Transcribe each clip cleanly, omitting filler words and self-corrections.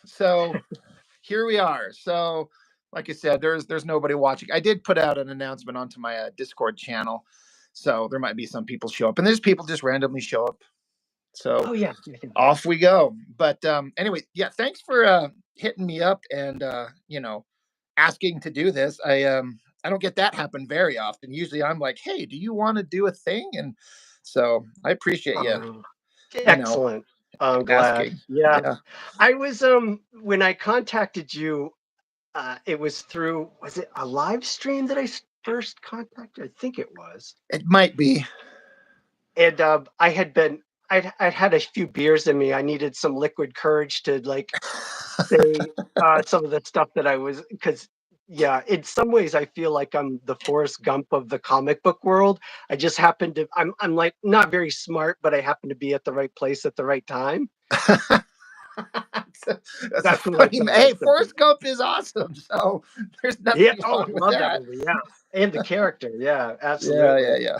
So here we are. So, like I said, there's nobody watching. I did put out an announcement onto my Discord channel, so there might be some people show up, and there's people just randomly show up. So Oh yeah, yeah, yeah. off we go. But anyway, yeah, thanks for hitting me up and asking to do this. I don't get that happen very often. Usually I'm like, hey, do you want to do a thing? And so I appreciate you, Oh, you know, excellent. I'm glad. asking. Yeah, Yeah. I was when I contacted you, it was through, was it a live stream that first contacted? I think it was. It might be. And I'd had a few beers in me. I needed some liquid courage to like say some of the stuff that I was, because yeah, in some ways I feel like I'm the Forrest Gump of the comic book world. I just happen to I'm like not very smart, but I happen to be at the right place at the right time. That's a That's what I funny. felt like Hey, something. Forrest Gump is awesome. So there's Yeah. nothing Oh, wrong I with love that that. movie. Yeah, and the character. Yeah, Yeah, absolutely. yeah, yeah.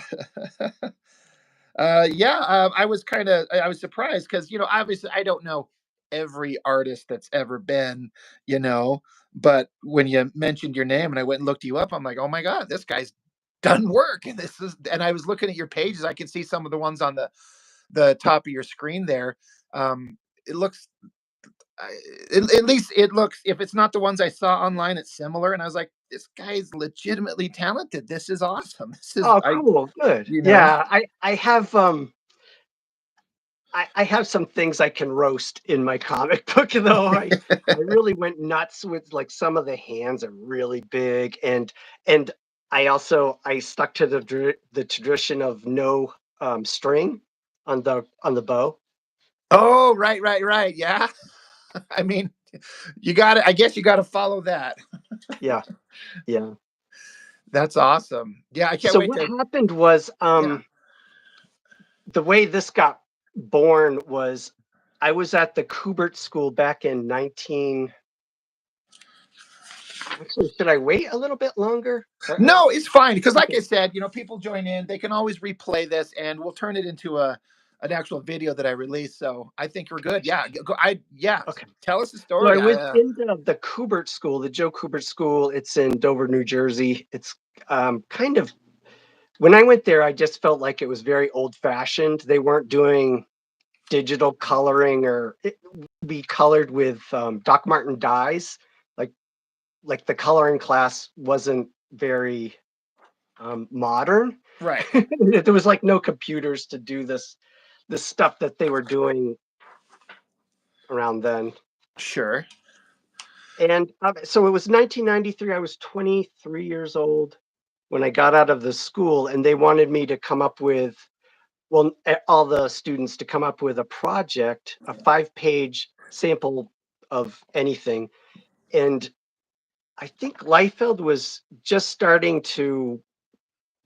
Yeah, I was I was surprised because obviously I don't know every artist that's ever been, you know, but when you mentioned your name and I went and looked you up, I'm like, oh my god, this guy's done work, and and I was looking at your pages, I could see some of the ones on the top of your screen there. It looks at least it looks, if it's not the ones I saw online, it's similar, and I was like, this guy's legitimately talented. This is awesome. This is Oh, I cool. Good. you know Yeah, I have some things I can roast in my comic book, though. I really went nuts with like some of the hands are really big, and I stuck to the tradition of no string on the bow. Oh, right, right, right. Yeah. I mean, you got to, I guess you got to follow that. Yeah, yeah. That's awesome. Yeah, I can't So wait what to, happened was yeah. the way this got born was I was at the Kubert School back in 19. Actually, should I wait a little bit longer? No, it's fine because like Okay. I said, people join in, they can always replay this and we'll turn it into an actual video that I release. So I think we're good. Yeah. Yeah, Okay. tell us the So I story. was in the Kubert School, the Joe Kubert School. It's in Dover, New Jersey. It's kind of, when I went there, I just felt like it was very old fashioned. They weren't doing digital coloring or we colored with Doc Martin dyes. Like like the coloring class wasn't very modern. Right. There was like no computers to do this stuff that they were doing around then. Sure. And so it was 1993. I was 23 years old when I got out of the school, and they wanted me to come up with, well, all the students to come up with a project, a 5-page sample of anything. And I think Liefeld was just starting to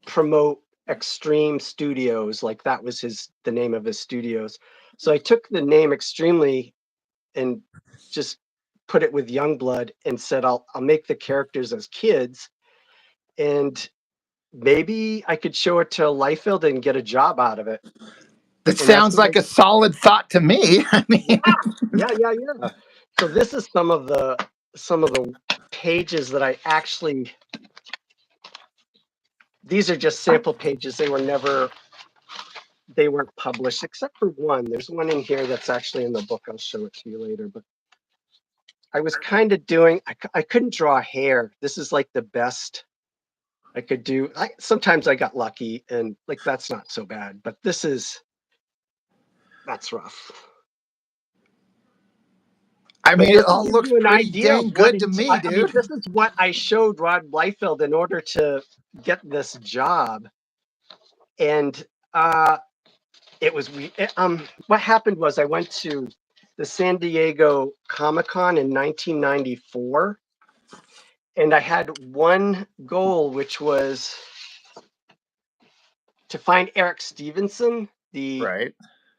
promote Extreme Studios, like that was the name of his studios. So I took the name Extremely and just put it with Youngblood and said I'll make the characters as kids, and maybe I could show it to Liefeld and get a job out of it. That And that's sounds what like a solid thought to me. I yeah, mean, yeah. So this is some of the pages that I actually, these are just sample pages. They weren't published except for one. There's one in here that's actually in the book. I'll show it to you later. But I was kind of doing, I couldn't draw hair. This is like the best I could do. Sometimes I got lucky and like that's not so bad, but that's rough. I But mean, it just to all give looks you an pretty idea of dang good to me, I mean, dude. this is what I showed Rod Liefeld in order to get this job. And it was what happened was I went to the San Diego Comic-Con in 1994, and I had one goal, which was to find Eric Stevenson, the Right.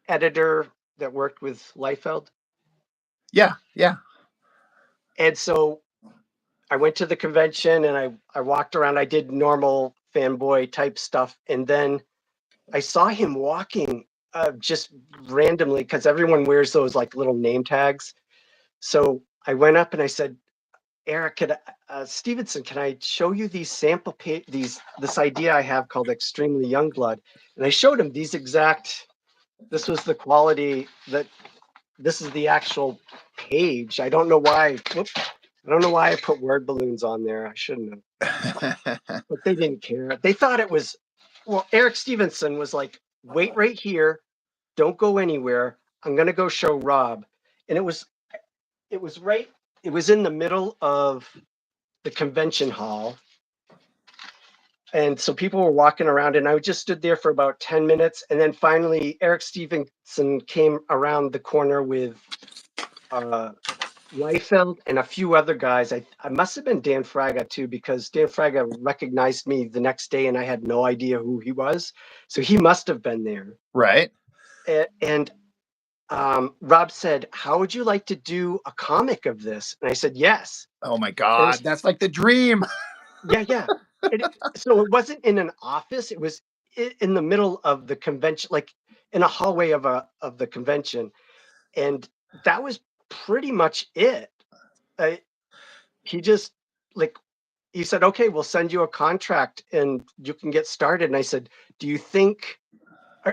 editor that worked with Liefeld. Yeah. Yeah. And so I went to the convention and I walked around. I did normal fanboy type stuff, and then I saw him walking just randomly because everyone wears those like little name tags. So I went up and I said, Eric, Stevenson, can I show you these this idea I have called Extremely Young Blood? And I showed him this was the quality that this is the actual page. I don't know why. Whoops, I don't know why I put word balloons on there. I shouldn't have, but they didn't care. They thought it was, well, Eric Stevenson was like, wait right here. Don't go anywhere. I'm going to go show Rob. And it was right, it was in the middle of the convention hall. And so people were walking around, and I just stood there for about 10 minutes. And then finally, Eric Stevenson came around the corner with Liefeld and a few other guys. I must have been Dan Fraga too, because Dan Fraga recognized me the next day and I had no idea who he was. So he must have been there. Right. And Rob said, how would you like to do a comic of this? And I said, yes. Oh my It God, was, that's like the dream. yeah, yeah. So it wasn't in an office. It was in the middle of the convention, like in a hallway of the convention. And that was pretty much it. Uh, he just like, he said, okay, we'll send you a contract and you can get started. And I said, do you think,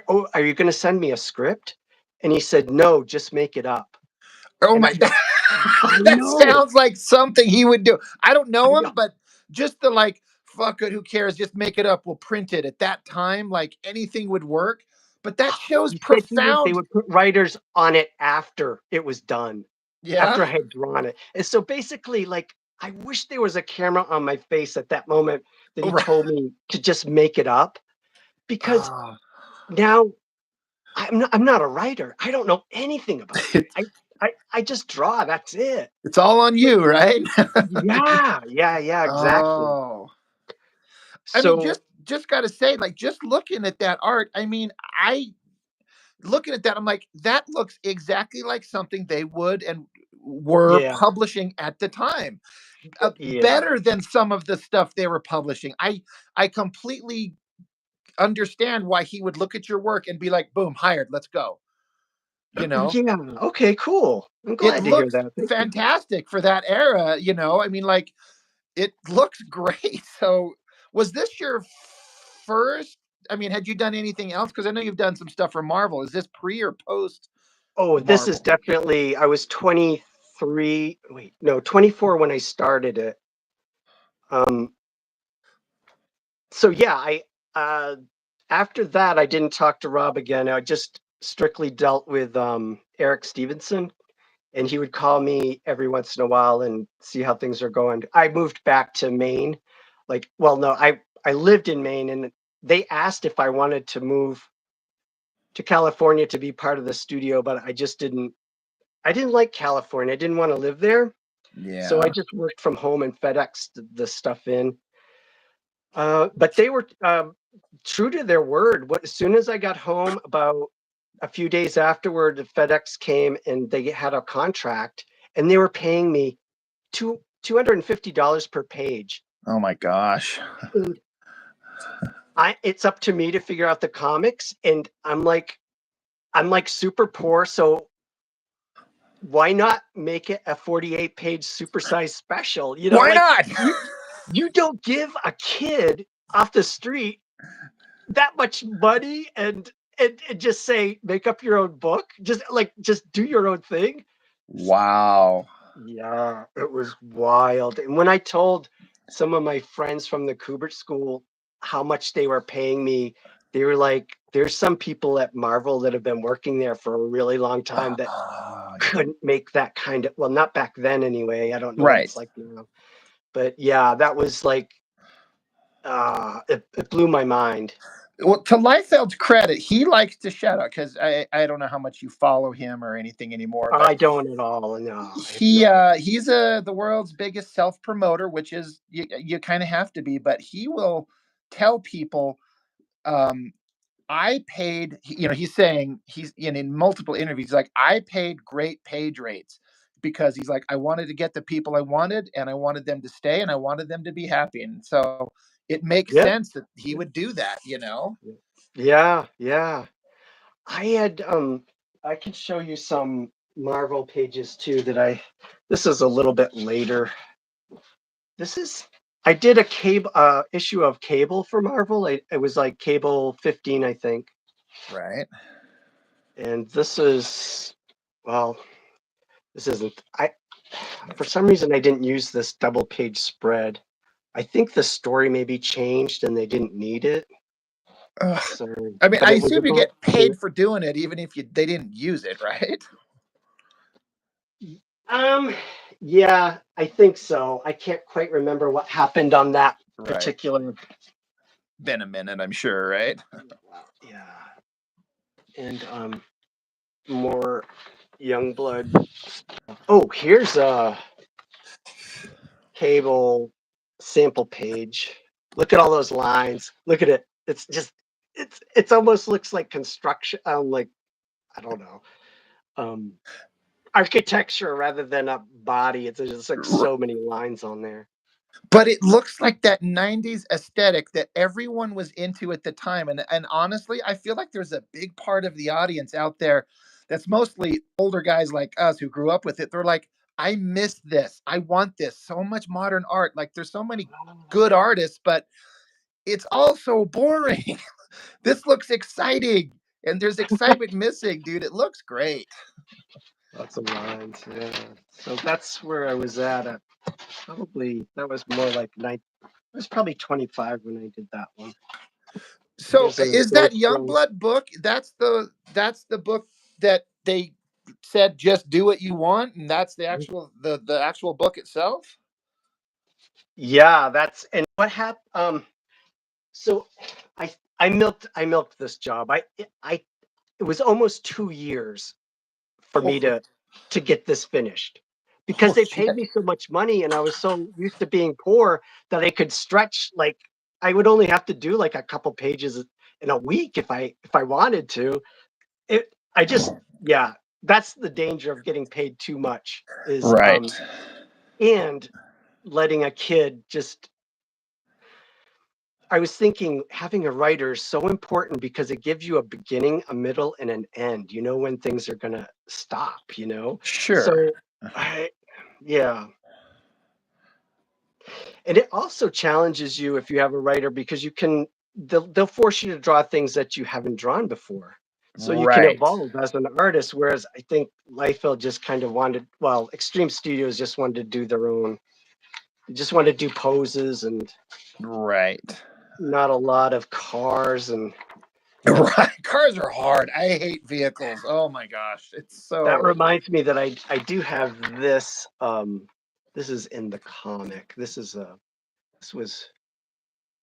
are you going to send me a script? And he said, no, just make it up. Oh And I my, said, I that know, sounds like something he would do. I don't I know him, know. but just the like, fuck it, who cares? Just make it up. We'll print it. At that time, like anything would work. But that shows He said they profound. would put writers on it after it was done, Yeah. after I had drawn it. And so basically, like, I wish there was a camera on my face at that moment that he Right. told me to just make it up, because Oh, now I'm not a writer. I don't know anything about it. it's, I just draw. That's it. it's all on But you, right? yeah, yeah, yeah, exactly. Oh, I mean, So just got to say, like, just looking at that art. I mean, I looking at that, I'm like, that looks exactly like something they would and were yeah, publishing at the time. yeah. Better than some of the stuff they were publishing. I completely understand why he would look at your work and be like, "Boom, hired, let's go." You know, Yeah. Okay, cool. I'm it glad to hear looks that. Thank you. fantastic for that era. I mean, like, it looks great. So, was this your first? I mean, had you done anything else? Because I know you've done some stuff for Marvel. Is this pre or post Oh, this is Marvel? definitely, I was 23, wait, no, 24 when I started it. Um, so yeah, uh after that I didn't talk to Rob again. I just strictly dealt with Eric Stevenson, and he would call me every once in a while and see how things are going. I moved back to Maine. Like, well, no, I lived in Maine, and they asked if I wanted to move to California to be part of the studio, but I didn't like California. I didn't want to live there. So I Yeah. just worked from home and FedExed the stuff in. But they were true to their word. As soon as I got home, about a few days afterward, the FedEx came and they had a contract, and they were paying me $250 per page. Oh my gosh. And it's up to me to figure out the comics, and I'm like super poor, so why not make it a 48-page supersized special? Why Like, not? you don't give a kid off the street that much money and just say make up your own book. Just do your own thing. Wow. Yeah, it was wild. And when I told some of my friends from the Kubert School how much they were paying me, they were like, there's some people at Marvel that have been working there for a really long time that Oh, couldn't make that kind of, well, not back then anyway. I don't know what right. it's like now. But yeah, that was like, it blew my mind. Well, to Liefeld's credit, he likes to shout out because I don't know how much you follow him or anything anymore, but I don't at all. No, I have he not. he's the world's biggest self promoter, which is you kind of have to be, but he will tell people, um, I paid, he's saying he's in multiple interviews, like, I paid great page rates because he's like, I wanted to get the people I wanted and I wanted them to stay and I wanted them to be happy. And so it makes Yeah, sense that he would do that. yeah, yeah, yeah. I had I could show you some. Marvel pages too that this is a little bit later. This is, I did a cable issue of Cable for Marvel. It was like Cable 15, I think. Right. And this is, well, this isn't, for some reason I didn't use this double page spread. I think the story maybe changed and they didn't need it. Ugh. So, I mean, but I it was assume you about, get paid for doing it, even if they didn't use it, right? um, yeah, I think so. I can't quite remember what happened on that Right. particular. Been a minute, I'm sure, right? Yeah. And more young blood. Oh, here's a Cable sample page. Look at all those lines. Look at it. It's just it's almost looks like construction. Like I don't know, um, architecture rather than a body. It's just like so many lines on there. But it looks like that 90s aesthetic that everyone was into at the time. And honestly, I feel like there's a big part of the audience out there that's mostly older guys like us who grew up with it. They're like, I miss this. I want this. So much modern art. Like there's so many good artists, but it's all so boring. This looks exciting. And there's excitement missing, dude. It looks great. Lots of lines. Yeah. So that's where I was at. Probably that was more like nine. I was probably 25 when I did that one. So Here's a is George that Jones. Youngblood book? That's the book that they said just do what you want, and that's the actual book itself. Yeah, that's and what happened. So I milked this job. I it was almost 2 years for me Holy, to get this finished because oh they paid shit! me so much money and I was so used to being poor that I could stretch like I would only have to do like a couple pages in a week if I wanted to. I just yeah, that's the danger of getting paid too much is Right, and letting a kid just I was thinking having a writer is so important because it gives you a beginning, a middle, and an end. You know when things are gonna stop, you know? sure, So I yeah. And it also challenges you if you have a writer because they'll force you to draw things that you haven't drawn before. So you can right, evolve as an artist, whereas I think Liefeld just kind of wanted, well, Extreme Studios just wanted to do their own, just wanted to do poses and right, not a lot of cars and right. Cars are hard. I hate vehicles. Oh my gosh, it's that so. reminds me that I do have this. This is in the comic. This was a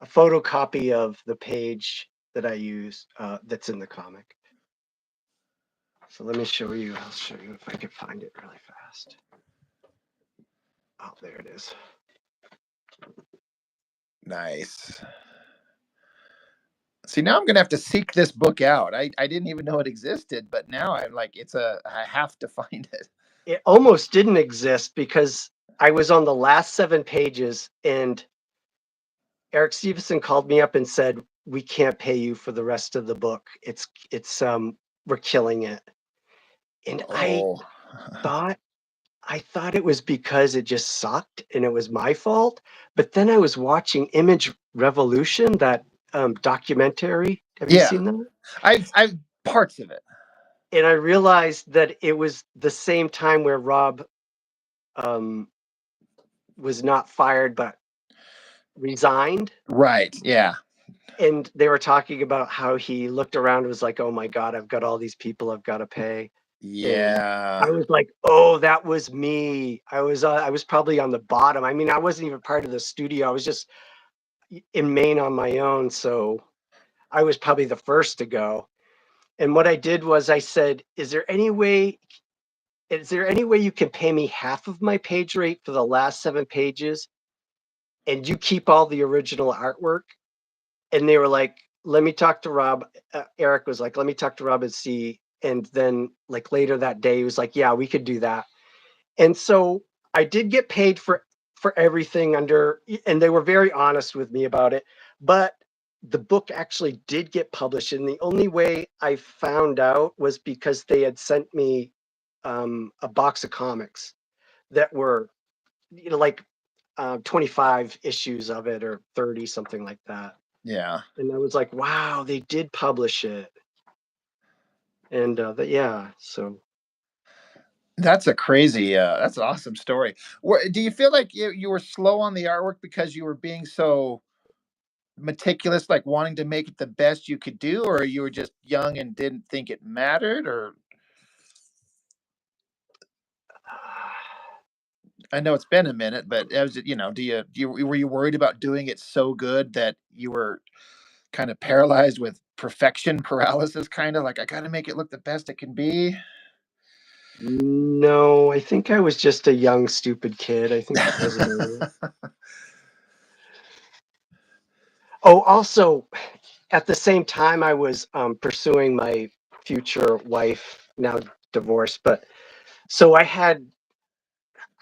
photocopy of the page that I use. That's in the comic. So let me show you. I'll show you if I can find it really fast. Oh, there it is. Nice. See, now I'm gonna have to seek this book out. I didn't even know it existed, but now I'm like, I have to find it. It almost didn't exist because I was on the last 7 pages, and Eric Stevenson called me up and said, "We can't pay you for the rest of the book. It's we're killing it." And Oh, thought I thought it was because it just sucked and it was my fault. But then I was watching Image Revolution, that documentary. Have you yeah. seen that? I've parts of it. And I realized that it was the same time where Rob um, was not fired but resigned. Right. Yeah. And they were talking about how he looked around and was like, "Oh my God, I've got all these people I've got to pay." And Yeah. I was like, "Oh, that was me." I was probably on the bottom. I mean, I wasn't even part of the studio. I was just in Maine on my own, so I was probably the first to go. And what I did was I said, is there any way you can pay me half of my page rate for the last 7 pages and you keep all the original artwork?" And they were like, "Let me talk to Rob." Eric was like, "Let me talk to Rob and see." And then like later that day, he was like, "Yeah, we could do that." And so I did get paid for everything under, and they were very honest with me about it. But the book actually did get published, and the only way I found out was because they had sent me a box of comics that were, like 25 issues of it or 30, something like that. Yeah. And I was like, wow, they did publish it. And yeah, so That's a crazy, that's an awesome story. Do you feel like you were slow on the artwork because you were being so meticulous, like wanting to make it the best you could do, or you were just young and didn't think it mattered? Or I know it's been a minute, but as were you worried about doing it so good that you were kind of paralyzed with perfection paralysis, kind of like I got to make it look the best it can be? no, I think I was just a young, stupid kid. I think that was about it. Oh, also, at the same time, I was pursuing my future wife, now divorced. But so I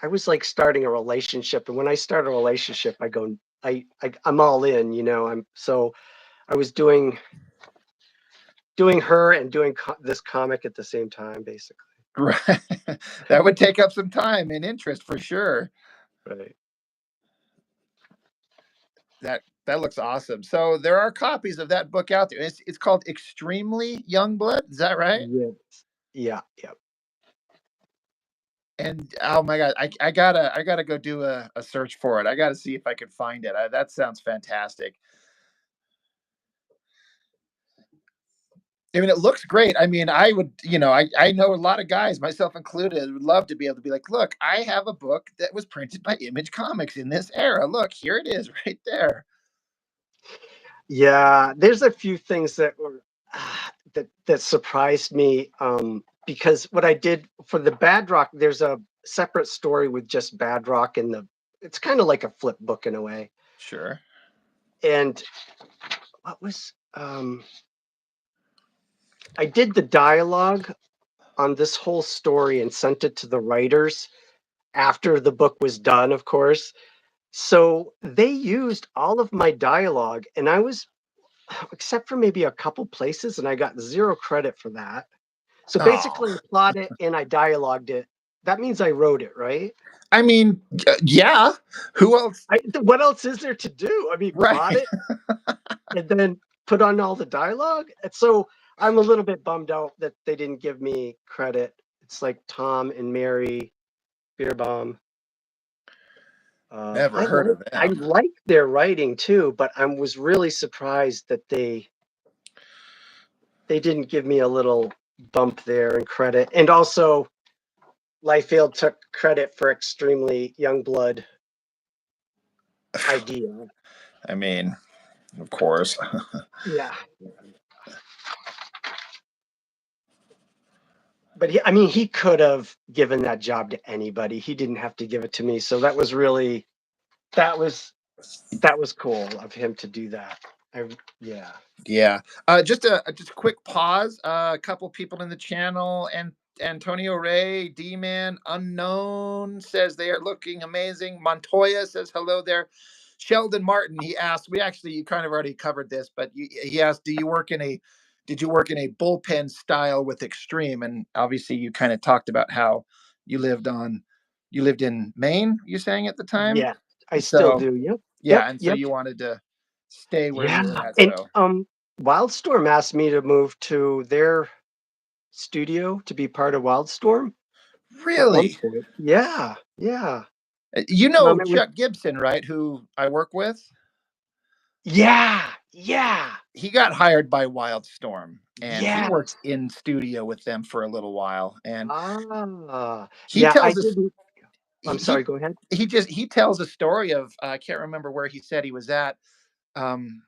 was like starting a relationship, and when I start a relationship, I go, I'm all in, I'm so I was doing her and doing this comic at the same time, basically. Right. That would take up some time and interest for sure. Right. That looks awesome. So there are copies of that book out there. It's called Extremely Young Blood. Is that right? Yes. Yeah. Yeah. And oh my god, I gotta go do a search for it. I gotta see if I can find it. That sounds fantastic. I mean, it looks great. I mean, I would, I know a lot of guys, myself included, would love to be able to be like, look, I have a book that was printed by Image Comics in this era. Look, here it is, right there. Yeah, there's a few things that were that surprised me, because what I did for the Bad Rock, there's a separate story with just Bad Rock, and it's kind of like a flip book in a way. Sure. And what was I did the dialogue on this whole story and sent it to the writers after the book was done, of course. So they used all of my dialogue, and I was, except for maybe a couple places, and I got zero credit for that. So Oh, basically, I plot it and I dialogued it. That means I wrote it, right? I mean, yeah. Who else? What else is there to do? I mean, plot Right. it and then put on all the dialogue. And so I'm a little bit bummed out that they didn't give me credit. It's like Tom and Mary Beerbaum. Never heard of I them. like their writing too, but I was really surprised that they didn't give me a little bump there and credit. And also, Liefeld took credit for Extremely Young Blood idea. I mean, of course. Yeah, but I mean, he could have given that job to anybody. He didn't have to give it to me. So that was really that was that was cool of him to do that. I Yeah. Yeah. Just a quick pause. A couple people in the channel, and Antonio Ray, D Man Unknown says they are looking amazing. Montoya says hello there. Sheldon Martin, he asked, we actually, you kind of already covered this, but he asked, did you work in a bullpen style with Extreme? And obviously you kind of talked about how you you lived in Maine, you saying at the time. Yeah, I still So do. Yep. yeah, Yep. and so Yep. you wanted to stay where Yeah. you were at. And So Wildstorm asked me to move to their studio to be part of Wildstorm at one really, point. Yeah. Yeah. you know It was Chuck Gibson, right? Who I work with. Yeah. Yeah. He got hired by Wildstorm, and he worked Yes. in studio with them for a little while. And he Yeah, I tells us didn't I'm he sorry, go ahead. he tells a story of I can't remember where he said he was at. Um,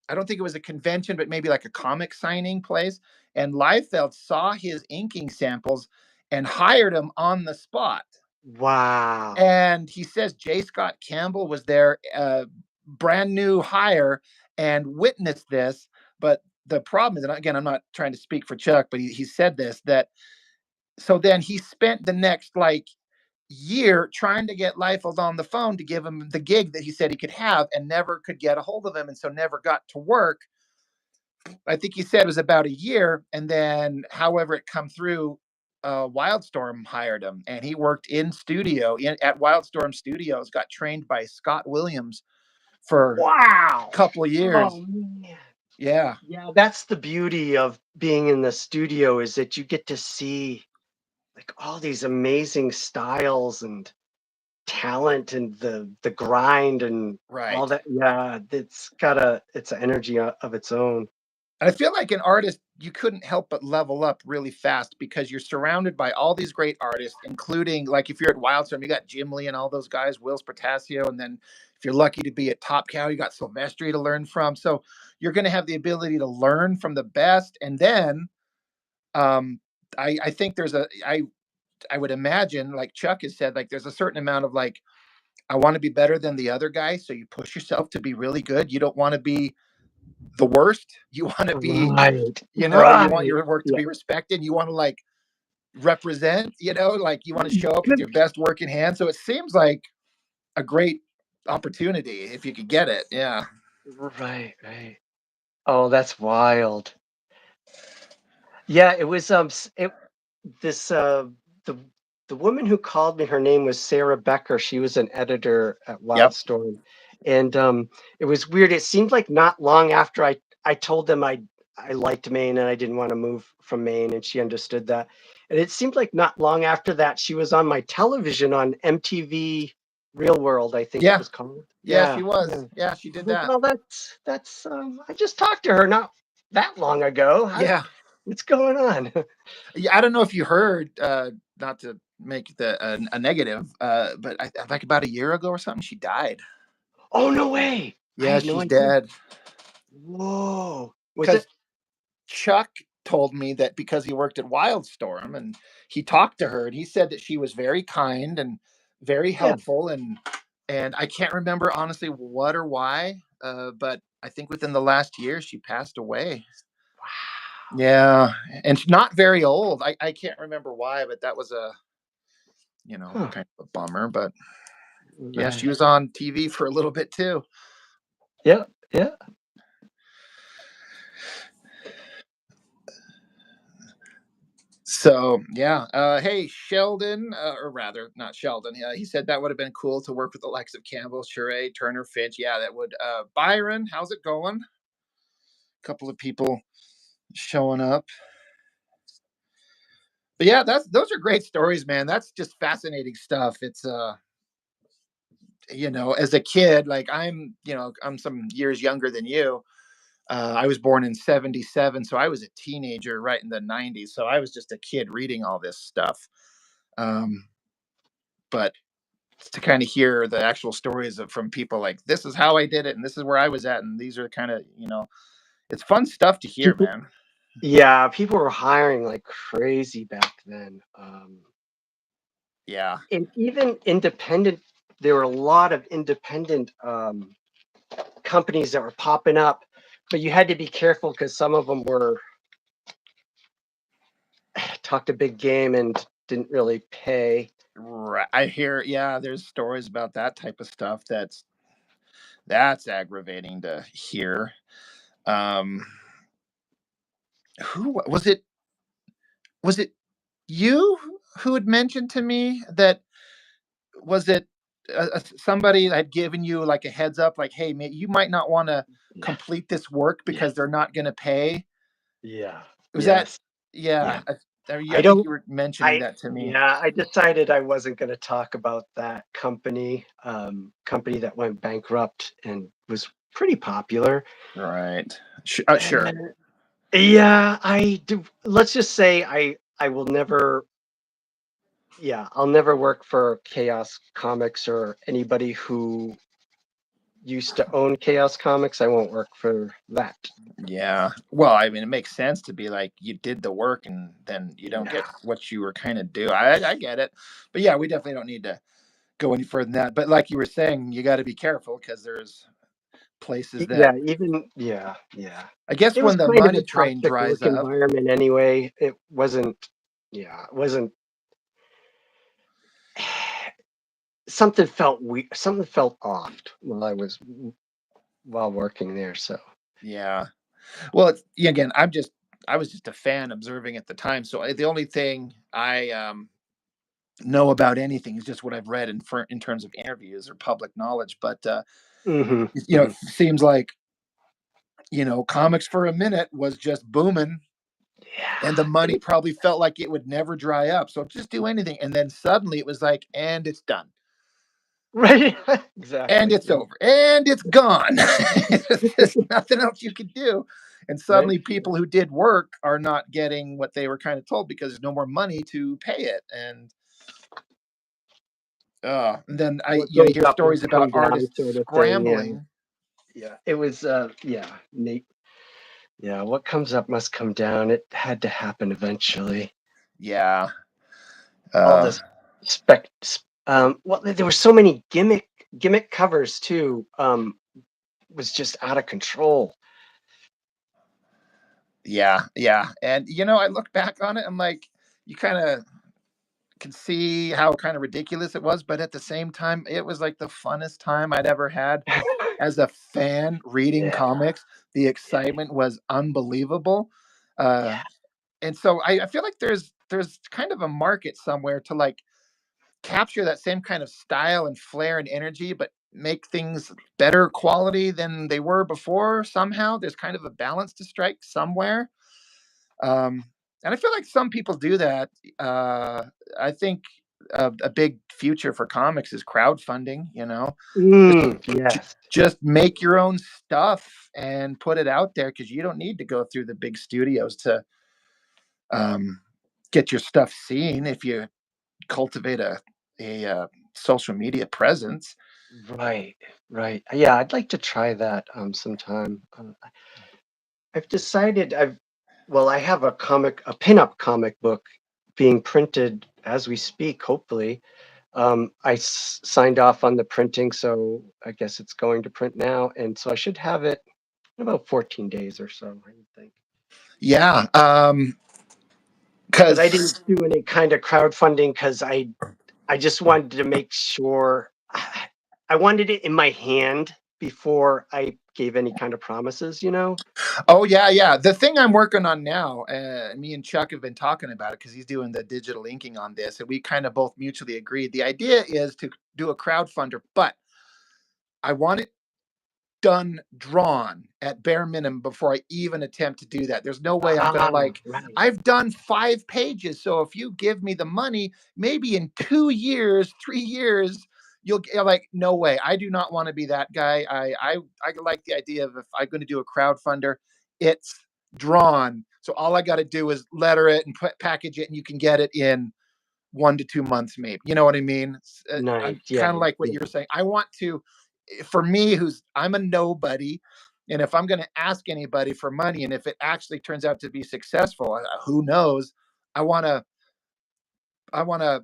I don't think it was a convention, but maybe like a comic signing place. And Liefeld saw his inking samples and hired him on the spot. Wow. And he says J. Scott Campbell was their brand new hire and witnessed this. But the problem is, and again, I'm not trying to speak for Chuck, but he said this that so then he spent the next like year trying to get Liefeld on the phone to give him the gig that he said he could have and never could get a hold of him. And so never got to work. I think he said it was about a year. And then, however, it come through Wildstorm hired him, and he worked in studio at Wildstorm Studios. Got trained by Scott Williams for a Wow. couple of Oh, years. man. Yeah, Yeah, that's the beauty of being in the studio is that you get to see like all these amazing styles and talent and the grind and all right. that. Yeah, it's an energy of its own. And I feel like an artist, you couldn't help but level up really fast because you're surrounded by all these great artists, including like if you're at Wildstorm, you got Jim Lee and all those guys, Will's Portasio, and then if you're lucky to be at Top Cow, you got Silvestri to learn from. So you're going to have the ability to learn from the best, and then um, I think I would imagine, like Chuck has said, like there's a certain amount of like I want to be better than the other guy, so you push yourself to be really good. You don't want to be the worst. You want to be, Right. you want Right. your work to Yeah. be respected. You want to like represent, like you want to show up with Good. your best work in hand. So it seems like a great opportunity if you could get it. Yeah. Right, right. Oh, that's wild. Yeah, it was this the the woman who called me, her name was Sarah Becker. She was an editor at Yep. Wildstorm. And it was weird. It seemed like not long after I told them I liked Maine and I didn't want to move from Maine, and she understood that. And it seemed like not long after that she was on my television on MTV Real World, I think it Yeah. was called. Yeah, she Yeah, was. yeah. Yeah, she I was did like, that. well, that's I just talked to her not that long ago. Yeah. What's going on? Yeah. I don't know if you heard, not to make a negative, but like about a year ago or something, she died. Oh, no way. I Yeah, had no she's idea. dead. Whoa. Was it? Because Chuck told me that because he worked at Wildstorm and he talked to her and he said that she was very kind and very Yeah. helpful and I can't remember honestly what or why, but I think within the last year she passed away. Wow. Yeah, and she's not very old. I can't remember why, but that was a Huh. kind of a bummer. But yeah, she Right. was on TV for a little bit too. Yeah. Yeah. So yeah, hey Sheldon, or rather not Sheldon. He said that would have been cool to work with the likes of Campbell, Sheree, Turner, Finch. Yeah, that would. Byron, how's it going? A couple of people showing up. But yeah, those are great stories, man. That's just fascinating stuff. It's as a kid, like I'm some years younger than you. I was born in '77, so I was a teenager right in the '90s. So I was just a kid reading all this stuff. Um, but to kind of hear the actual stories from people like this is how I did it and this is where I was at and these are kind of it's fun stuff to hear, People. man. Yeah. People were hiring like crazy back then. Yeah, And even independent. There were a lot of independent companies that were popping up, but you had to be careful because some of them were talked a big game and didn't really pay. right. I hear, yeah, there's stories about that type of stuff. That's aggravating to hear. um who was it you who had mentioned to me that was it somebody had given you like a heads up, like, hey, man, you might not want to Yes. complete this work because Yes. they're not going to pay? Yeah. Was that, Yes. yeah, Yeah. I I think don't you were mentioning I that to me. Yeah, I decided I wasn't gonna talk about that company that went bankrupt and was pretty popular. Right. Sure. And yeah, I do. Let's just say I will never. Yeah, I'll never work for Chaos Comics or anybody who used to own Chaos Comics. I won't work for that. Yeah. Well, I mean, it makes sense to be like you did the work and then you don't Yeah. get what you were kind of due. I get it. But yeah, we definitely don't need to go any further than that. But like you were saying, you got to be careful because there's places that Yeah, even yeah, yeah. I guess It was when the kind of a money train toxic dries work up. environment anyway. It wasn't. Yeah, it wasn't. Something felt off while working there. So Yeah. Well, yeah, again, I was just a fan observing at the time. So the only thing I know about anything. It's just what I've read in terms of interviews or public knowledge. But Hmm. it seems like comics for a minute was just booming, and the Yeah. money probably felt like it would never dry up. So just do anything, and then suddenly it was like, and it's done, Right. and Exactly. it's over, and it's gone. There's nothing else you could do, and Right. suddenly people who did work are not getting what they were kind of told because there's no more money to pay it, and then What you goes hear up stories must about come down, artists sort of thing. Yeah. scrambling. Yeah. It was. Yeah. Neat. Yeah. What comes up must come down. It had to happen eventually. Yeah. All Uh, this well, there were so many gimmick covers too. Was just out of control. yeah, yeah. And I look back on it, I'm like, you kind of can see how kind of ridiculous it was, but at the same time, it was like the funnest time I'd ever had as a fan reading Yeah. comics. The Yeah. excitement was unbelievable. Uh, Yeah. and so I feel like there's kind of a market somewhere to like capture that same kind of style and flair and energy, but make things better quality than they were before. Somehow there's kind of a balance to strike somewhere. Um, and I feel like some people do that. Uh, I think a big future for comics is crowdfunding. Just Yes. just make your own stuff and put it out there because you don't need to go through the big studios to um, get your stuff seen if you cultivate a social media presence. Right. Right. Yeah, I'd like to try that sometime. I've decided I have a pinup comic book being printed as we speak, hopefully. Signed off on the printing, so I guess it's going to print now, and so I should have it in about 14 days or so, I would think. Yeah, But I because didn't do any kind of crowdfunding because I just wanted to make sure I wanted it in my hand before I gave any kind of promises. oh yeah, yeah. The thing I'm working on now, me and Chuck have been talking about it because he's doing the digital inking on this, and we kind of both mutually agreed. The idea is to do a crowdfunder, but I want it done drawn at bare minimum before I even attempt to do that. There's no way I'm gonna Ah, like. right. I've done 5 pages, so if you give me the money, maybe in 2 years, 3 years, you'll get like. No way. I do not want to be that guy. I like the idea of if I'm going to do a crowdfunder, it's drawn. So all I got to do is letter it and package it, and you can get it in 1 to 2 months, maybe. You know what I mean? Nice. I'm Yeah. kind of like what Yeah. you're saying. I want to, for me, I'm a nobody, and if I'm going to ask anybody for money, and if it actually turns out to be successful, who knows? I want to, I want to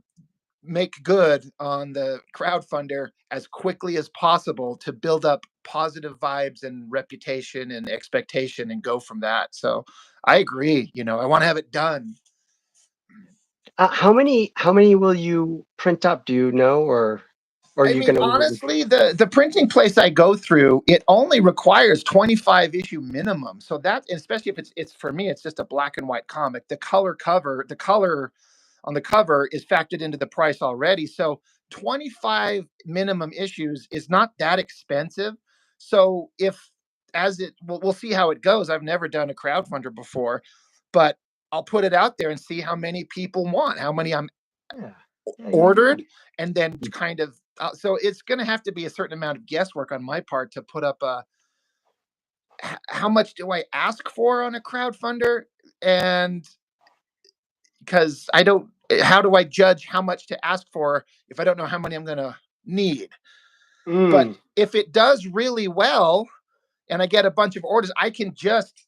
make good on the crowdfunder as quickly as possible to build up positive vibes and reputation and expectation and go from that. So I agree. I want to have it done. How many will you print up? Do you know, or are I you mean, going to wait? honestly, the printing place I go through, it only requires 25 issue minimum. So that, especially if it's for me, it's just a black and white comic. The color on the cover is factored into the price already. So 25 minimum issues is not that expensive. So if as it we'll see how it goes. I've never done a crowdfunder before, but I'll put it out there and see how many people want, how many I'm Yeah. Yeah. Yeah. Yeah. ordered, and then kind of so it's going to have to be a certain amount of guesswork on my part to put up how much do I ask for on a crowdfunder, and because I don't, how do I judge how much to ask for if I don't know how many I'm going to need? But Mm, if it does really well and I get a bunch of orders, I can just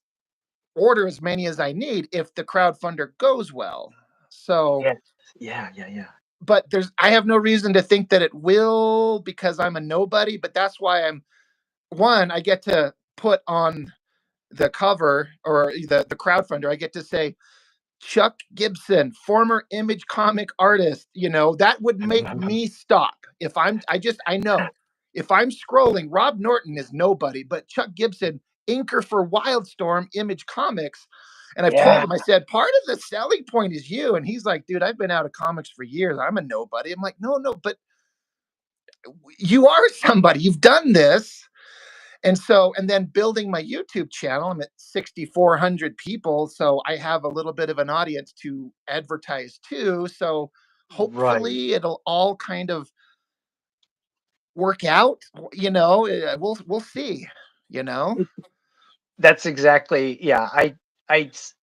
order as many as I need if the crowdfunder goes well. So, yeah. Yeah. Yeah. Yeah. but I have no reason to think that it will because I'm a nobody, but that's why I get to put on the cover or the crowdfunder, I get to say Chuck Gibson, former Image comic artist. That would make me stop. If I know if I'm scrolling, Rob Norton is nobody, but Chuck Gibson, inker for Wildstorm Image Comics. And I've told Yeah, him, I said, part of the selling point is you. And he's like, dude, I've been out of comics for years. I'm a nobody. I'm like, no, no, but you are somebody. You've done this. And so, and then building my YouTube channel, I'm at 6,400 people. So I have a little bit of an audience to advertise to. So right. hopefully it'll all kind of work out. We'll see, you know? It That's exactly, yeah, I s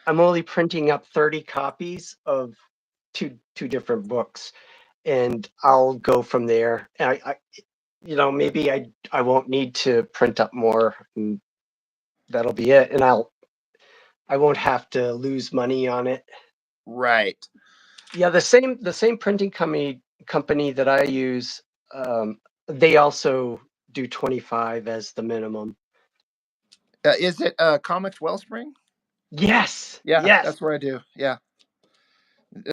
I'm only printing up 30 copies of two different books, and I'll go from there. And maybe I won't need to print up more, and that'll be it, and I won't have to lose money on it. Right. Yeah, the same printing company that I use, they also do 25 as the minimum. Is it Comics Wellspring? Yes, Yeah, yes. that's where I do. Yeah.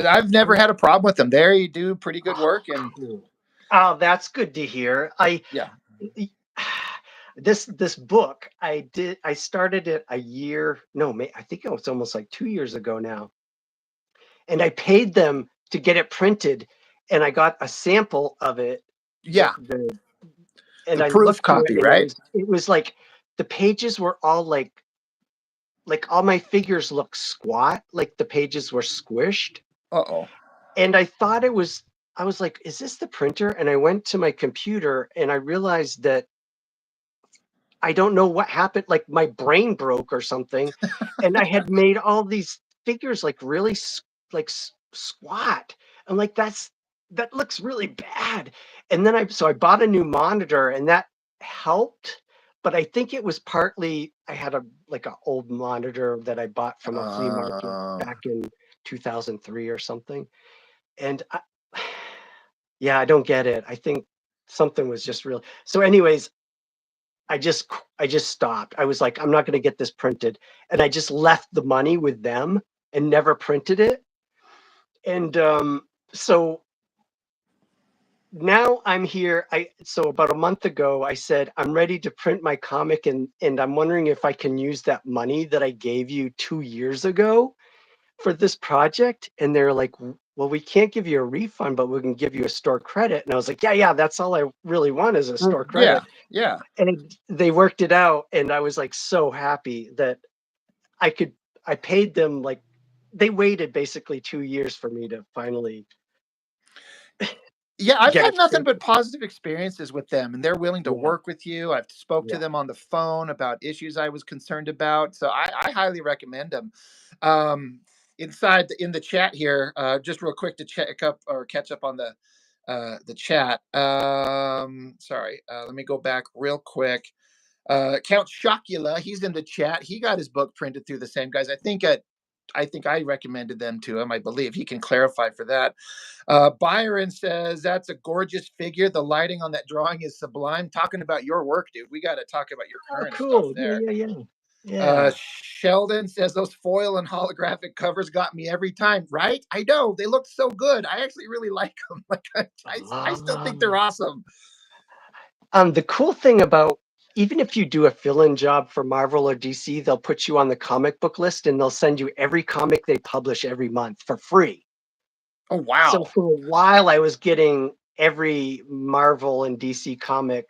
I've never had a problem with them. They do pretty good Oh, work. And cool. Oh, that's good to hear. yeah. Y- this book, I started it a year, no, I think it was almost like 2 years ago now, and I paid them to get it printed, and I got a sample of it, Yeah. and The I proof looked through it, copy, and right? it was like the pages were all like all my figures looked squat, like the pages were squished, Uh-oh. and I was like, is this the printer? And I went to my computer and I realized that I don't know what happened, like my brain broke or something, and I had made all these figures like really squat. I'm like, that looks really bad. And then I bought a new monitor, and that helped. But I think it was partly I had a like an old monitor that I bought from a flea market Uh, back in 2003 or something. And yeah, I don't get it. I think something was just real. So, anyways, I just stopped. I was like, I'm not going to get this printed, and I just left the money with them and never printed it. And so now I'm here. I So about a month ago, I said I'm ready to print my comic, and I'm wondering if I can use that money that I gave you 2 years ago for this project. And they're like, well, we can't give you a refund, but we can give you a store credit. And I was like, yeah, yeah, that's all I really want is a store yeah. credit. Yeah. And they worked it out, and I was like so happy that I could I paid them like they waited basically 2 years for me to finally Yeah, I've get had it nothing but printed. positive experiences with them, and they're willing to Yeah, work with you. I've spoke to yeah. them on the phone about issues I was concerned about, so I highly recommend them. Um, in the chat here, just real quick to check up or catch up on the chat. Sorry, let me go back real quick. Count Chocula, he's in the chat. He got his book printed through the same guys. I think I recommended them to him. I believe he can clarify for that. Byron says that's a gorgeous figure. The lighting on that drawing is sublime. Talking about your work, dude. We got to talk about your Oh, current stuff cool. Yeah, there. yeah, yeah. Yeah. Sheldon says those foil and holographic covers got me every time. Right? I know they look so good. I actually really like them. Like I still think they're Um, awesome. the cool thing about even if you do a fill-in job for Marvel or DC, they'll put you on the comic book list and they'll send you every comic they publish every month for free. Oh So wow, for a while, I was getting every Marvel and DC comic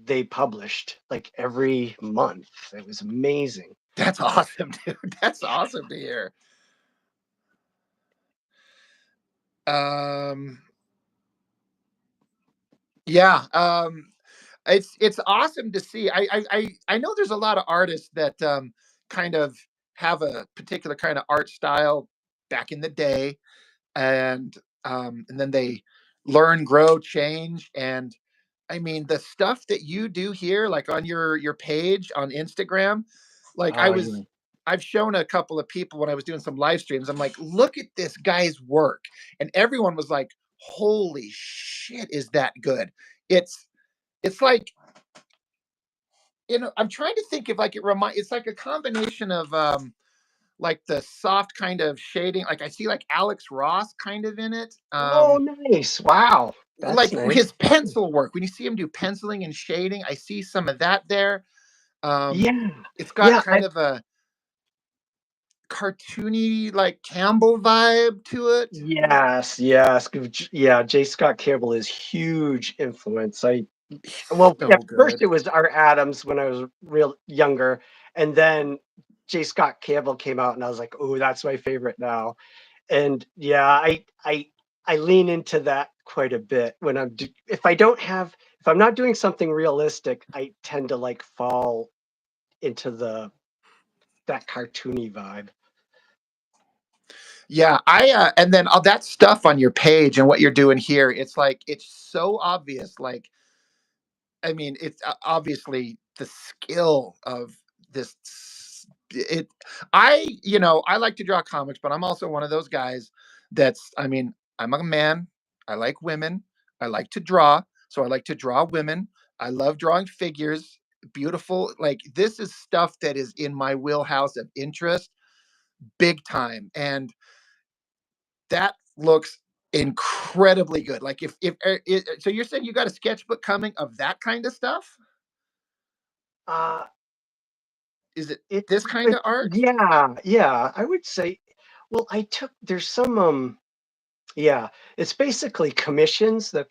they published like every month. It was amazing. that's awesome, dude. That's awesome to hear. Um, yeah. It's awesome to see. I know there's a lot of artists that kind of have a particular kind of art style back in the day, and then they learn, grow, change. And I mean, the stuff that you do here, like on your page on Instagram, like Oh yeah. I've shown a couple of people when I was doing some live streams. I'm like, look at this guy's work, and everyone was like, "Holy shit, is that good?" It's it's like, I'm trying to think if like it's like a combination of like the soft kind of shading. Like I see like Alex Ross kind of in it. Oh, nice. Wow. That's Like nice. his pencil work. When you see him do penciling and shading, I see some of that there. Um Yeah. it's got Yeah. kind of a cartoony, like Campbell vibe to it. Yes, yes, yeah, J. Scott Campbell is huge influence. Well, So at first good. it was Art Adams when I was real younger, and then J. Scott Campbell came out, and I was like, "Oh, that's my favorite now." And yeah, I lean into that quite a bit when if I'm not doing something realistic, I tend to like fall into the that cartoony vibe. Yeah, and then all that stuff on your page and what you're doing here, it's like it's so obvious. Like, I mean, it's obviously the skill of this. It, I like to draw comics, but I'm also one of those guys that's, I mean, I'm a man. I like women. I like to draw. So I like to draw women. I love drawing figures, beautiful. Like, this is stuff that is in my wheelhouse of interest, big time. And that looks incredibly good. Like, so you're saying you got a sketchbook coming of that kind of stuff? Uh, Is it it's this kind of it's art? yeah, yeah, I would say, well, there's some, yeah, it's basically commissions that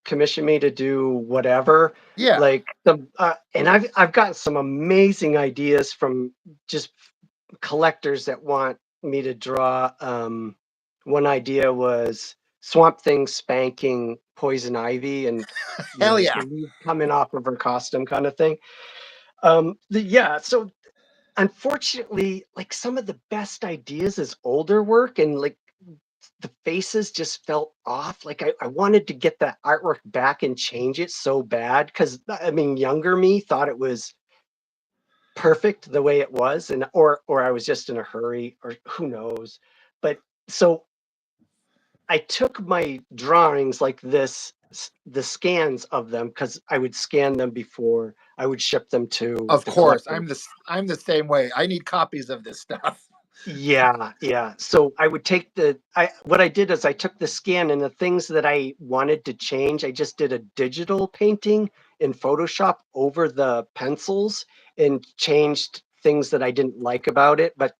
commission me to do whatever. Yeah. Like and I've got some amazing ideas from just collectors that want me to draw. One idea was Swamp Thing spanking Poison Ivy, and Hell there's yeah. leaves coming off of her costume, kind of thing. Yeah, so unfortunately, like some of the best ideas is older work, and like the faces just felt off. Like I wanted to get that artwork back and change it so bad because I mean, younger me thought it was perfect the way it was, and or I was just in a hurry, or who knows. But so I took my drawings like this, the scans of them, because I would scan them before I would ship them to Of the course. collector. I'm the same way. I need copies of this stuff. Yeah, yeah. So I would take I what I did is I took the scan, and the things that I wanted to change, I just did a digital painting in Photoshop over the pencils and changed things that I didn't like about it, but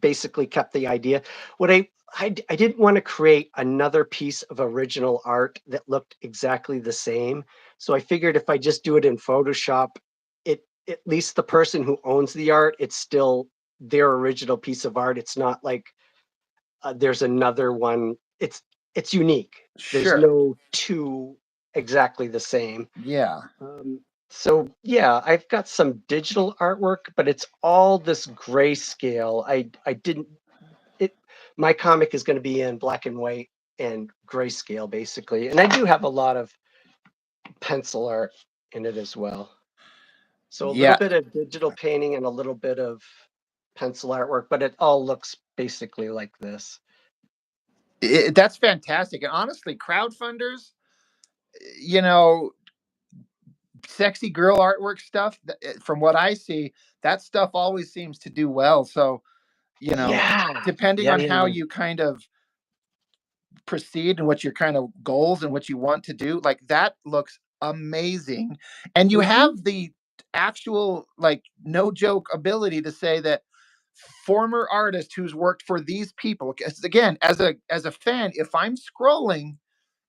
basically kept the idea. What I didn't want to create another piece of original art that looked exactly the same. So I figured if I just do it in Photoshop, it at least the person who owns the art, it's still their original piece of art. It's not like there's another one. It's unique. There's Sure. no two exactly the same. Yeah. Um, so yeah, I've got some digital artwork, but it's all this grayscale. I didn't it My comic is going to be in black and white and grayscale basically, and I do have a lot of pencil art in it as well. So a little Yeah. bit of digital painting and a little bit of pencil artwork, but it all looks basically like this. That's fantastic. And honestly, crowdfunders, you know, sexy girl artwork stuff, from what I see, that stuff always seems to do well. So, Yeah, depending yeah, on yeah, how yeah. you kind of proceed and what your kind of goals and what you want to do, like, that looks amazing. And you Hmm. have the actual, like, no joke ability to say that former artist who's worked for these people, 'cause again, as a fan, if I'm scrolling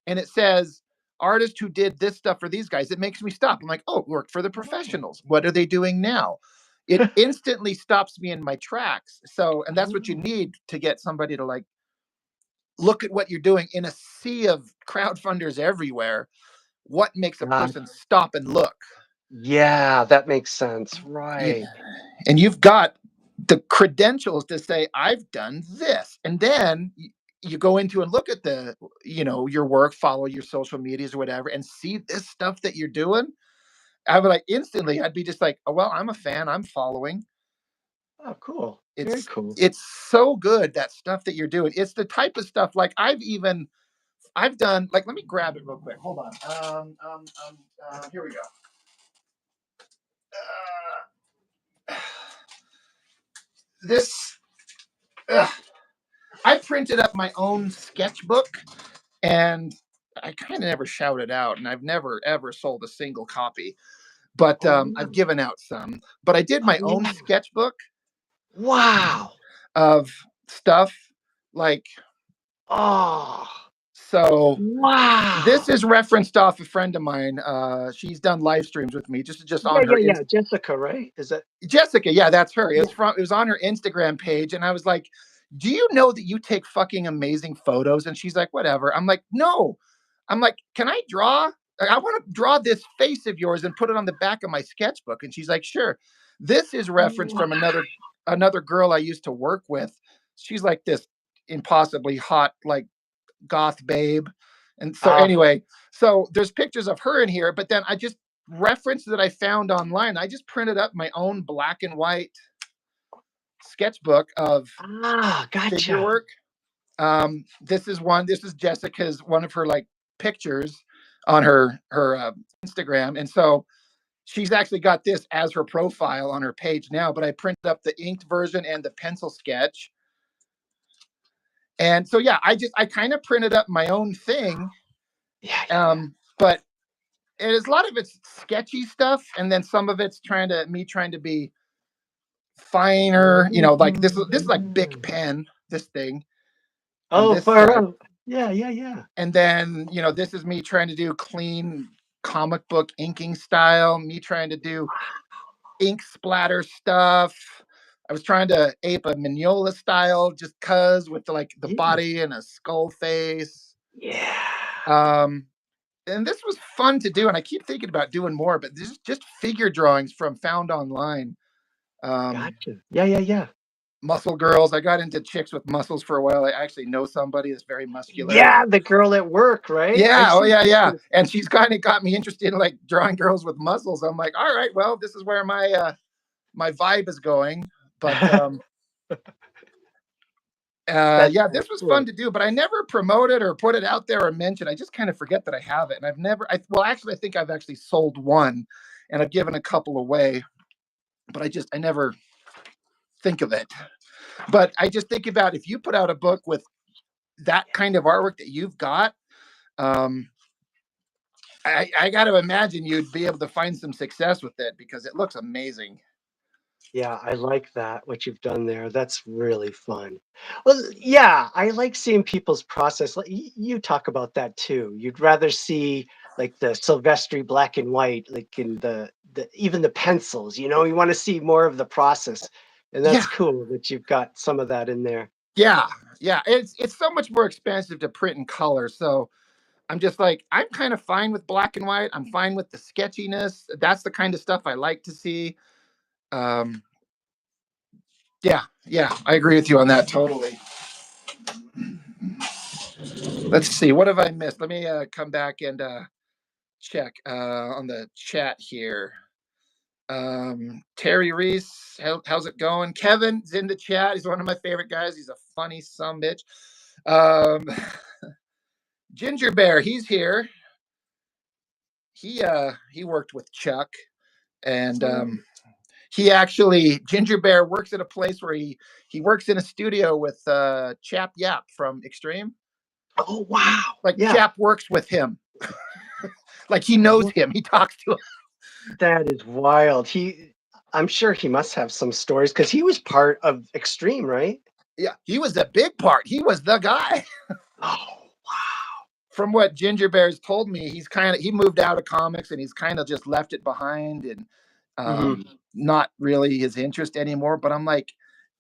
and it says artist who did this stuff for these guys, it makes me stop. I'm like, oh, worked for the Oh, professionals. What are they doing now? It instantly stops me in my tracks. So, and that's what you oh, need to get somebody to, like, look at what you're doing in a sea of crowdfunders everywhere. What makes a God. person stop and look? Yeah, that makes sense. You, Right. and you've got the credentials to say, I've done this. And then you go into and look at your work, follow your social medias or whatever, and see this stuff that you're doing. I would, like, instantly, I'd be just like, oh, well, I'm a fan. I'm following. Oh, cool. Very It's, cool. it's so good, that stuff that you're doing. It's the type of stuff, like, I've done, like, let me grab it real quick. Hold on. Here we go. This, uh, I printed up my own sketchbook, and I kind of never shouted out, and I've never ever sold a single copy, but Oh, I've really? given out some. But I did my Oh, own yeah. sketchbook, Wow. of stuff. Like, Oh, so this wow. is referenced off a friend of mine. She's done live streams with me, just Yeah, on her yeah, yeah. Jessica, right? Is that Jessica, yeah, that's her. yeah. It was on her Instagram page, and I was like, "Do you know that you take fucking amazing photos?" And she's like, "Whatever." I'm like, "No." I'm like, "Can I draw? Like, I want to draw this face of yours and put it on the back of my sketchbook." And she's like, "Sure." This is reference Wow. from another girl I used to work with. She's like this impossibly hot, like goth babe. And so Uh, anyway, so there's pictures of her in here, but then I just reference that I found online. I just printed up my own black and white sketchbook of figure gotcha. work. This is one. This is Jessica's one of her like pictures on her Instagram, and so she's actually got this as her profile on her page now. But I printed up the inked version and the pencil sketch, and so yeah, I kind of printed up my own thing. Yeah, yeah, But it is a lot of it's sketchy stuff, and then some of it's trying to be finer. You know, like this is like Bic yeah. pen, this thing on Oh, this far side, out. Yeah, yeah, yeah. and then this is me trying to do clean comic book inking style. Me trying to do ink splatter stuff. I was trying to ape a Mignola style just cuz with the Yeah, body and a skull face. yeah. Um, and this was fun to do, and I keep thinking about doing more, but this is just figure drawings from found online. Um, Gotcha. Yeah, yeah, yeah. Muscle girls. I got into chicks with muscles for a while. I actually know somebody that's very muscular. Yeah, the girl at work, right? Yeah, I've oh seen yeah, yeah. pictures. And she's kind of got me interested in like drawing girls with muscles. I'm like, all right, well, this is where my vibe is going. But That's yeah, so this was fun cool. to do, but I never promoted or put it out there or mentioned. I just kind of forget that I have it, and I've never. Well, actually, I think I've actually sold one, and I've given a couple away, but I never think of it. But I just think about if you put out a book with that kind of artwork that you've got, um, I got to imagine you'd be able to find some success with it because it looks amazing. Yeah, I like that, what you've done there. That's really fun. Well, yeah, I like seeing people's process. Like you talk about that too. You'd rather see like the Silvestri black and white, like in the even the pencils, you want to see more of the process. And Yeah, that's cool that you've got some of that in there. yeah, yeah. It's so much more expensive to print in color, so I'm just like I'm kind of fine with black and white. I'm fine with the sketchiness. That's the kind of stuff I like to see. Um, yeah, yeah, I agree with you on that totally. Let's see, what have I missed? Let me come back and check on the chat here. Terry Reese, how's it going? Kevin's in the chat. He's one of my favorite guys. He's a funny some bitch. Um, Ginger Bear, he's here. He worked with Chuck, and Oh, he actually Ginger Bear works at a place where he works in a studio with Chap Yap from Extreme. oh wow. Like Yeah. Chap works with him, like he knows What? him. He talks to him. That is wild. I'm sure he must have some stories because he was part of Extreme, right? Yeah, he was a big part. He was the guy. Oh, wow. From what Ginger Bear's told me, he moved out of comics and he's kind of just left it behind and Mhm. not really his interest anymore. But I'm like,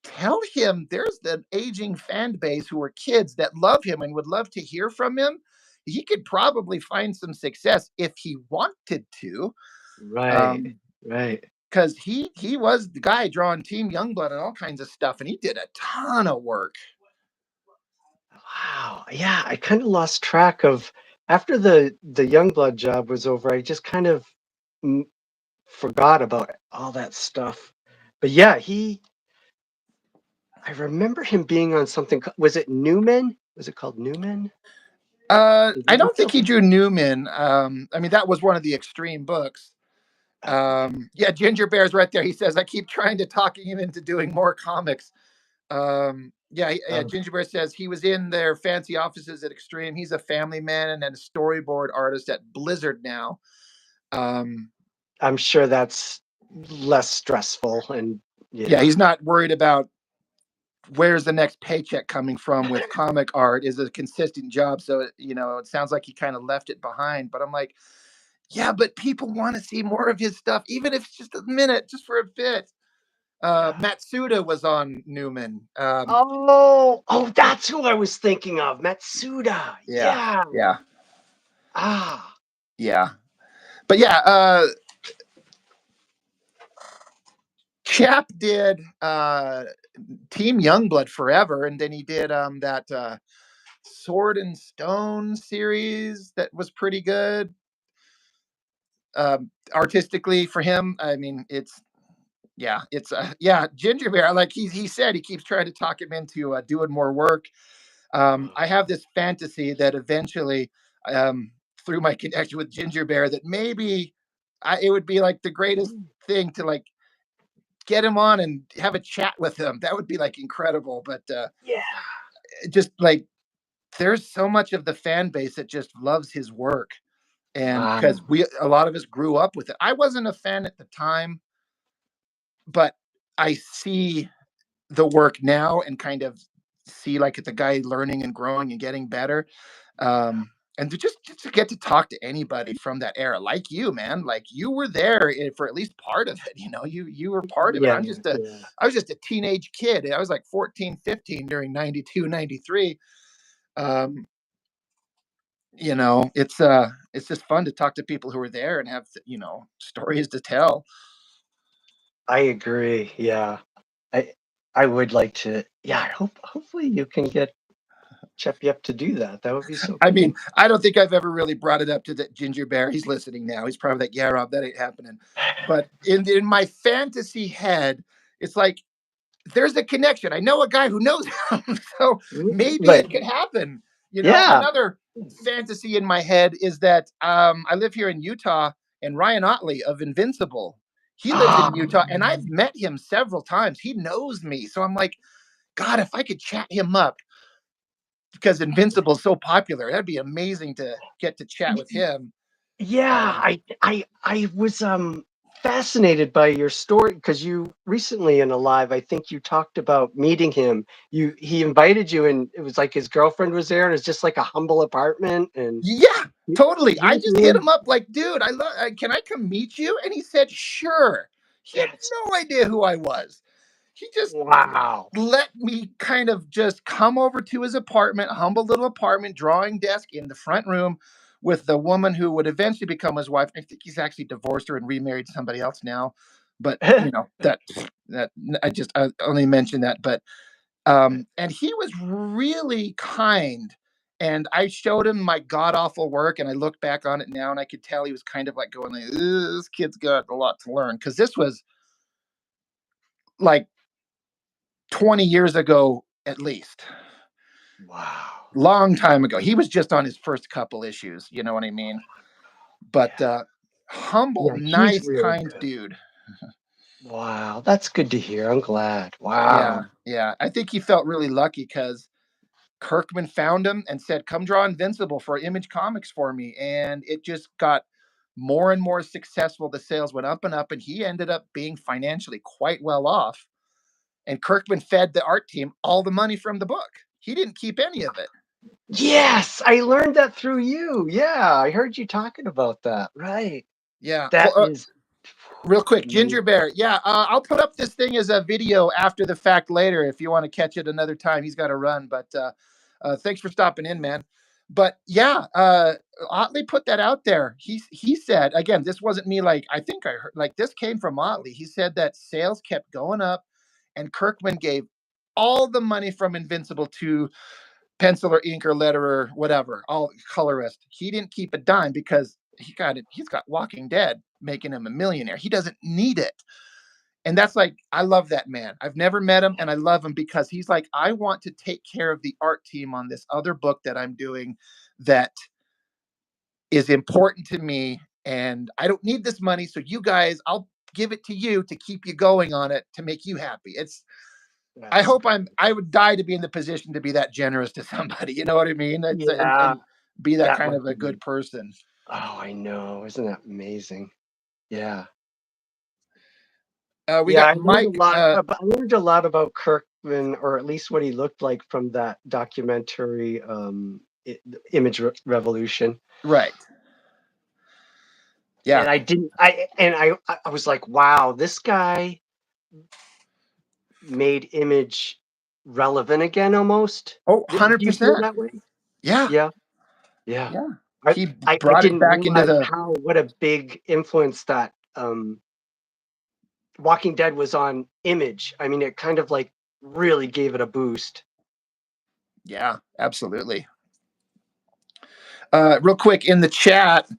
tell him there's the aging fan base who are kids that love him and would love to hear from him. He could probably find some success if he wanted to. Right, Um, right. because he was the guy drawing Team Youngblood and all kinds of stuff, and he did a ton of work. Wow. Yeah, I kind of lost track of after the Youngblood job was over. I just kind of mm, forgot about all that stuff. But yeah, I remember him being on something. Was it Newman? Was it called Newman? The I TV don't think show? he drew Newman. I mean, that was one of the extreme books. Okay. Yeah, Ginger Bear's right there. He says, I keep trying to talking him into doing more comics. Yeah, yeah. Um, Ginger Bear says he was in their fancy offices at Extreme. He's a family man and then a storyboard artist at Blizzard now. Um, I'm sure that's less stressful and Yeah, Yeah. he's not worried about where's the next paycheck coming from with comic art is a consistent job. So, it sounds like he kind of left it behind. But I'm like, yeah, but people want to see more of his stuff, even if it's just a minute, just for a bit. Yeah. Matsuda was on Newman. Oh, that's who I was thinking of. Matsuda. Yeah, Yeah. yeah, Ah. yeah. But yeah, Chap did Team Youngblood forever, and then he did that Sword and Stone series that was pretty good. Artistically for him, I mean, it's Ginger Bear. Like he said, he keeps trying to talk him into doing more work. I have this fantasy that eventually, um, through my connection with Ginger Bear, that maybe it would be like the greatest thing to like get him on and have a chat with him. That would be like incredible. But Yeah. just like there's so much of the fan base that just loves his work, and because Wow. a lot of us grew up with it. I wasn't a fan at the time, but I see the work now and kind of see like the guy learning and growing and getting better. And just to get to talk to anybody from that era, like you, man, like you were there for at least part of it. You were part of it. Yeah. Yeah. I was just a teenage kid. I was like 14, 15 during 92, 93. Um, it's just fun to talk to people who were there and have, stories to tell. I agree. Yeah. I I would like to. Yeah. Hopefully you can get Cheppy up to do that. That would be so I mean, cool. I don't think I've ever really brought it up to that Ginger Bear. He's listening now. He's probably like, yeah, Rob, that ain't happening. But in my fantasy head, it's like there's a connection. I know a guy who knows him, so maybe But it could happen. yeah. Another fantasy in my head is that I live here in Utah, and Ryan Otley of Invincible, he lives in Ah. Utah, and I've met him several times. He knows me, so I'm like, God, if I could chat him up because Invincible is so popular, that'd be amazing to get to chat with him. Yeah, Um, I was fascinated by your story because you recently in a live, I think you talked about meeting him. He invited you and it was like his girlfriend was there and it's just like a humble apartment and Yeah, you, totally. you I were just hit doing him up like, dude, can I come meet you? And he said, sure. He had that's no idea who I was. He just wow. let me kind of just come over to his apartment, humble little apartment, drawing desk in the front room with the woman who would eventually become his wife. I think he's actually divorced her and remarried somebody else now. But that I only mentioned that. But and he was really kind. And I showed him my god awful work, and I look back on it now, and I could tell he was kind of like going, like, "This kid's got a lot to learn," because this was like 20 years ago at least, Wow. long time ago. He was just on his first couple issues, you know what I mean? But Yeah. humble, Yeah, he's nice, really kind good. dude. Wow, that's good to hear. I'm glad. Yeah, Wow. yeah. I think he felt really lucky because Kirkman found him and said, "Come draw Invincible for Image Comics for me," and it just got more and more successful. The sales went up and up, and he ended up being financially quite well off. And Kirkman fed the art team all the money from the book. He didn't keep any of it. Yes, I learned that through you. Yeah, I heard you talking about that. Right. Yeah. That is Real quick, amazing. Ginger Bear. Yeah, I'll put up this thing as a video after the fact later if you want to catch it another time. He's got to run, but thanks for stopping in, man. But yeah, Otley put that out there. He said again, this wasn't me. Like I think I heard like this came from Otley. He said that sales kept going up, and Kirkman gave all the money from Invincible to pencil or ink or letterer, whatever, all colorist. He didn't keep a dime because he got it. He's got Walking Dead making him a millionaire. He doesn't need it. And that's like, I love that man. I've never met him and I love him because he's like, I want to take care of the art team on this other book that I'm doing that is important to me. And I don't need this money. So you guys, I'll give it to you to keep you going on it to make you happy. That's I would die to be in the position to be that generous to somebody. You know what I mean? yeah, And be that that kind must of a have good been person. oh, I know. Isn't that amazing? Yeah. We Yeah, got I learned a Mike. lot. I learned a lot about Kirkman, or at least what he looked like from that documentary, Image Revolution. Right. Yeah. And I didn't. I was like, wow, this guy made image relevant again, almost. Oh, Do you feel 100%. that way? Yeah. Yeah, yeah. Yeah. I He I brought it didn't back into realize the how what a big influence that Walking Dead was on image. I mean, it kind of like really gave it a boost. yeah, absolutely. Real quick in the chat,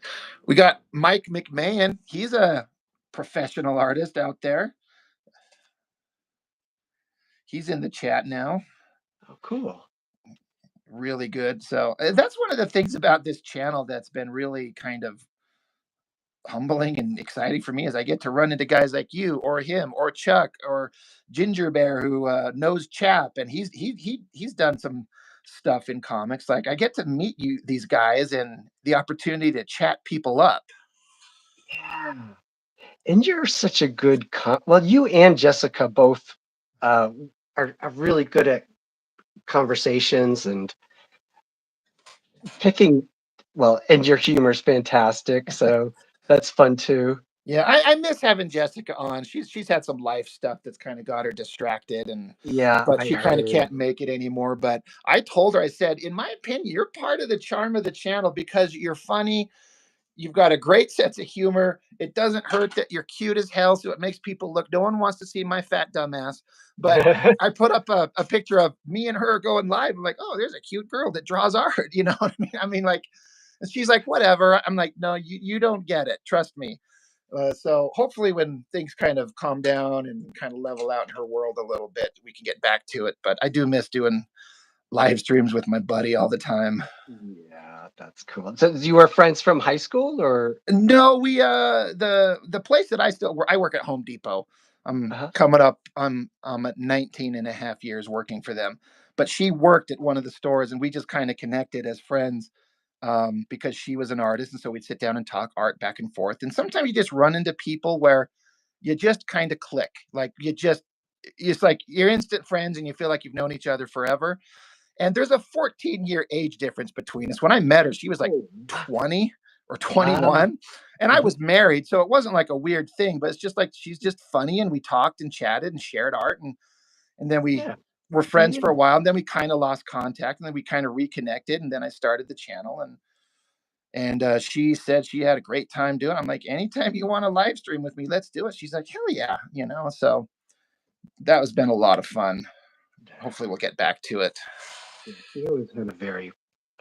we got Mike McMahon. He's a professional artist out there. He's in the chat now. Oh, cool. Really good. So that's one of the things about this channel that's been really kind of humbling and exciting for me is I get to run into guys like you or him or Chuck or Ginger Bear who knows Chap and he's done some stuff in comics. Like I get to meet you these guys and the opportunity to chat people up. Yeah. And you're such a good well, you and Jessica both uh, are really good at conversations and picking. Well, and your humor is fantastic, so that's fun too. Yeah, I miss having Jessica on. She's had some life stuff that's kind of got her distracted and Yeah, but I she kind of heard. can't make it anymore. But I told her, I said, in my opinion, you're part of the charm of the channel because you're funny. You've got a great sense of humor. It doesn't hurt that you're cute as hell, so it makes people look. No one wants to see my fat dumbass. But I put up a picture of me and her going live. I'm like, oh, there's a cute girl that draws art. You know what I mean? I mean, like, and she's like, whatever. I'm like, no, you don't get it. Trust me. So hopefully, when things kind of calm down and kind of level out in her world a little bit, we can get back to it. But I do miss doing live streams with my buddy all the time. Yeah, that's cool. So you were friends from high school, or? No, we the place that I still work, I work at Home Depot. I'm Uh-huh. coming up I'm at 19 and a half years working for them. But she worked at one of the stores and we just kind of connected as friends because she was an artist and so we'd sit down and talk art back and forth. And sometimes you just run into people where you just kind of click. Like you just it's like you're instant friends and you feel like you've known each other forever. And there's a 14-year age difference between us. When I met her, she was like Oh, 20 or wow. 21, and I Mhm. was married, so it wasn't like a weird thing. But it's just like she's just funny, and we talked and chatted and shared art, and then we Yeah, were yeah, friends for yeah. a while, and then we kind of lost contact, and then we kind of reconnected, and then I started the channel, and she said she had a great time doing it. I'm like, anytime you want to live stream with me, let's do it. She's like, hell yeah, you know. So that has been a lot of fun. Hopefully, we'll get back to it. Yeah, she always had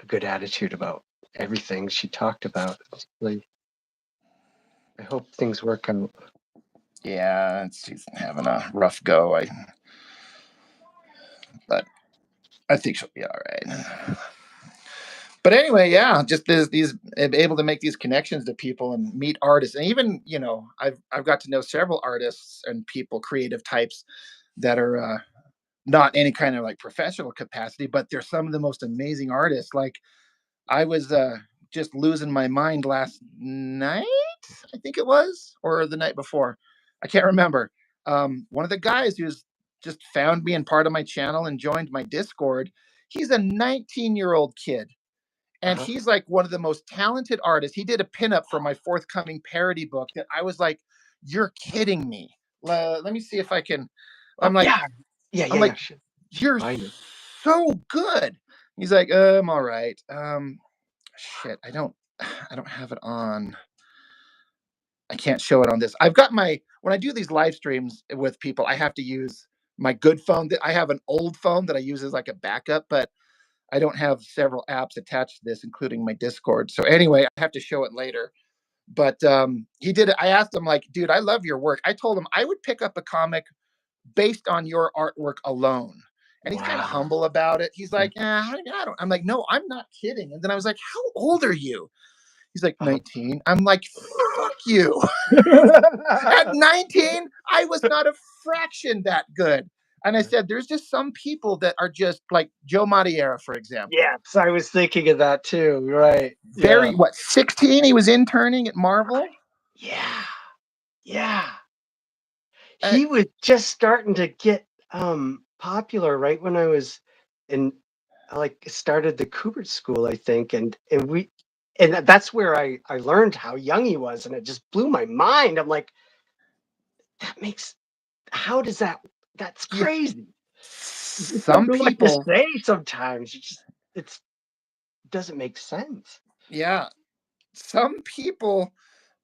a good attitude about everything she talked about. It's really, I hope things work out. Yeah, she's having a rough go. But I think she'll be all right. But anyway, yeah, just these able to make these connections to people and meet artists, and even I've got to know several artists and people, creative types that are not any kind of like professional capacity, but they're some of the most amazing artists. Like I was just losing my mind last night, I think it was, or the night before. I can't remember. One of the guys who's just found me and part of my channel and joined my Discord, he's a 19-year-old kid. And Uh-huh. he's like one of the most talented artists. He did a pinup for my forthcoming parody book that I was like, you're kidding me. Let me see if I can. Oh, I'm like, yeah, yeah, I'm yeah, yeah. like, Sure. you're I know. so good. He's like, I'm all right. Shit, I don't have it on. I can't show it on this. I've got my when I do these live streams with people, I have to use my good phone. I have an old phone that I use as like a backup, but I don't have several apps attached to this, including my Discord. So anyway, I have to show it later. But he did it. I asked him, like, dude, I love your work. I told him I would pick up a comic based on your artwork alone. And he's kind of Wow. humble about it. He's Yeah. like, I don't. I'm like, no, I'm not kidding. And then I was like, how old are you? He's like, Uh-huh. 19. I'm like, fuck you. At 19, I was not a fraction that good. And I said, there's just some people that are just like Joe Madureira, for example. Yes, I was thinking of that too. Right. Yeah. Very, what, 16? He was interning at Marvel. Yeah. Yeah. Uh, he was just starting to get, popular right when I was in I, like, started the Kubert School, I think, and that's where I learned how young he was, and it just blew my mind. I'm like, "That makes how does that that's yeah, crazy." You just don't some know what to people, say sometimes. You just it's doesn't make sense. yeah, some people.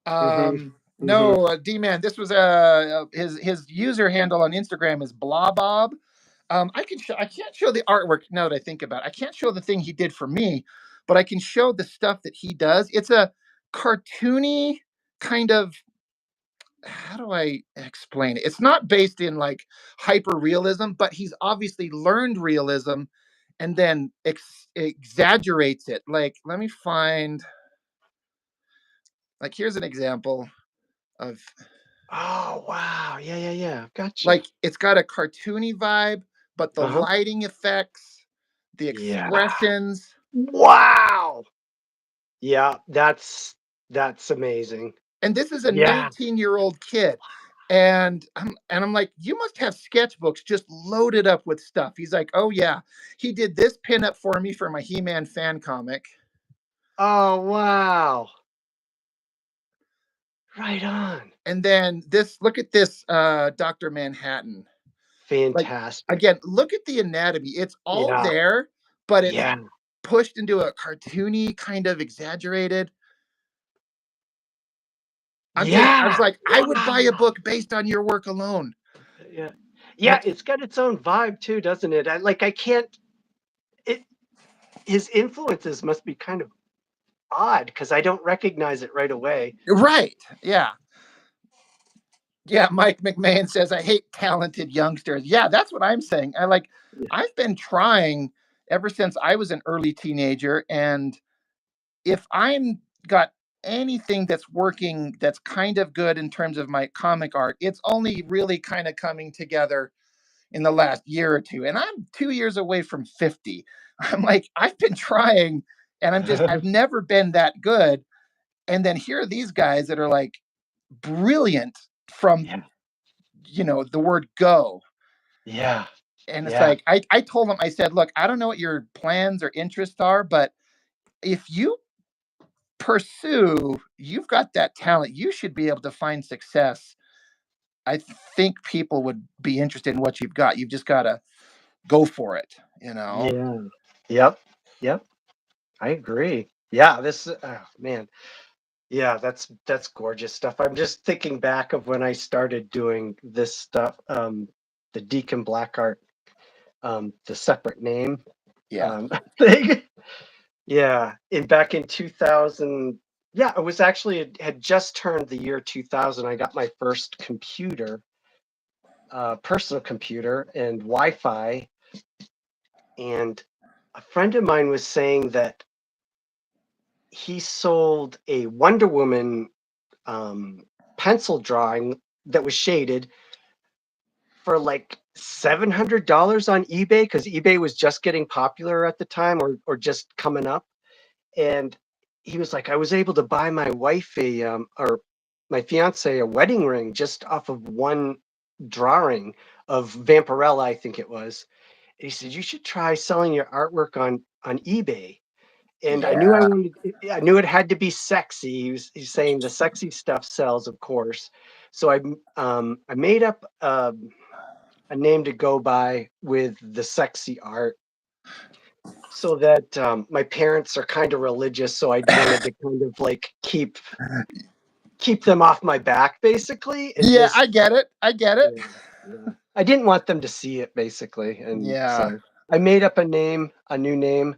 Mhm. Mhm. No, D-Man, this was his user handle on Instagram is blahbob. I can't show the artwork now that I think about it. I can't show the thing he did for me, but I can show the stuff that he does. It's a cartoony kind of, how do I explain it? It's not based in like hyper realism, but he's obviously learned realism and then exaggerates it. Like, let me find, like, here's an example of, Oh, wow. Yeah, yeah, yeah. Gotcha. like, it's got a cartoony vibe, but the Uh-huh. lighting effects, the Yeah. expressions, Wow. Yeah, that's amazing. and this is a Yeah. 19-year-old kid. And I'm like, you must have sketchbooks just loaded up with stuff. He's like, oh yeah, he did this pinup for me for my He-Man fan comic. Oh, wow. Right on. And then this, look at this Dr. Manhattan. Like, Fantastic. again, look at the anatomy. It's all Yeah. there, but it's Yeah. pushed into a cartoony kind of exaggerated. I was Yeah. like, I would buy a Wow. book based on your work alone. Yeah. Yeah, But it's got its own vibe too, doesn't it? I can't it his influences must be kind of odd because I don't recognize it right away. right, yeah. Yeah, Mike McMahon says, I hate talented youngsters. Yeah, that's what I'm saying. Yeah. I've been trying ever since I was an early teenager. And if I'm got anything that's working that's kind of good in terms of my comic art, it's only really kind of coming together in the last year or two. And I'm 2 years away from 50. I'm like, I've been trying and I've never been that good. And then here are these guys that are like brilliant from, Yeah. the word go. Yeah. And it's Yeah. like, I told him, I said, look, I don't know what your plans or interests are, but if you pursue, you've got that talent, you should be able to find success. I think people would be interested in what you've got. You've just got to go for it. Yeah. Yep. Yep. I agree. Yeah, oh man. Yeah, that's gorgeous stuff. I'm just thinking back of when I started doing this stuff, the Deacon Black art, the separate name Yeah. thing. Yeah, in back in 2000. Yeah, it was actually it had just turned the year 2000. I got my first computer, personal computer and Wi-Fi, and a friend of mine was saying that he sold a Wonder Woman um, pencil drawing that was shaded for like $700 on eBay because eBay was just getting popular at the time or just coming up. And he was like, I was able to buy my wife or my fiance a wedding ring just off of one drawing of Vampirella, I think it was. And he said, you should try selling your artwork on eBay. And Yeah. I knew it had to be sexy. He's saying the sexy stuff sells, of course. So I made up a name to go by with the sexy art so that my parents are kind of religious, so I wanted to kind of like keep them off my back basically, and Yeah, just I get it. I get it. yeah, yeah. I didn't want them to see it basically, and Yeah. so I made up a new name,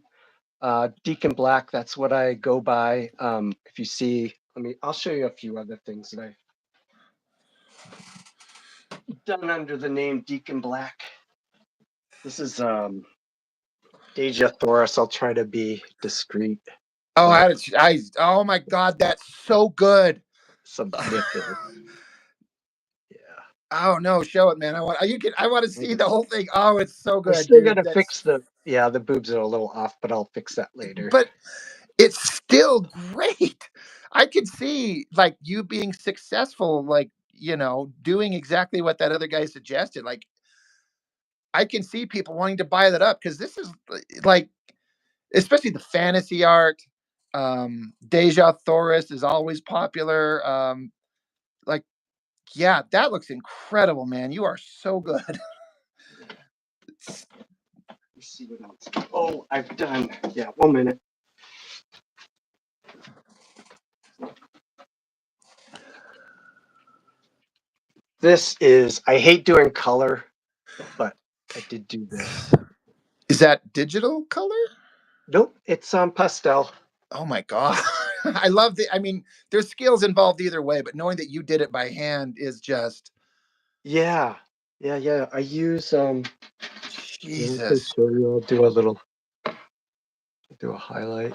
Deacon Black. That's what I go by. If you see, I'll show you a few other things that I've done under the name Deacon Black. This is Deja Thoris. I'll try to be discreet, Oh, but oh my God, that's so good. submitted. Yeah. Oh no, show it, man. I want to see the whole thing. Oh, it's so I good, still dude. gotta That's fix the boobs are a little off, but I'll fix that later. but it's still great. I could see like you being successful, like doing exactly what that other guy suggested. Like, I can see people wanting to buy that up because this is like, especially the fantasy art. Deja Thoris is always popular. Like, yeah, that looks incredible, man. You are so good. Let's see what else. Oh, I've done. Yeah, 1 minute. This is. I hate doing color, but I did do this. Is that digital color? Nope, it's pastel. Oh my god. I love the I mean, there's skills involved either way, but knowing that you did it by hand is just Yeah, yeah. I use Here, I can Jesus. show you. I'll do a little. Do a highlight.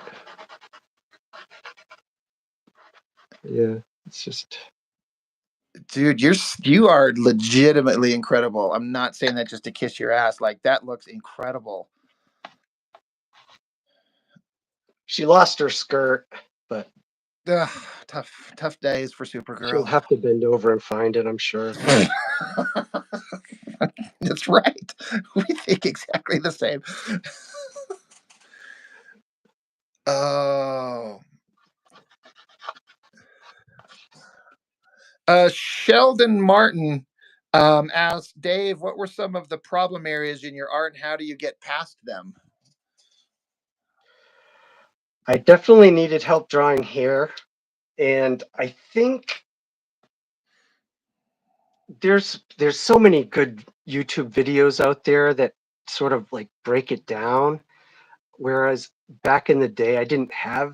Yeah, it's just. Dude, you are legitimately incredible. I'm not saying that just to kiss your ass. Like, that looks incredible. She lost her skirt, but Ugh, tough days for she'll Supergirl. have to bend over and find it, I'm sure. That's right. We think exactly the same. Oh. Sheldon Martin asked Dave, what were some of the problem areas in your art and how do you get past them? I definitely needed help drawing hair, and I think there's so many good YouTube videos out there that sort of like break it down. Whereas back in the day, I didn't have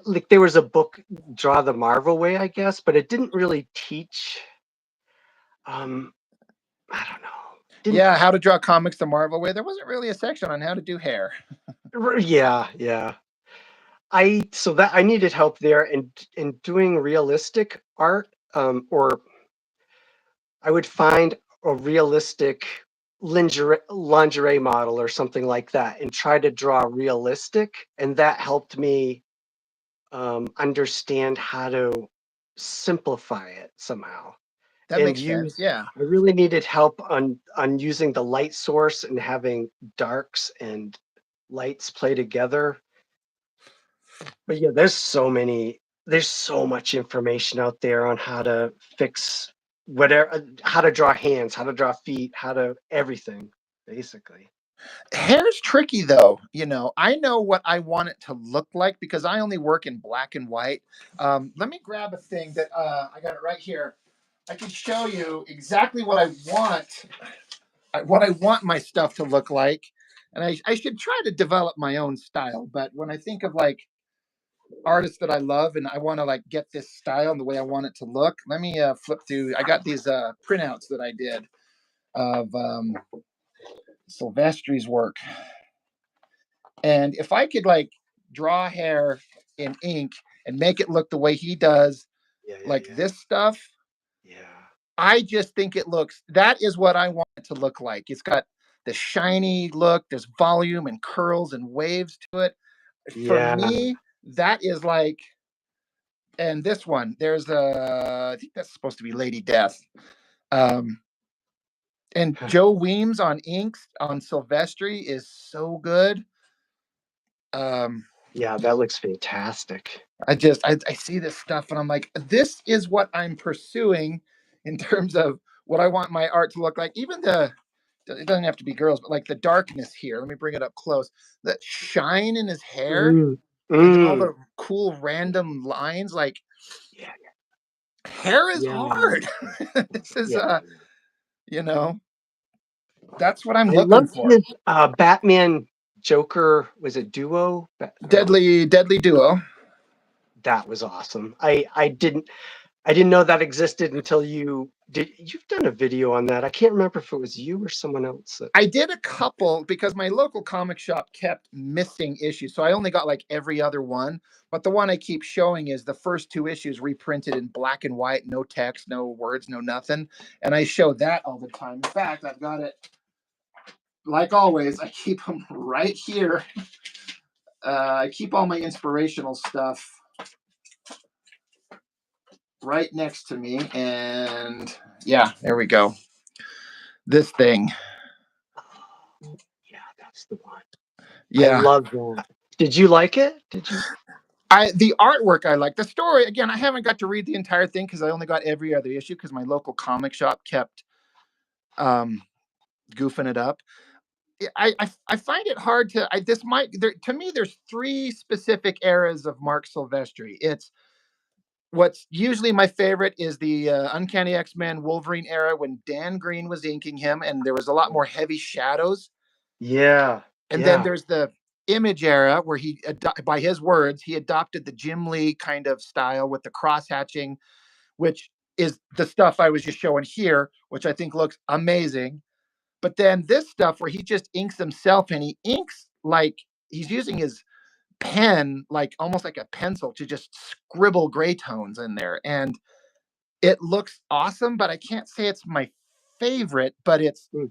like there was a book, Draw the Marvel Way, I guess, but it didn't really teach. Um, I don't know. Didn't. Yeah, how to draw comics the Marvel way. There wasn't really a section on how to do hair. Yeah. I so that I needed help there in doing realistic art, or I would find a realistic lingerie model or something like that and try to draw realistic, and that helped me understand how to simplify it somehow That and makes sense. use. Yeah. I really needed help on using the light source and having darks and lights play together. But yeah, there's so much information out there on how to fix whatever, how to draw hands, how to draw feet, how to everything, basically. Hair's tricky though. I know what I want it to look like because I only work in black and white. Let me grab a thing that I got it right here. I can show you exactly what I want my stuff to look like. And I should try to develop my own style. But when I think of like artists that I love and I want to like get this style and the way I want it to look, let me flip through. I got these printouts that I did of Silvestri's work. And if I could like draw hair in ink and make it look the way he does, like Yeah. this stuff, Yeah. I just think that is what I want it to look like. It's got the shiny look, there's volume and curls and waves to it. For Yeah. me, that is like, and this one, I think that's supposed to be Lady Death. Um, and Joe Weems on inks on Silvestri is so good. Um, Yeah, that looks fantastic. I see this stuff and I'm like, this is what I'm pursuing in terms of what I want my art to look like. Even it doesn't have to be girls, but like the darkness here. Let me bring it up close. That shine in his hair, Mm. and then all Mm. the cool random lines. Like, Yeah. hair is Yeah. hard. This is Yeah. you know, that's what I'm I looking loved for. his Batman Joker. Was it duo? Deadly duo. That was awesome. I didn't know that existed until you've done a video on that. I can't remember if it was you or someone else. I did a couple because my local comic shop kept missing issues. So I only got like every other one. But the one I keep showing is the first two issues reprinted in black and white, no text, no words, no nothing. And I show that all the time. In fact, I've got it, like always, I keep them right here. I keep all my inspirational stuff right next to me, and yeah, there we go. This thing. Oh, yeah, that's the one. I Yeah. love that. Did you like it? Did you? The artwork I like. The story again, I haven't got to read the entire thing because I only got every other issue because my local comic shop kept um goofing it up. I find it hard to this might there to me there's three specific eras of Mark Silvestri. It's what's usually my favorite is the Uncanny X-Men Wolverine era when Dan Green was inking him and there was a lot more heavy shadows. Yeah, And then yeah. there's the Image era where by his words, he adopted the Jim Lee kind of style with the cross hatching, which is the stuff I was just showing here, which I think looks amazing. But then this stuff where he just inks himself and he inks like he's using his pen, like almost like a pencil to just scribble gray tones in there. And it looks awesome, but I can't say it's my favorite, but Mm,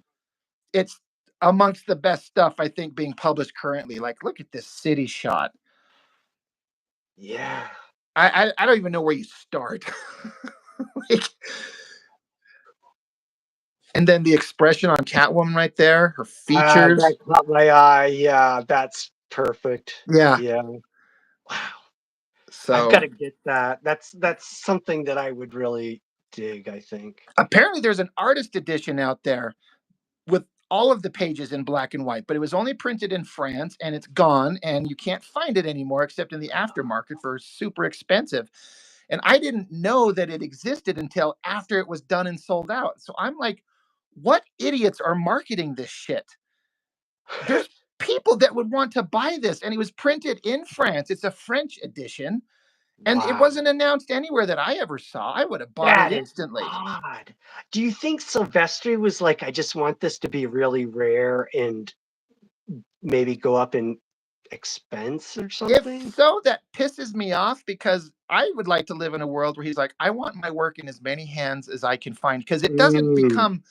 it's amongst the best stuff I think being published currently. Like, look at this city shot. yeah. I don't even know where you start. Like, and then the expression on Catwoman right there, her That features. caught my eye. Yeah, that's perfect. Yeah. Yeah. Wow. I've So got to get that. That's something that I would really dig, I think. apparently there's an artist edition out there with all of the pages in black and white, but it was only printed in France and it's gone and you can't find it anymore except in the aftermarket for super expensive. And I didn't know that it existed until after it was done and sold out. So I'm like, what idiots are marketing this shit? There's people that would want to buy this. And it was printed in France. It's a French edition. And it Wow. wasn't announced anywhere that I ever saw. I would have bought it That is instantly. odd. Do you think Silvestri was like, I just want this to be really rare and maybe go up in expense or If something? so, that pisses me off because I would like to live in a world where he's like, I want my work in as many hands as I can find because it doesn't Mm, become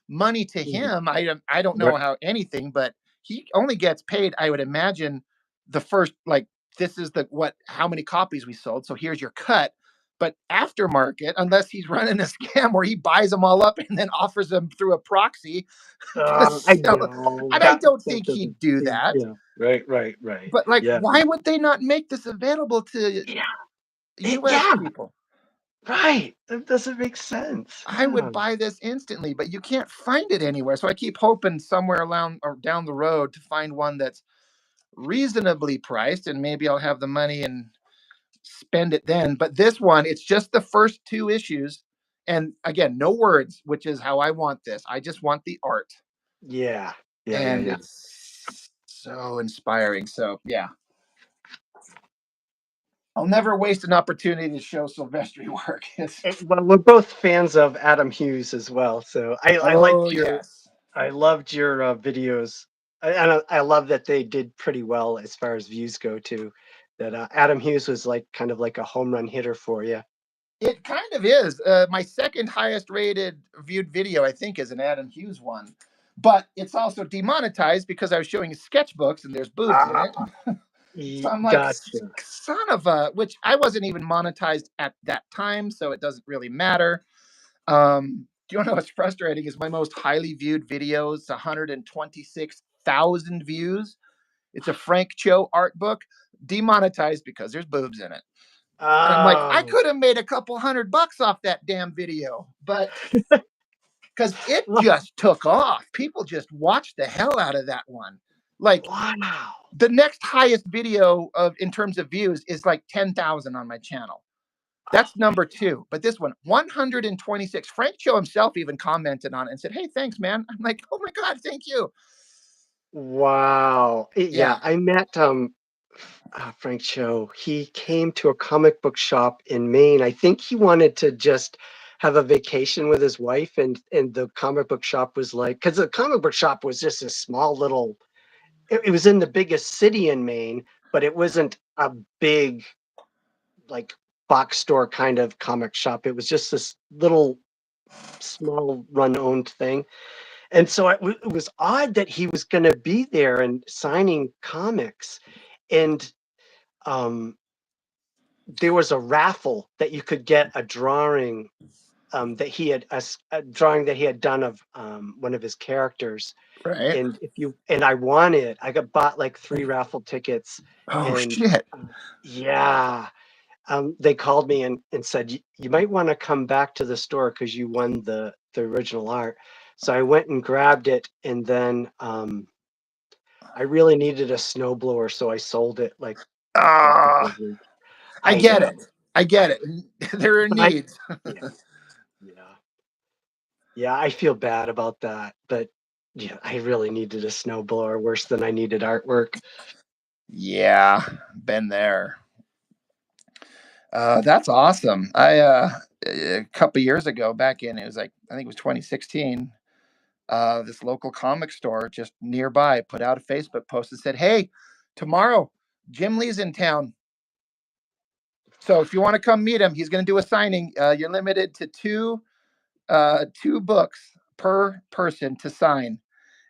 money to mm, him. I don't know right. how anything, but he only gets paid. I would imagine the first like this is the what how many copies we sold. So here's your cut. But aftermarket, unless he's running a scam where he buys them all up and then offers them through a proxy to I sell, know and I that don't that think doesn't he'd do seem, that. yeah. Right. But like, Yeah. why would they not make this available to Yeah. US Yeah. people? Right. That doesn't make sense. I Yeah. would buy this instantly, but you can't find it anywhere. So I keep hoping somewhere around or down the road to find one that's reasonably priced and maybe I'll have the money and spend it then. But this one, it's just the first two issues. And again, no words, which is how I want this. I just want the art. Yeah. And Yeah. it's so inspiring. So yeah, I'll never waste an opportunity to show Silvestri work. Well, we're both fans of Adam Hughes as well, so I Oh liked your yes. I loved your videos. I love that they did pretty well as far as views go too. That Adam Hughes was like kind of like a home run hitter for you. It kind of is. My second highest rated viewed video, I think, is an Adam Hughes one. But it's also demonetized because I was showing sketchbooks and there's boobs in Ah, it. So I'm like, gotcha. son of a, which I wasn't even monetized at that time. So it doesn't really matter. Do you know what's frustrating is my most highly viewed video is 126,000 views. It's a Frank Cho art book, demonetized because there's boobs in it. And I'm like, I Oh, could have made a couple $100 off that damn video, but because it wow! just took off. People just watched the hell out of that one. Like Wow. the next highest video of in terms of views is like 10,000 on my channel. Oh That's my number two. But this one, 126. Frank Cho himself even commented on it and said, Hey, thanks, man. I'm like, oh my God, thank you. Wow. Yeah, Yeah. I met Frank Cho. He came to a comic book shop in Maine. I think he wanted to just have a vacation with his wife, and the comic book shop was like, because the comic book shop was just a small little. It was in the biggest city in Maine, but it wasn't a big like box store kind of comic shop. It was just this little small run owned thing. And so it was odd that he was going to be there and signing comics. And um, there was a raffle that you could get a drawing that he had a drawing that he had done of one of his characters, Right. and if you and I won it. I got bought like 3 raffle tickets, Oh and shit. yeah, they called me and said you might want to come back to the store because you won the original art. So I went and grabbed it, and then I really needed a snowblower, so I sold it like for a couple Ah, of weeks. I I get know, it. I get I it. There are but I needs. yeah, yeah. Yeah, I feel bad about that, but yeah, I really needed a snowblower worse than I needed artwork. Yeah, been there. That's awesome. A couple years ago, back in it was like I think it was 2016. This local comic store just nearby put out a Facebook post and said, "Hey, tomorrow Jim Lee's in town. So if you want to come meet him, he's going to do a signing. You're limited to two books per person to sign."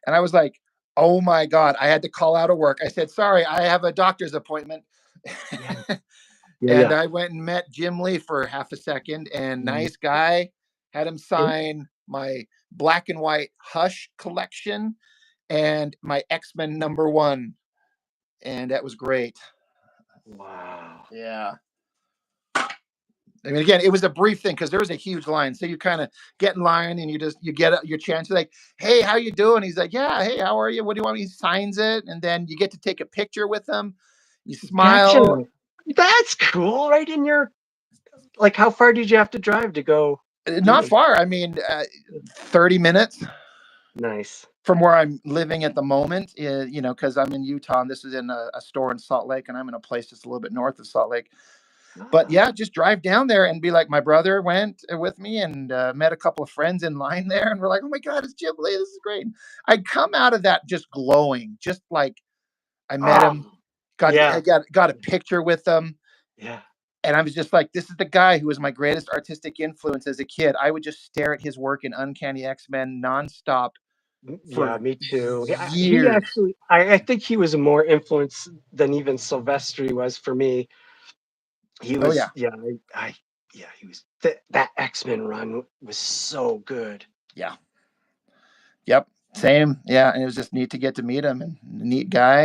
And I was like, "Oh my god!" I had to call out of work. I said, "Sorry, I have a doctor's appointment." Yeah, yeah, And yeah. I went and met Jim Lee for half a second, and Mm. nice guy. Had him And sign my black and white Hush collection and my X-Men #1, and that was great. wow. Yeah. I mean, again, it was a brief thing because there was a huge line. So you kind of get in line and you get your chance. You're like, "Hey, how you doing?" He's like, "Yeah, hey, how are you? What do you want?" He signs it, and then you get to take a picture with him. You Gotcha. smile. That's cool. Right in your like, how far did you have to drive to go do Not it? far. I mean, 30 minutes Nice. from where I'm living at the moment. Because I'm in Utah, and this is in a store in Salt Lake, and I'm in a place just a little bit north of Salt Lake. But Ah, yeah, just drive down there and be like, my brother went with me and met a couple of friends in line there, and we're like, "Oh my god, it's Jim Lee! This is great." I come out of that just glowing, just like I met oh, him, I yeah, got a picture with him, yeah. and I was just like, "This is the guy who was my greatest artistic influence as a kid." I would just stare at his work in Uncanny X-Men nonstop Yeah, for me too. He years. actually, I think he was more influenced than even Silvestri was for me. He Oh was, yeah, yeah, yeah, he was. That X-Men run was so good. yeah, yep, same, yeah. And it was just neat to get to meet him, and a neat guy.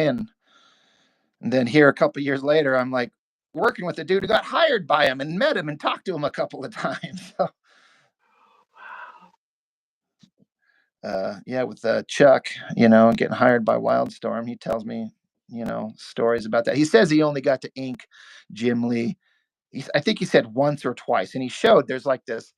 And then here a couple years later, I'm like working with a dude who got hired by him and met him and talked to him a couple of times. So, yeah, with Chuck, getting hired by Wildstorm, he tells me, stories about that. He says he only got to ink Jim Lee. I think he said once or twice, and he showed there's like this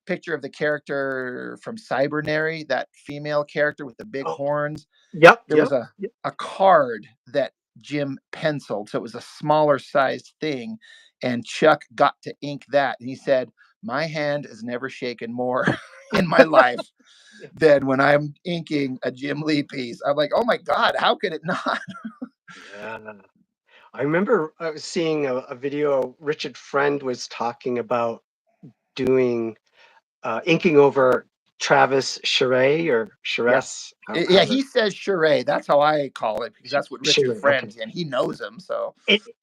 picture of the character from Cybernary, that female character with the big Oh, horns. yep, There was yep. a card that Jim penciled, so it was a smaller sized thing, and Chuck got to ink that, and he said, "My hand has never shaken more in my life than when I'm inking a Jim Lee piece." I'm like, "Oh my god, how could it not?" Yeah. I remember seeing a video. Richard Friend was talking about doing inking over Travis Charest or Yeah. Charest, Yeah, how the he says charade. That's how I call it because that's what Richard Charest. Okay. Friend, and he knows him. So,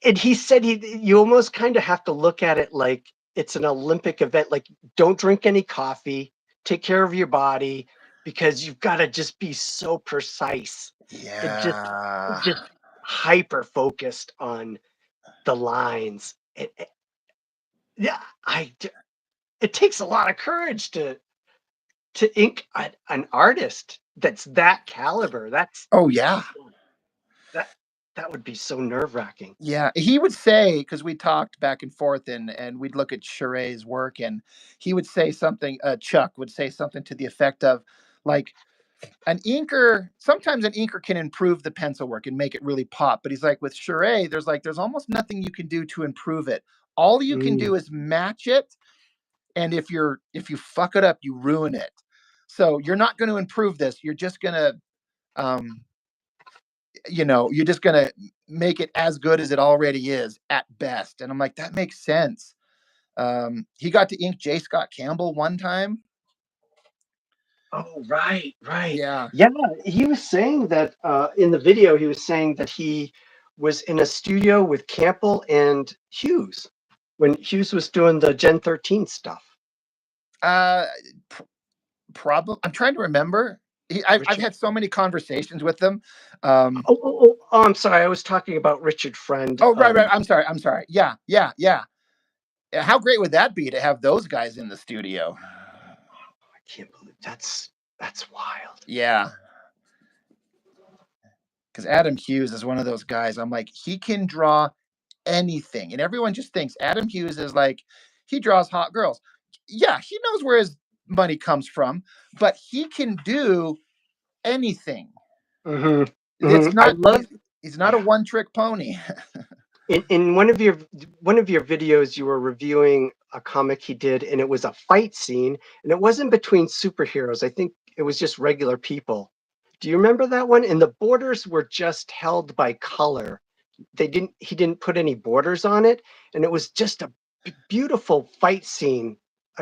And he said you almost kind of have to look at it like it's an Olympic event. Like, don't drink any coffee, take care of your body, because you've got to just be so precise. It yeah. just hyper focused on the lines. Yeah, it takes a lot of courage to ink an artist that's that caliber. Oh yeah. That that would be so nerve wracking. Yeah, he would say, because we talked back and forth, and we'd look at Charet's work, and he would say something. Chuck would say something to the effect of, like, an inker. Sometimes an inker can improve the pencil work and make it really pop, but he's like, with Charet, there's almost nothing you can do to improve it. All you can Mm, do is match it, and if you fuck it up, you ruin it. So you're not going to improve this. You're just gonna um, you're just gonna make it as good as it already is at best. And I'm like, that makes sense. He got to ink J. Scott Campbell one time. oh, right, right. Yeah. Yeah, he was saying that in the video. He was saying that he was in a studio with Campbell and Hughes. when Hughes was doing the Gen 13 stuff. Uh, Probably. I'm trying to remember. I've Richard had so Friend. many conversations with them. Um, I'm sorry. I was talking about Richard Friend. oh, right, right. I'm sorry. I'm sorry. Yeah, yeah, yeah. How great would that be to have those guys in the studio? I can't believe that's wild. Yeah, because Adam Hughes is one of those guys. I'm like, he can draw anything, and everyone just thinks Adam Hughes is like he draws hot girls. Yeah, he knows where his money comes from, but he can do anything. Hmm. Hmm. It's I not love. he's not a Yeah. one trick pony. In one of your videos, you were reviewing a comic he did, and it was a fight scene, and it wasn't between superheroes. I think it was just regular people. Do you remember that one? And the borders were just held by color. He didn't put any borders on it, and it was just a beautiful fight scene.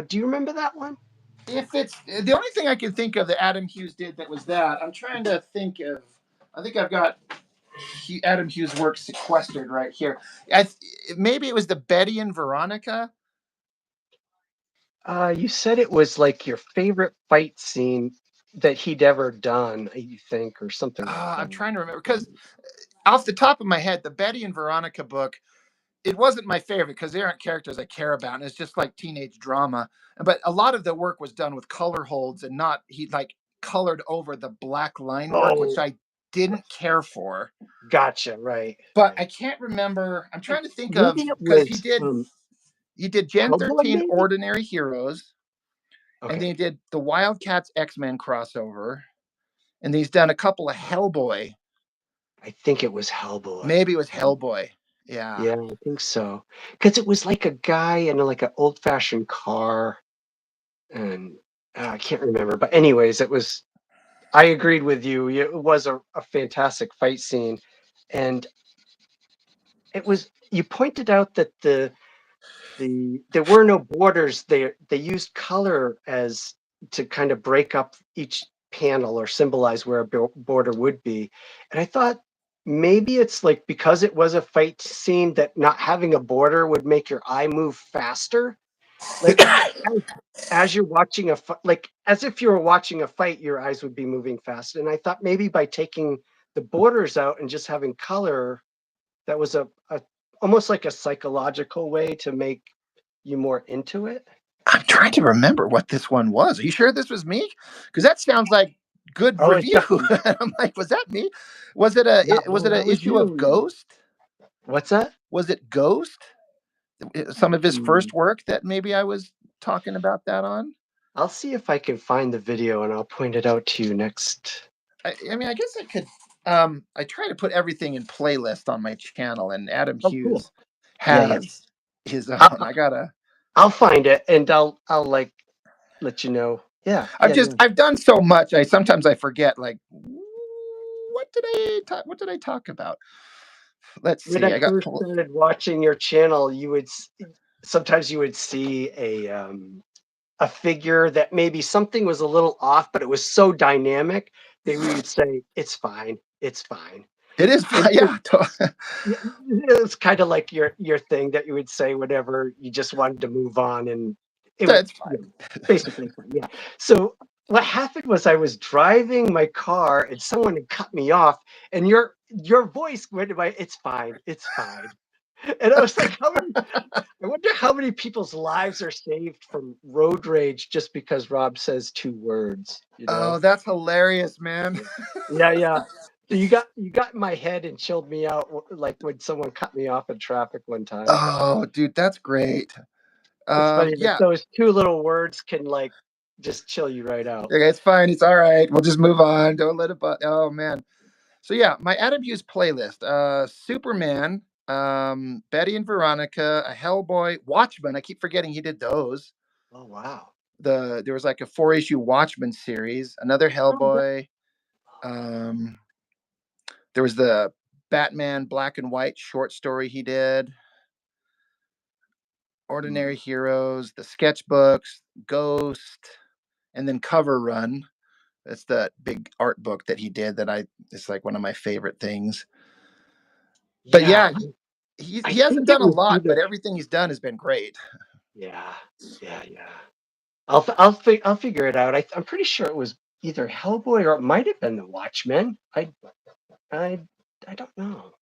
Do you remember that one? If it's the only thing I can think of that Adam Hughes did that was that, I'm trying to think of. I think I've got Adam Hughes' work sequestered right here. I, Maybe it was the Betty and Veronica. You said it was like your favorite fight scene that he'd ever done, you think, or something like I'm that. trying to remember because off the top of my head, the Betty and Veronica book, it wasn't my favorite because they aren't characters I care about, and it's just like teenage drama. But a lot of the work was done with color holds and not he like colored over the black line work, which Oh, I didn't care for. gotcha. Right, But right. I can't remember. I'm trying to think of Maybe it because was he did Gen Hellboy, 13 maybe? Ordinary Heroes, and then he Okay, did the Wildcats X-Men crossover, and then he's done a couple of Hellboy. I think it was Hellboy. Maybe it was Hellboy. Yeah. Yeah, I think so. Because it was like a guy in like an old-fashioned car, and I can't remember. But anyways, it was. I agreed with you. It was a fantastic fight scene, and it was. You pointed out that there were no borders. They used color as to kind of break up each panel or symbolize where a border would be. And I thought maybe it's like because it was a fight scene that not having a border would make your eye move faster, like as, as you're watching like as if you were watching a fight, your eyes would be moving fast. And I thought maybe by taking the borders out and just having color, that was a almost like a psychological way to make you more into it? I'm trying to remember what this one was. Are you sure this was me? Because that sounds like good Oh, it's review. definitely I'm like, was that me? Was it a was it that an was issue of you. Ghost? What's that? Was it Ghost? Some of his Hmm. first work that maybe I was talking about that on? I'll see if I can find the video and I'll point it out to you next. I mean, I guess I could. I try to put everything in playlist on my channel, and Adam Oh, cool. Hughes Yeah, yeah. has his own. I'll, I gotta. I'll find it and I'll like let you know. Yeah, yeah, yeah. I've done so much. I sometimes I forget. Like, what did I talk about? Let's When I see. I got first started watching your channel, sometimes you would see a figure that maybe something was a little off, but it was so dynamic that we would say, "It's fine, it's fine." it is. And Yeah, yeah, it's kind of like your thing that you would say whenever you just wanted to move on, and it would, it's you know, fine. basically fine. Yeah. So what happened was I was driving my car and someone had cut me off, and your voice went by, "It's fine, it's fine." And I was like, I wonder how many people's lives are saved from road rage just because Rob says two words, you Oh, know? that's hilarious, man. Yeah, yeah. Yeah. So you got in my head and chilled me out, like when someone cut me off in traffic one time. Oh, dude, that's great. It's funny that Yeah, those two little words can like just chill you right out. okay, it's fine. It's all right. We'll just move on. Don't let it. Oh man. So yeah, my Adam Hughes playlist: Superman, Betty and Veronica, a Hellboy, Watchmen. I keep forgetting he did those. Oh wow. There was like a 4 issue Watchmen series, another Oh, Hellboy. Um, there was the Batman black and white short story he did, Ordinary mm, Heroes, the sketchbooks, Ghost, and then Cover Run. That's the big art book that he did that I it's like one of my favorite things. But yeah. yeah, he I hasn't think it done a was lot, either. but everything he's done has been great. Yeah, yeah, yeah. I'll figure it out. I'm pretty sure it was either Hellboy or it might have been The Watchmen. I I don't know.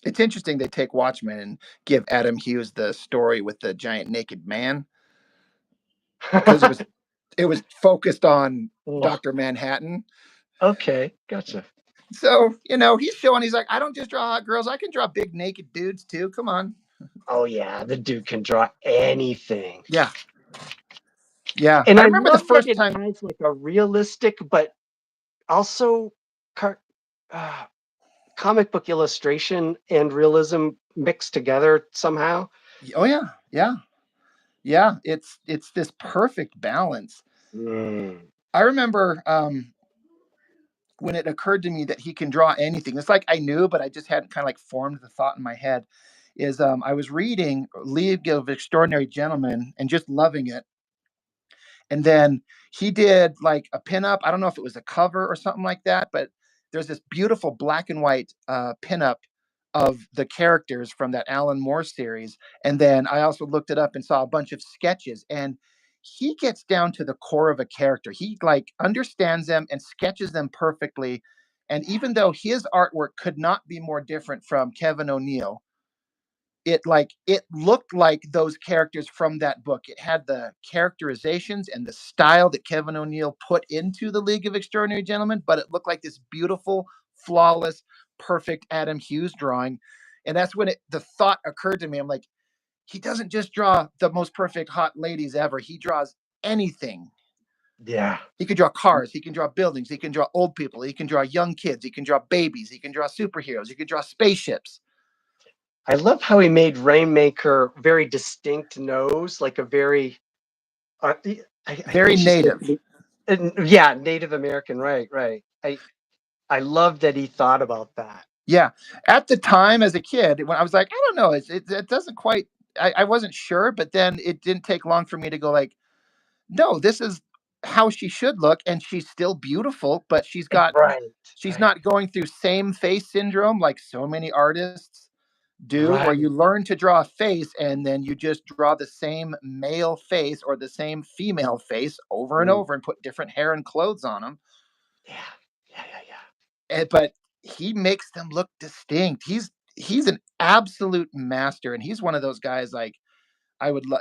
It's interesting they take Watchmen and give Adam Hughes the story with the giant naked man because it was focused on Oh, Doctor Manhattan. okay, gotcha. So he's showing he's like, I don't just draw hot girls, I can draw big naked dudes too. Come on. Oh yeah, the dude can draw anything. Yeah, yeah. And I I remember the love that first it time. has like a realistic but also car- uh, comic book illustration and realism mixed together somehow. Oh yeah, yeah, yeah. It's this perfect balance. Mm, I remember when it occurred to me that he can draw anything. It's like I knew, but I just hadn't kind of like formed the thought in my head. Is I was reading League of Extraordinary Gentlemen and just loving it. And then he did like a pinup. I don't know if it was a cover or something like that, but there's this beautiful black and white pinup of the characters from that Alan Moore series. And then I also looked it up and saw a bunch of sketches. And he gets down to the core of a character. He like understands them and sketches them perfectly. And even though his artwork could not be more different from Kevin O'Neill, it looked like those characters from that book. It had the characterizations and the style that Kevin O'Neill put into the League of Extraordinary Gentlemen, but it looked like this beautiful, flawless, perfect Adam Hughes drawing. And that's when the thought occurred to me. I'm like, he doesn't just draw the most perfect hot ladies ever. He draws anything. yeah. He can draw cars, he can draw buildings, he can draw old people, he can draw young kids, he can draw babies, he can draw superheroes, he can draw spaceships. I love how he made Rainmaker very distinct nose, like a very uh, I Very think she's supposed to native. be yeah, Native American, right, right. I love that he thought about that. Yeah. At the time as a kid, when I was like, I don't know, it doesn't quite, I wasn't sure, but then it didn't take long for me to go like, no, this is how she should look. And she's still beautiful, but Right, she's right, not going through same face syndrome like so many artists do, where right. you learn to draw a face and then you just draw the same male face or the same female face over and Mm, over and put different hair and clothes on them. yeah, yeah, yeah, yeah. But he makes them look distinct. He's an absolute master, and he's one of those guys. Like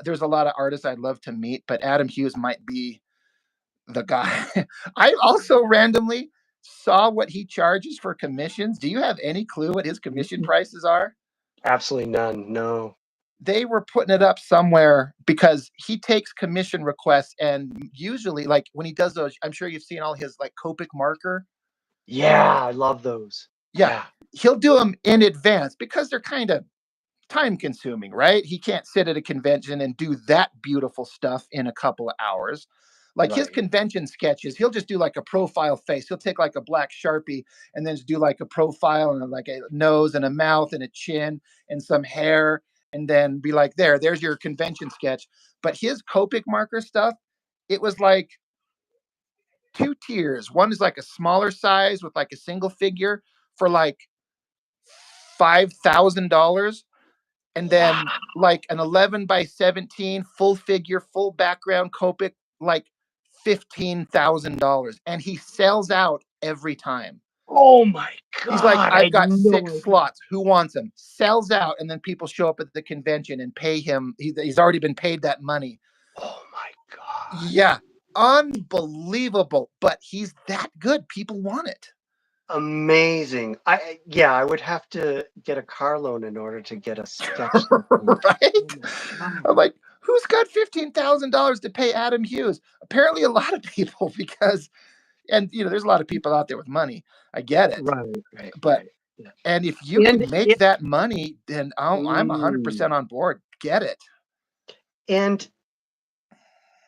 there's a lot of artists I'd love to meet, but Adam Hughes might be the guy. I also randomly saw what he charges for commissions. Do you have any clue what his commission prices are? Absolutely none. No. They were putting it up somewhere because he takes commission requests, and usually, like when he does those, I'm sure you've seen all his like Copic marker. Yeah, I love those. Yeah, Yeah, he'll do them in advance because they're kind of time consuming, right? He can't sit at a convention and do that beautiful stuff in a couple of hours. Like his right. convention sketches, he'll just do like a profile face. He'll take like a black Sharpie and then just do like a profile and like a nose and a mouth and a chin and some hair and then be like, there's your convention sketch. But his Copic marker stuff, it was like two tiers. One is like a smaller size with like a single figure for like $5,000, and Wow. then like an 11 by 17 full figure, full background Copic, like $15,000. And he sells out every time. Oh my He's like, God, I I've had got no six idea. slots. Who wants them? Sells out. And then people show up at the convention and pay him. He's already been paid that money. Oh my God. Yeah. Unbelievable. But he's that good. People want it. Amazing. Yeah, I would have to get a car loan in order to get a sketch like that. Oh Right? my God. I'm like, who's got $15,000 to pay Adam Hughes? Apparently, a lot of people, because, and there's a lot of people out there with money. I get it. Right, right, But, right. Yeah. and if you And can make it that money, then I'm mm, 100% on board. Get it. and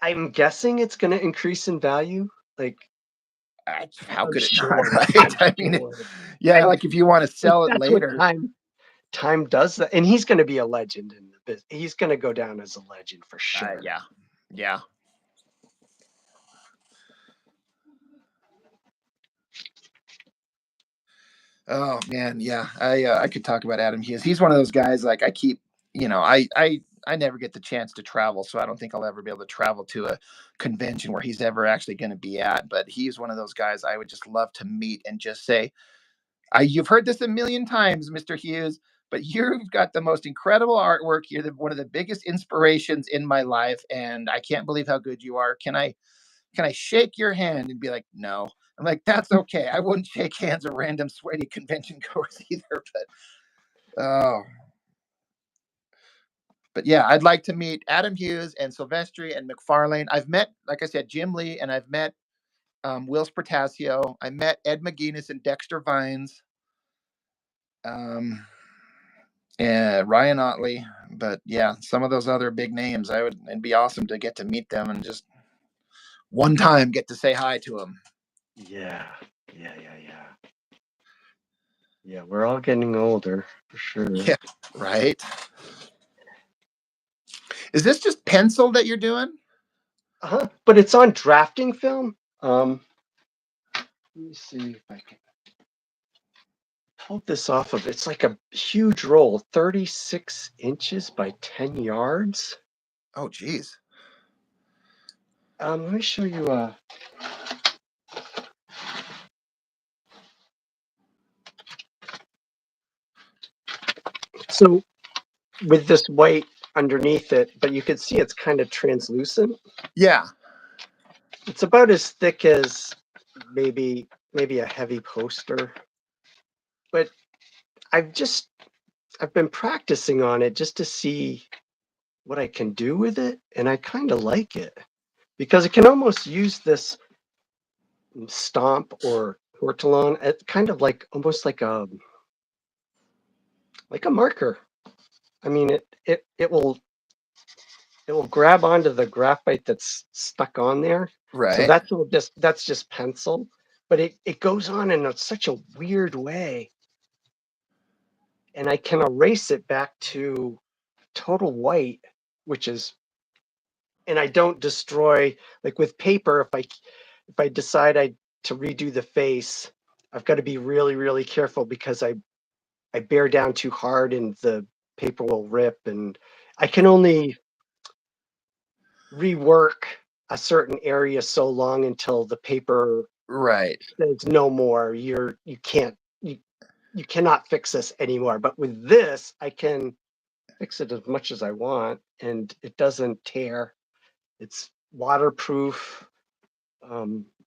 I'm guessing it's gonna increase in value. Like, How I'm could it not, sure. right? I'm I mean, sure. yeah, I like if you want to Like, sell it that's what later, time does that, and he's gonna be a legend in the business. He's gonna go down as a legend for sure. yeah, yeah. Oh man, yeah. I could talk about Adam Hughes. He's one of those guys. Like I keep, I never get the chance to travel, so I don't think I'll ever be able to travel to a convention where he's ever actually going to be at. But he's one of those guys I would just love to meet and just say, you've heard this a million times, Mr. Hughes, but you've got the most incredible artwork. You're one of the biggest inspirations in my life, and I can't believe how good you are. Can I shake your hand? And be like, no. I'm like, that's okay. I wouldn't shake hands with random sweaty convention goers either. Oh, but yeah, I'd like to meet Adam Hughes and Silvestri and McFarlane. I've met, like I said, Jim Lee, and I've met Wills Portasio. I met Ed McGuinness and Dexter Vines. Um, and Ryan Otley. But yeah, some of those other big names, it'd be awesome to get to meet them and just one time get to say hi to them. Yeah, yeah. Yeah, we're all getting older for sure. Yeah, right. Is this just pencil that you're doing? But it's on drafting film. Let me see if I can pull this off of. It's like a huge roll, 36 inches by 10 yards. Oh, geez. Let me show you. So with this white underneath it, but you can see it's kind of translucent. Yeah. It's about as thick as maybe a heavy poster. But I've been practicing on it just to see what I can do with it, and I kind of like it because it can almost use this stomp or hortolon at kind of like almost like a marker. I mean, it will grab onto the graphite that's stuck on there. So Right. that's just pencil, but it goes on in such a weird way, and I can erase it back to total white, which is, and I don't destroy, like with paper. If I decide to redo the face, I've got to be really really careful because I bear down too hard and the paper will rip, and I can only rework a certain area so long until the paper Right. says no more. You cannot fix this anymore. But with this, I can fix it as much as I want, and it doesn't tear. It's waterproof.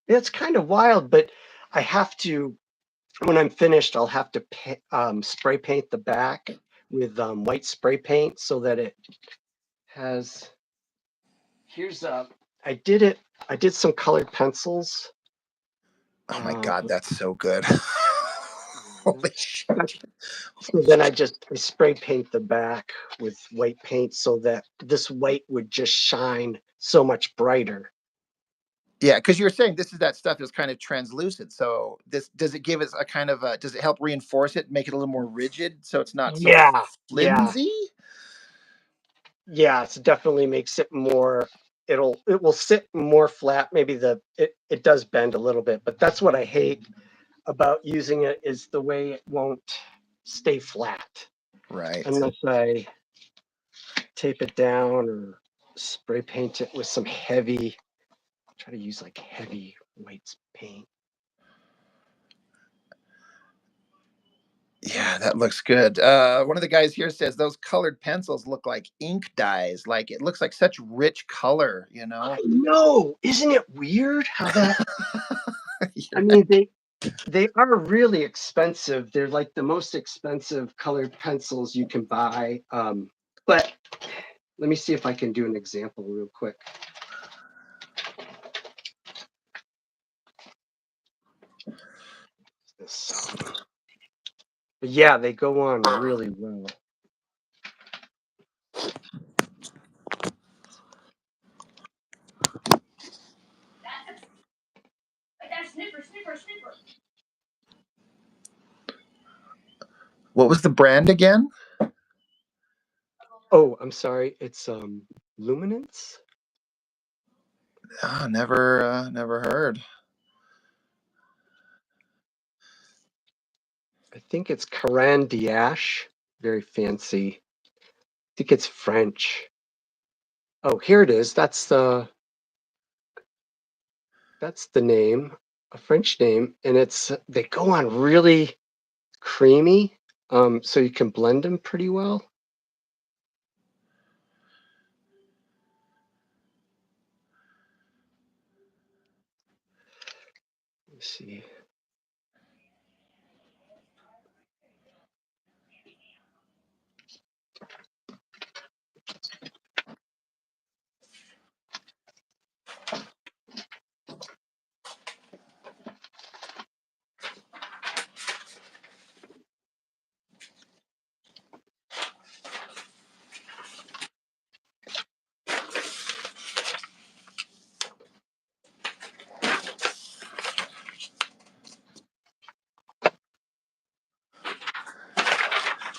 It's kind of wild, but I have to. When I'm finished, I'll have to spray paint the back with white spray paint so that it has. Here's I did it. I did some colored pencils. Oh my Uh, God, that's so good. Holy shit. so then I spray paint the back with white paint so that this white would just shine so much brighter. Yeah, because you're saying this is that stuff is kind of translucent. So this does it give it a kind of does it help reinforce it, make it a little more rigid so it's not so Yeah, yeah, flimsy? yeah. It definitely makes it more. It will sit more flat. Maybe it does bend a little bit, but that's what I hate about using it is the way it won't stay flat Right. unless I tape it down or spray paint it with some heavy. Try to use like heavy white paint. Yeah, that looks good. One of the guys here says those colored pencils look like ink dyes. Like it looks like such rich color, you I know? know, isn't it weird how that? I You're- mean, they are really expensive. They're like the most expensive colored pencils you can buy. But let me see if I can do an example real quick. This. But yeah, they go on really well. What was the brand again? Oh, I'm sorry. It's luminance. Oh, never heard. I think it's Caran d'Ache. Very fancy. I think it's French. Oh, here it is. That's the name, a French name, and they go on really creamy, so you can blend them pretty well. Let me see.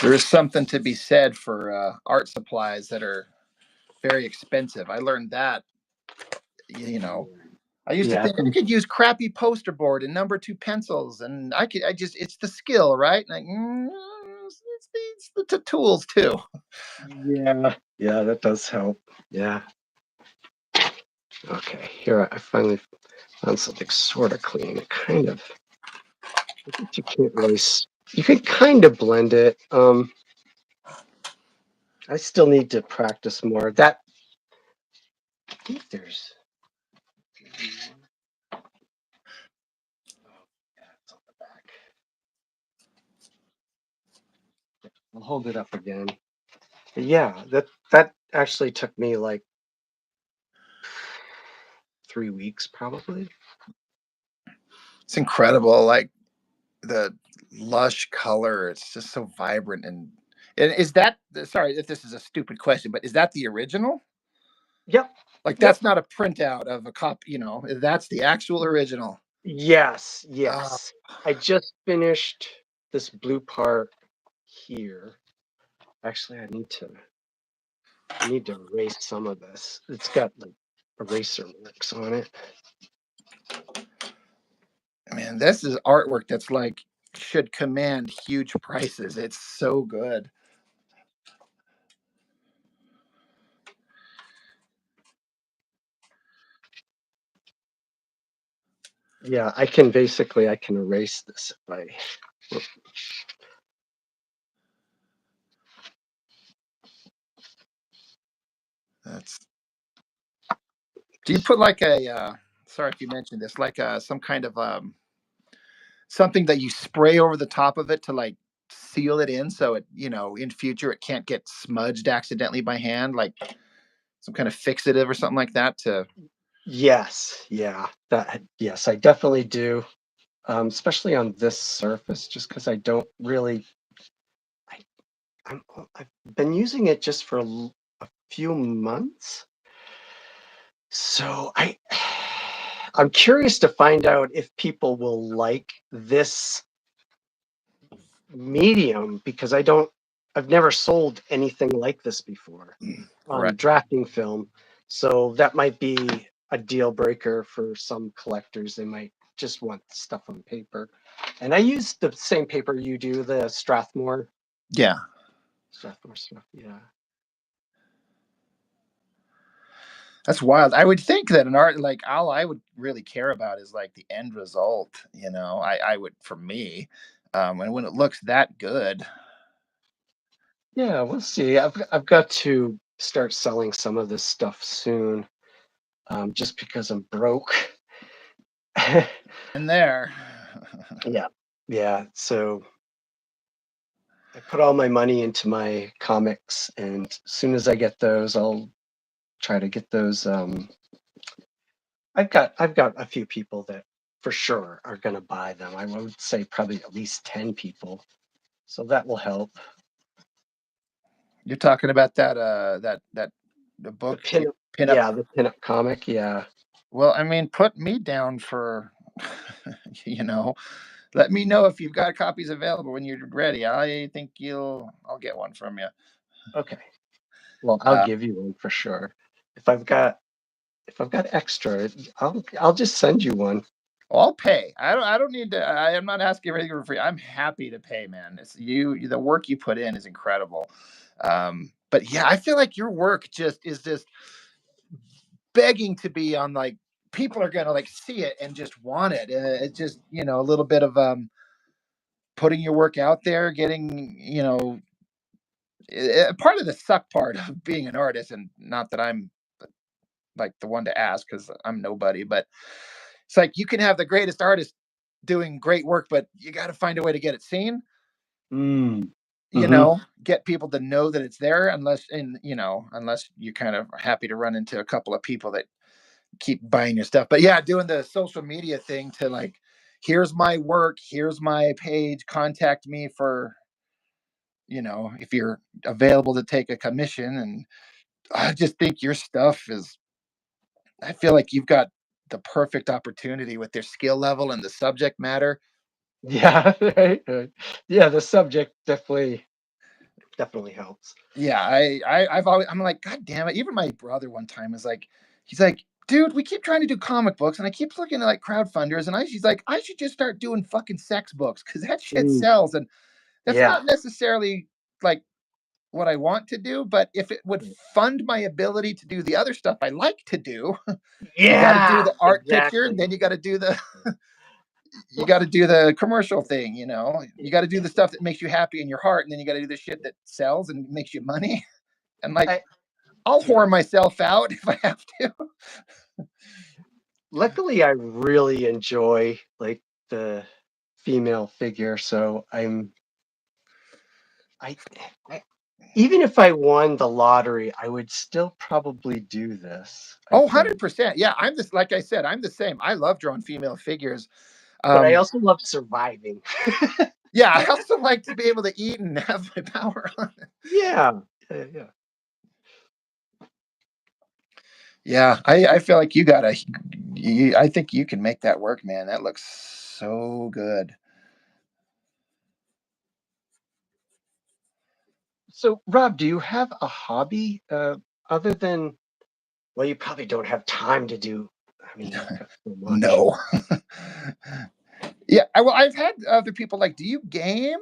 There is something to be said for art supplies that are very expensive. I learned that, you know. I used to Yeah, think I could use crappy poster board and number two pencils, and I just, it's the skill, right? Like, it's the tools too. yeah, yeah, that does help. Yeah. Okay, here I finally found something sort of clean. Kind of. I think you can't really. You can kind of blend it. I still need to practice more. I think there's. Oh, yeah, it's on the back. I'll hold it up again. But yeah, that actually took me like 3 weeks probably. It's incredible, like the lush color. It's just so vibrant, and is that, sorry if this is a stupid question, but is that the original? Yep. Like Yep. that's not a printout of a copy, that's the actual original. Yes. Uh, Yes. I just finished this blue part here. Actually, I need to erase some of this. It's got like eraser marks on it. Man, this is artwork that's like should command huge prices. It's so good. Yeah, I can erase this if I. That's Do you put like a sorry if you mentioned this, like some kind of something that you spray over the top of it to like seal it in so it, in future it can't get smudged accidentally by hand, like some kind of fixative or something like that to Yes, yeah, yes, I definitely do. Especially on this surface, just because I don't really. I, I've been using it just for a few months, so I'm curious to find out if people will like this medium because I've never sold anything like this before right. on drafting film. So that might be a deal breaker for some collectors. They might just want stuff on paper. And I use the same paper you do, the Yeah, Strathmore stuff. Yeah. that's wild. I would think that an art, like, all I would really care about is like the end result, I would, for me, and when it looks that good. Yeah, we'll see. I've got to start selling some of this stuff soon, just because I'm broke. And there. Yeah. Yeah. So I put all my money into my comics, and as soon as I get those, I'll try to get those. I've got a few people that for sure are going to buy them. I would say probably at least 10 people, so that will help. You're talking about that the The book, pin, pin up. yeah, the pinup comic, yeah. Well, I mean, put me down for, you know, let me know if you've got copies available when you're ready. I think I'll get one from you. Okay, well, I'll Uh, give you one for sure. If I've got extra, I'll just send you one. Well, I'll pay. I don't need to. I'm not asking everything for free. I'm happy to pay, man. It's the work you put in is incredible. But yeah, I feel like your work just begging to be on, like, people are gonna like see it and just want it. It's just, a little bit of putting your work out there, getting, part of the suck part of being an artist, and not that I'm like the one to ask because I'm nobody, but it's like you can have the greatest artist doing great work, but you got to find a way to get it seen. Mm. Mhm. Get people to know that it's there, unless you kind of are happy to run into a couple of people that keep buying your stuff. But yeah, doing the social media thing to, like, here's my work, here's my page, contact me for, if you're available to take a commission. And I just think your stuff is, I feel like you've got the perfect opportunity with their skill level and the subject matter. Yeah, right. Yeah, the subject definitely helps. Yeah, I'm like, God damn it. Even my brother one time is like, he's like, dude, we keep trying to do comic books, and I keep looking at like crowdfunders, and she's like, I should just start doing fucking sex books because that shit Mm, sells. And that's yeah. not necessarily like what I want to do, but if it would fund my ability to do the other stuff I like to do, you got to do Yeah, the art picture, and exactly. then you got to do the you Well, got to do the commercial thing. You got to do yeah, the stuff that makes you happy in your heart, and then you got to do the shit that sells and makes you money. And like, I I'll yeah. whore myself out if I have to. Luckily, I really enjoy, like, the female figure, so I I even if I won the lottery, I would still probably do this, I Oh, think. 100%. Yeah, I'm just like I said, I'm the same. I love drawing female figures. But I Um, also love surviving. yeah, I also like to be able to eat and have my power on. Yeah. Yeah, yeah. Yeah, I feel like I think you can make that work, man. That looks so good. So, Rob, do you have a hobby, other than, well, you probably don't have time to do, I mean, you've got so much. No. Yeah, well, I've had other people like, "Do you game?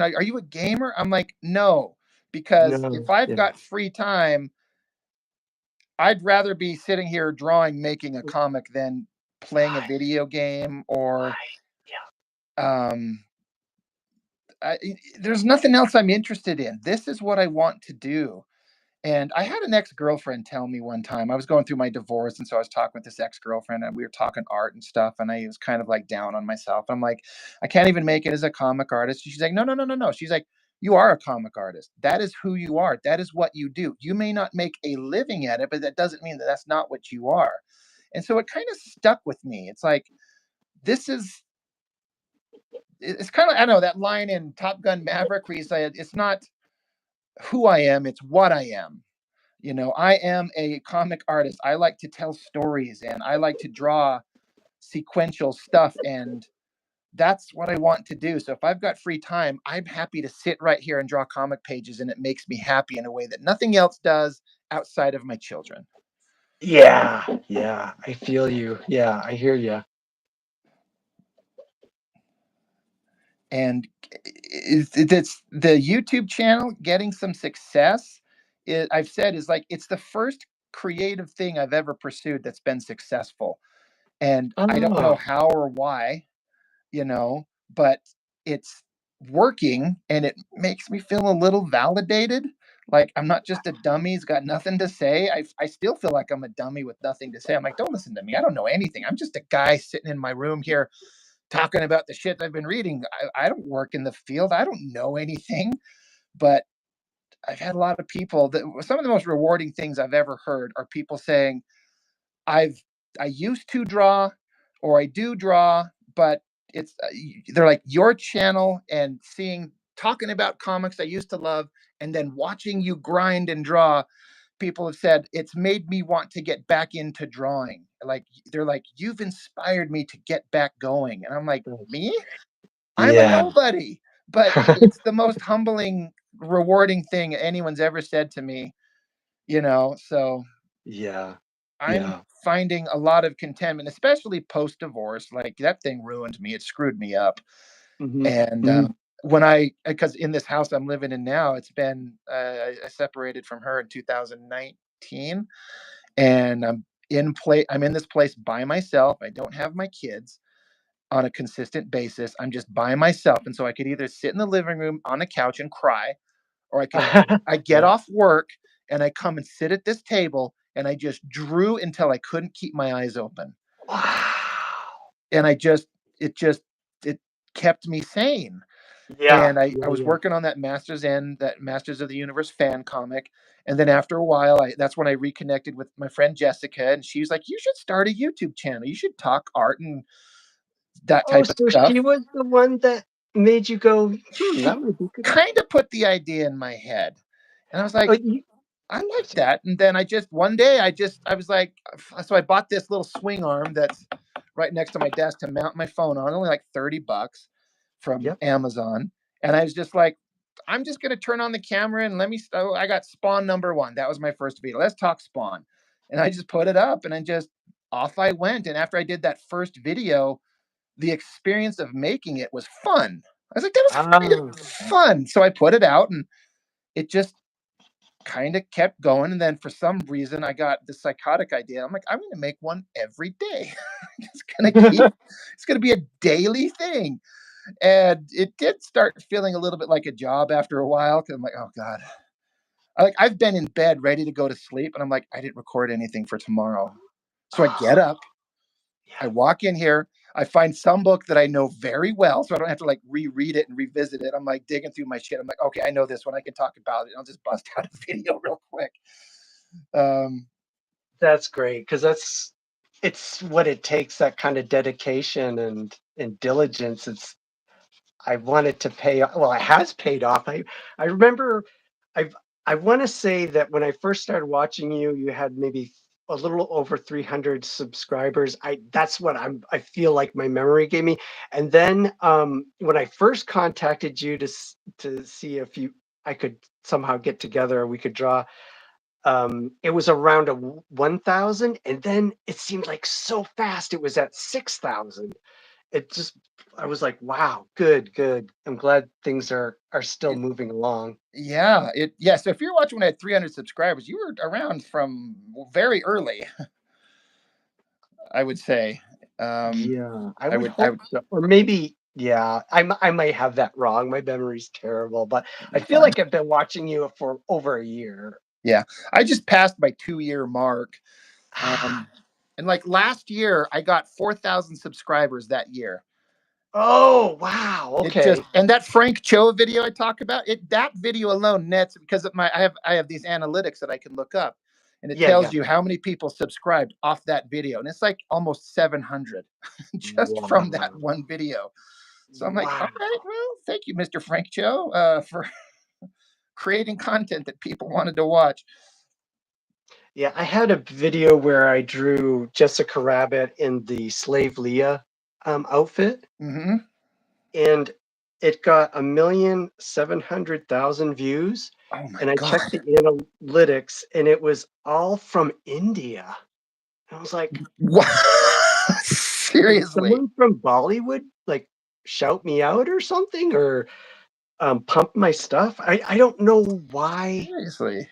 Are you a gamer?" I'm like, "No," because if No, I've yeah. got free time, I'd rather be sitting here drawing, making a comic than playing a Right, video game or right, yeah. um there's nothing else I'm interested in. This is what I want to do. And I had an ex-girlfriend tell me one time, I was going through my divorce, and so I was talking with this ex-girlfriend, and we were talking art and stuff, and I was kind of like down on myself. I'm like, I can't even make it as a comic artist. She's like, no, no, no, no, no. She's like, you are a comic artist. That is who you are. That is what you do. You may not make a living at it, but that doesn't mean that that's not what you are. And so it kind of stuck with me. It's like, this is, it's kind of, I know that line in Top Gun Maverick where he said, it's not who I am, it's what I am. I am a comic artist. I like to tell stories and I like to draw sequential stuff, and that's what I want to do. So if I've got free time, I'm happy to sit right here and draw comic pages, and it makes me happy in a way that nothing else does outside of my children. Yeah, yeah, I feel you. Yeah, I hear you. And it's the YouTube channel getting some success. I've said is like it's the first creative thing I've ever pursued that's been successful. And I don't know Oh, how or why, but it's working, and it makes me feel a little validated. Like I'm not just a dummy who's got nothing to say. I still feel like I'm a dummy with nothing to say. I'm like, don't listen to me. I don't know anything. I'm just a guy sitting in my room here talking about the shit I've been reading. I don't work in the field. I don't know anything. But I've had a lot of people that some of the most rewarding things I've ever heard are people saying, I've I used to draw or I do draw, but it's they're like your channel and seeing talking about comics I used to love and then watching you grind and draw. People have said it's made me want to get back into drawing. Like they're like, you've inspired me to get back going. And I'm like, that's me? I'm a yeah. nobody. But it's the most humbling, rewarding thing anyone's ever said to me. So Yeah. I'm Yeah. finding a lot of contentment, especially post divorce. Like that thing ruined me. It screwed me up. Mhm. And Mhm. when because in this house I'm living in now, it's been I separated from her in 2019, and I'm in this place by myself. I don't have my kids on a consistent basis. I'm just by myself, and so I could either sit in the living room on the couch and cry, or I get Yeah. off work and I come and sit at this table and I just drew until I couldn't keep my eyes open. Wow. And it kept me sane. Yeah. And I Yeah, was yeah. working on that Masters of the Universe fan comic. And then after a while, that's when I reconnected with my friend Jessica, and she's like, "You should start a YouTube channel. You should talk art and that Oh, type of so stuff." she was the one that made you go, "Hmm, She that might be good." kind of put the idea in my head, and I was Oh, like, you I I'm like sorry. that. And then one day I was like, so I bought this little swing arm that's right next to my desk to mount my phone on, only like $30 from Yep. Amazon. And I was just like, I'm just going to turn on the camera and I got Spawn #1. That was my first video. Let's talk Spawn. And I just put it up and then just off I went. And after I did that first video, the experience of making it was fun. I was like, that was kind of Ah. fun. So I put it out and it just kind of kept going. And then for some reason, I got this psychotic idea. I'm like, I'm going to make one every day. it's going to keep, it's going to be a daily thing. And it did start feeling a little bit like a job after a while. Cause I'm like, oh God, I've been in bed ready to go to sleep. And I'm like, I didn't record anything for tomorrow. So I get Oh, up, I yeah. walk in here, I find some book that I know very well, so I don't have to like reread it and revisit it. I'm like digging through my shit. I'm like, okay, I know this one. I can talk about it. I'll just bust out a video real quick. Um, That's great because it's what it takes, that kind of dedication and diligence. I want it to pay well, it has paid off. I remember I've I wanna say that when I first started watching you, you had maybe a little over 300 subscribers. That's what I feel like my memory gave me. And then, when I first contacted you to see if I could somehow get together, we could draw, it was around 1,000, and then it seemed like so fast it was at 6,000. It just I was like, "Wow, good, good." I'm glad things are still it, moving along. yeah. So if you're watching when I had 300 subscribers, you were around from very early, I would say. Um, Yeah, I I would would, I hope would, so. Or maybe yeah, I might have that wrong. My memory's terrible, but I you're feel fine. like I've been watching you for over a year. Yeah, I just passed my 2 year mark. Ah. Um, and like last year, I got 4,000 subscribers that year. Oh, wow, It just okay. and that Frank Cho video I talk about it. That video alone nets because of my I have these analytics that I can look up, and it Yeah, tells yeah. you how many people subscribed off that video, and it's like almost 700 just from that Wow. one video. So I'm like, all right, Wow. well, thank you, Mr. Frank Cho, for creating content that people wanted to watch. Yeah, I had a video where I drew Jessica Rabbit in the Slave Leah, outfit, Hmm. and it got 1,700,000 views, Oh my and I checked god! the analytics, and it was all from India. I was like, What? "Did Seriously? someone from Bollywood, like, shout me out or something, or, pump my stuff?" I don't know why. Seriously?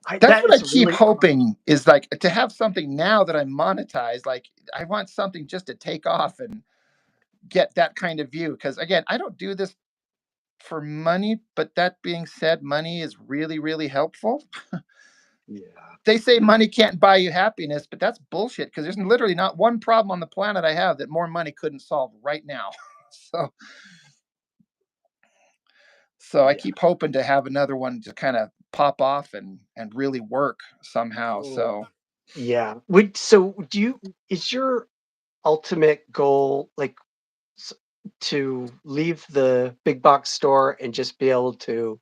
I That's that what I is keep really hoping is like to have something now that I'm monetized. Like I want something just to take off and get that kind of view. Because again, I don't do this for money. But that being said, money is really, really helpful. yeah. They say money can't buy you happiness, but that's bullshit. Because there's literally not one problem on the planet I have that more money couldn't solve right now. so, so I Yeah. keep hoping to have another one to kind of pop off and really work somehow. Oh, So yeah. Would so do you is your ultimate goal, like, s to leave the big box store and just be able to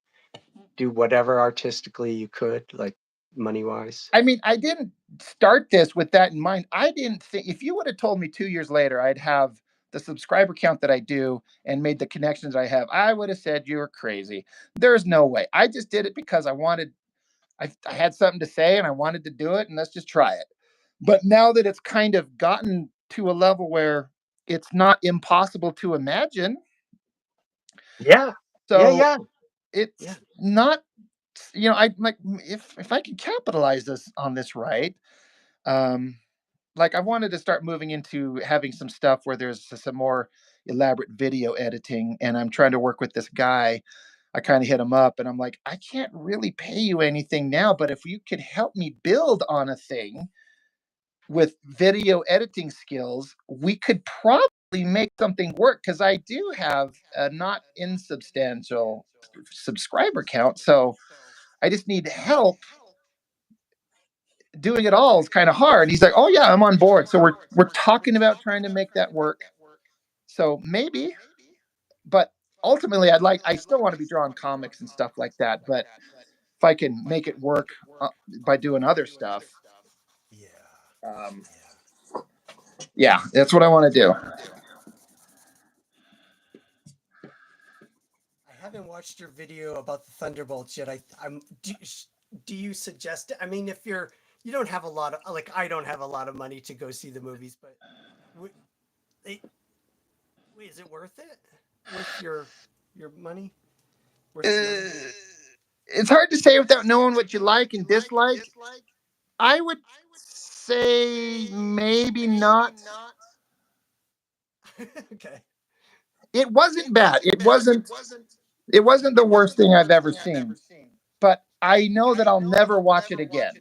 do whatever artistically you could, like, money-wise? I mean, I didn't start this with that in mind. I didn't think if you would have told me 2 years later I'd have the subscriber count that I do and made the connections I have, I would have said you were crazy. There's no way. I just did it because I had something to say and I wanted to do it, and let's just try it. But now that it's kind of gotten to a level where it's not impossible to imagine, Yeah. Yeah, so yeah, yeah. it's not, I like, if I can capitalize this on this right. Um, like, I wanted to start moving into having some stuff where there's some more elaborate video editing, and I'm trying to work with this guy. I kind of hit him up, and I'm like, I can't really pay you anything now, but if you could help me build on a thing with video editing skills, we could probably make something work because I do have a not insubstantial subscriber count. So I just need help. Doing it all is kind of hard. And he's like, "Oh yeah, I'm on board." So we're talking about trying to make that work. So maybe, but ultimately, I still want to be drawing comics and stuff like that. But if I can make it work by doing other stuff, Yeah. um, Yeah. yeah, that's what I want to do. I haven't watched your video about the Thunderbolts yet. I'm do you suggest it? I mean, if you don't have a lot of, like, I don't have a lot of money to go see the movies, but w- they, wait, is it worth it? Worth your money? Worth the money? Uh, it's hard to say without knowing what you like and dislike. I would say maybe not. Okay. It wasn't bad. It wasn't the worst thing I've ever seen. But I know that I'll never watch it again.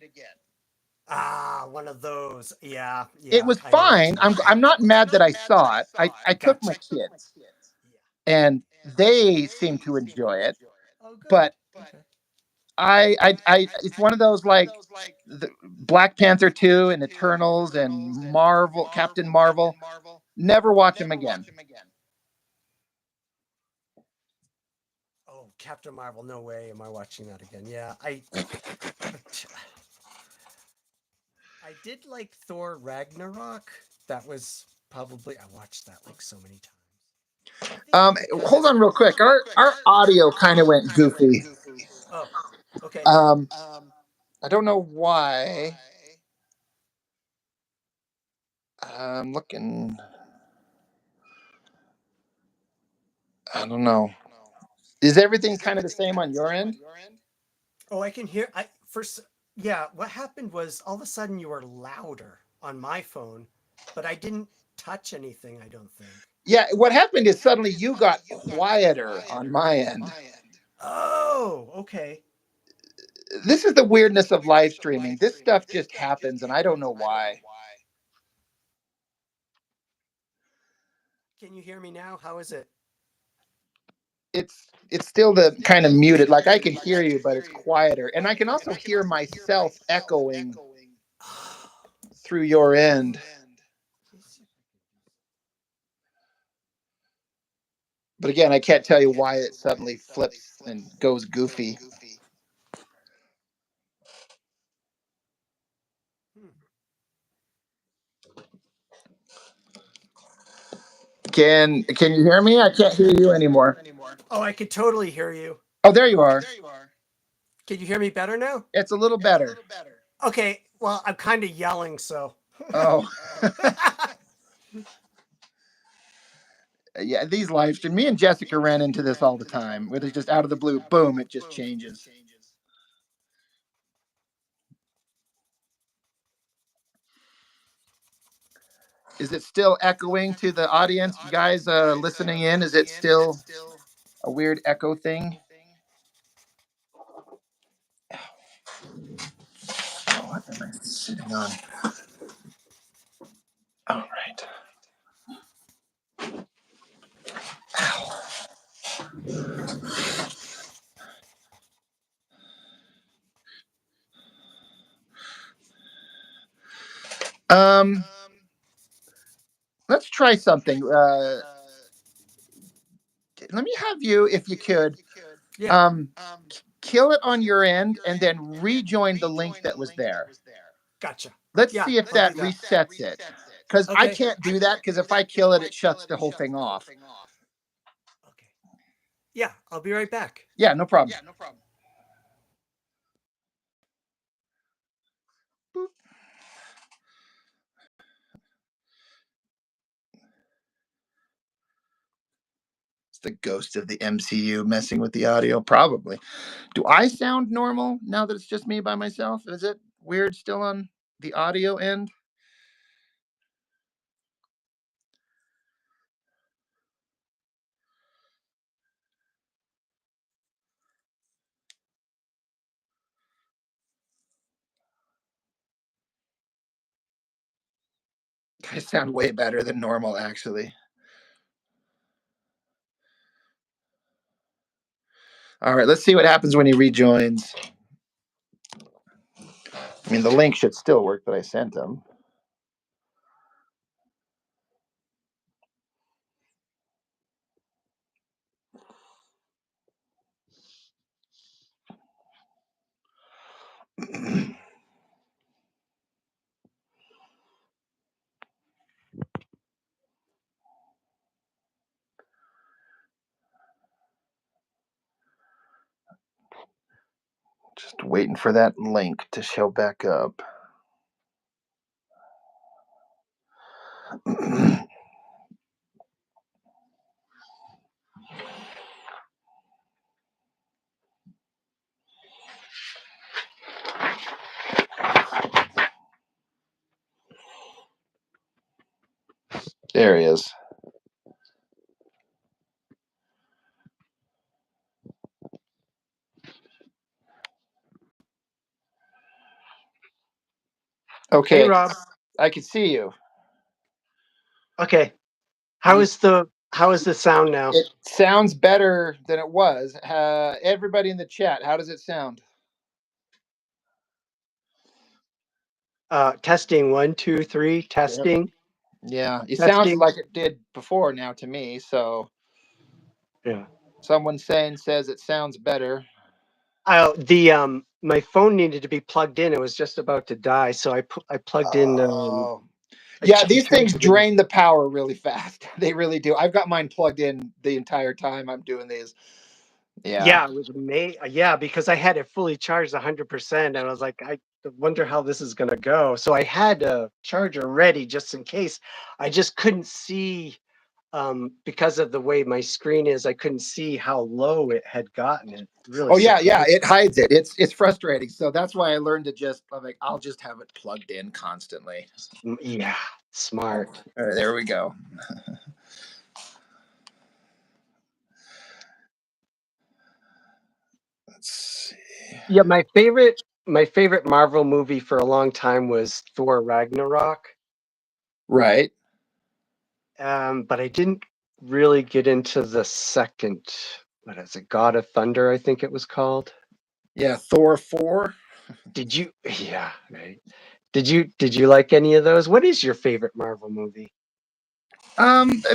Ah, one of those. Yeah, It yeah. was I know what fine. you I'm not mad that I saw it. I took my Gotcha. kids and they seemed to enjoy it. Oh, good. But Okay. it's one of those like the Black Panther 2 and Eternals and Marvel, Captain Marvel. Never watch them again. Oh, Captain Marvel. No way am I watching that again. Yeah, but I did like Thor Ragnarok. That was probably I watched that like so many times. I think because Hold on real quick. Our audio kind of went goofy. oh, okay. Um, I don't know why. I'm looking. I don't know. Is everything kind of the same on your end? Oh, I can hear. I first. Yeah, what happened was all of a sudden you were louder on my phone, but I didn't touch anything. I don't think. Yeah. What happened is suddenly you got quieter on my end. Oh, okay. This is the weirdness of live streaming. This stuff just happens, and I don't know why. Can you hear me now? How is it? It's still the kind of muted. Like I can hear you, but it's quieter, and I can also hear myself echoing through your end. But again, I can't tell you why it suddenly flips and goes goofy. Hmm. Can you hear me? I can't hear you anymore. Oh, I could totally hear you. Oh, there you are. Can you hear me better now? It's a little better. Okay. Well, I'm kind of yelling, so. Oh, yeah. These live stream. Me and Jessica ran into this all the time, where they just out of the blue, boom, it just changes. Is it still echoing to the audience, guys listening in? Is it still a weird echo thing? What am I sitting on? All right. Um, let's try something. Let me have you, if you could, Yeah. um, kill it on your end and then rejoin the link that was there. Gotcha. Let's Yeah, see if I'll do that that. resets it. Because I Okay. can't do that, because if I kill it, it shuts the whole thing off. Okay. Yeah, I'll be right back. Yeah, no problem. the ghost of the MCU messing with the audio, probably. Do I sound normal now that it's just me by myself? Is it weird still on the audio end? I sound way better than normal, actually. All right, let's see what happens when he rejoins. I mean, the link should still work that I sent him. Just waiting for that link to show back up. There he is. Hey, Okay, Rob. I can see you. Okay. Do you? How is the sound now? It sounds better than it was. Everybody in the chat, how does it sound? Testing 1, 2, 3. Yep. Testing. Yeah, it sounds Testing. like it did before now to me. So Yeah. someone says it sounds better. Oh, the my phone needed to be plugged in. It was just about to die, so I plugged in. Oh, I yeah. These things charged it in. drain the power really fast. They really do. I've got mine plugged in the entire time I'm doing these. Yeah. Yeah, it was yeah, because I had it fully charged 100%, and I was like, I wonder how this is gonna go. So I had a charger ready just in case. I just couldn't see because of the way my screen is. I couldn't see how low it had gotten. It really Oh yeah, yeah. surprised It hides it. It's frustrating. So that's why I learned to just I'm like I'll just have it plugged in constantly. me. Yeah, Oh, smart. there we go. Let's see. Yeah, my favorite Marvel movie for a long time was Thor Ragnarok. Right. But I didn't really get into the second. What is it? God of Thunder, I think it was called. Yeah. Thor 4. Did you? Yeah, right. Did you like any of those? What is your favorite Marvel movie?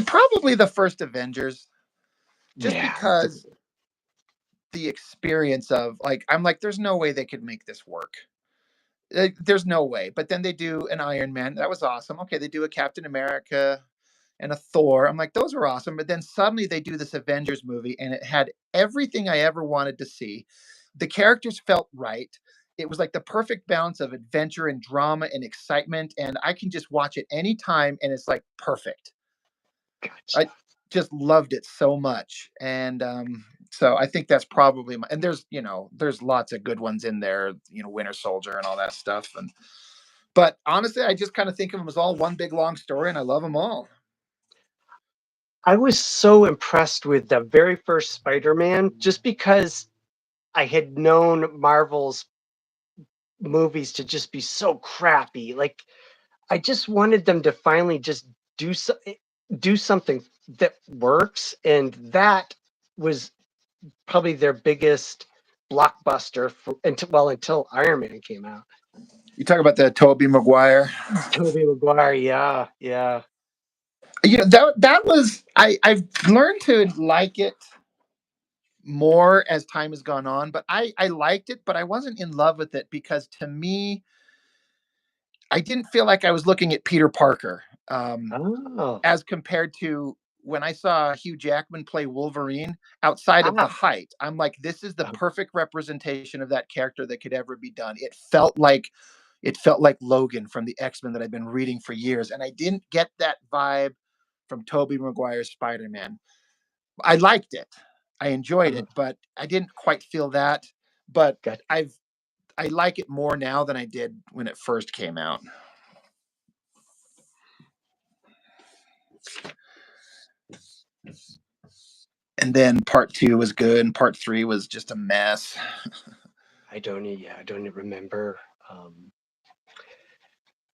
Probably the first Avengers, just Yeah, that's a because the experience of like I'm like, there's no way they could make this work. There's no way. But then they do an Iron Man. That was awesome. Okay, they do a Captain America and a Thor. I'm like, those are awesome. But then suddenly they do this Avengers movie, and it had everything I ever wanted to see. The characters felt right. It was like the perfect balance of adventure and drama and excitement. And I can just watch it anytime, and it's like perfect. gotcha. I just loved it so much. And so I think that's probably my, and there's lots of good ones in there, Winter Soldier and all that stuff. But honestly, I just kind of think of them as all one big long story, and I love them all. I was so impressed with the very first Spider-Man just because I had known Marvel's movies to just be so crappy. Like I just wanted them to finally just do so, do something that works, and that was probably their biggest blockbuster for until Iron Man came out. You talk about the Toby Maguire. Tobey Maguire, yeah, yeah. That was I've learned to like it more as time has gone on, but I liked it, but I wasn't in love with it because to me, I didn't feel like I was looking at Peter Parker. Oh, As compared to when I saw Hugh Jackman play Wolverine outside of the ah, height. I'm like, this is the oh, perfect representation of that character that could ever be done. It felt like Logan from the X-Men that I've been reading for years. And I didn't get that vibe from Tobey Maguire's Spider-Man. I liked it. I enjoyed Uh, it, but I didn't quite feel that. But gotcha. I've I like it more now than I did when it first came out. And then part two was good, and part three was just a mess. I don't remember. Um,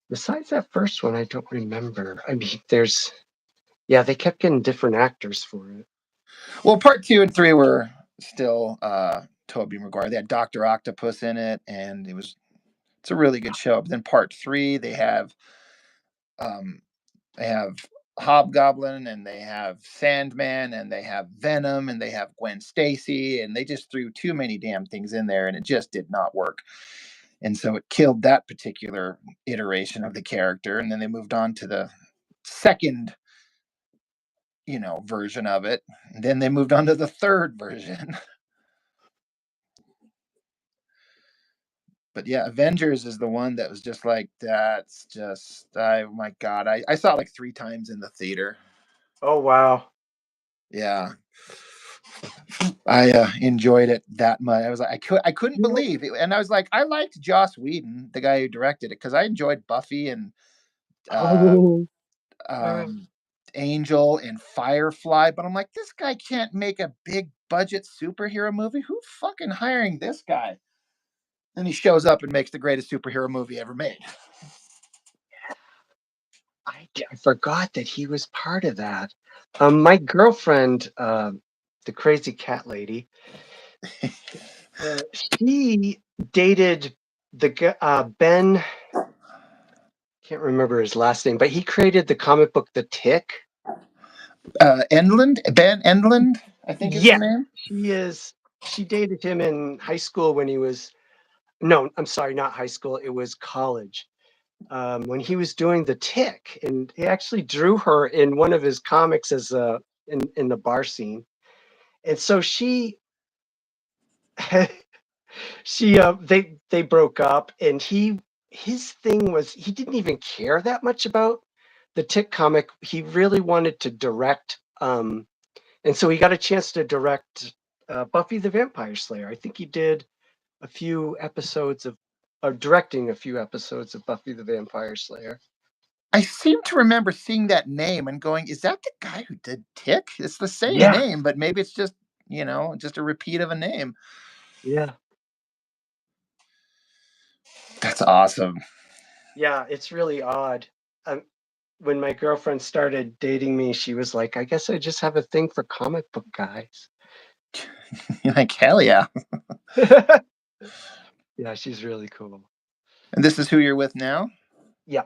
Besides that first one, I don't remember. I mean, yeah, they kept getting different actors for it. Well, part two and three were still Toby Maguire. They had Doctor Octopus in it, and it's a really good show. But then part three, um, they have Hobgoblin, and they have Sandman, and they have Venom, and they have Gwen Stacy, and they just threw too many damn things in there, and it just did not work. And so it killed that particular iteration of the character, and then they moved on to the second, version of it. And then they moved on to the third version. But yeah, Avengers is the one that was just like, that's just, oh my god, I saw it like three times in the theater. Oh wow. Yeah, I enjoyed it that much. I was like, I couldn't You know, believe it, and I was like, I liked Joss Whedon, the guy who directed it, because I enjoyed Buffy and uh, oh, um, Angel and Firefly, but I'm like, this guy can't make a big budget superhero movie. Who fucking hiring this guy? And he shows up and makes the greatest superhero movie ever made. I forgot that he was part of that. My girlfriend, the crazy cat lady, she dated Ben. Can't remember his last name, but he created the comic book The Tick. Ben Endland, I think is Yeah, his name. she is. She dated him in high school when he was. No, I'm sorry, not high school. It was college. When he was doing The Tick, and he actually drew her in one of his comics as in the bar scene. And so she they broke up, and his thing was he didn't even care that much about the Tick comic. He really wanted to direct, and so he got a chance to direct Buffy the Vampire Slayer. I think he did a few episodes of, or directing a few episodes of Buffy the Vampire Slayer. I seem to remember seeing that name and going, "Is that the guy who did Tick?" It's the same Yeah, name, but maybe it's just just a repeat of a name. yeah, That's awesome. yeah. It's really odd. Um, when my girlfriend started dating me, she was like, "I guess I just have a thing for comic book guys." You're like, hell yeah. Yeah, she's really cool. And this is who you're with now? Yeah,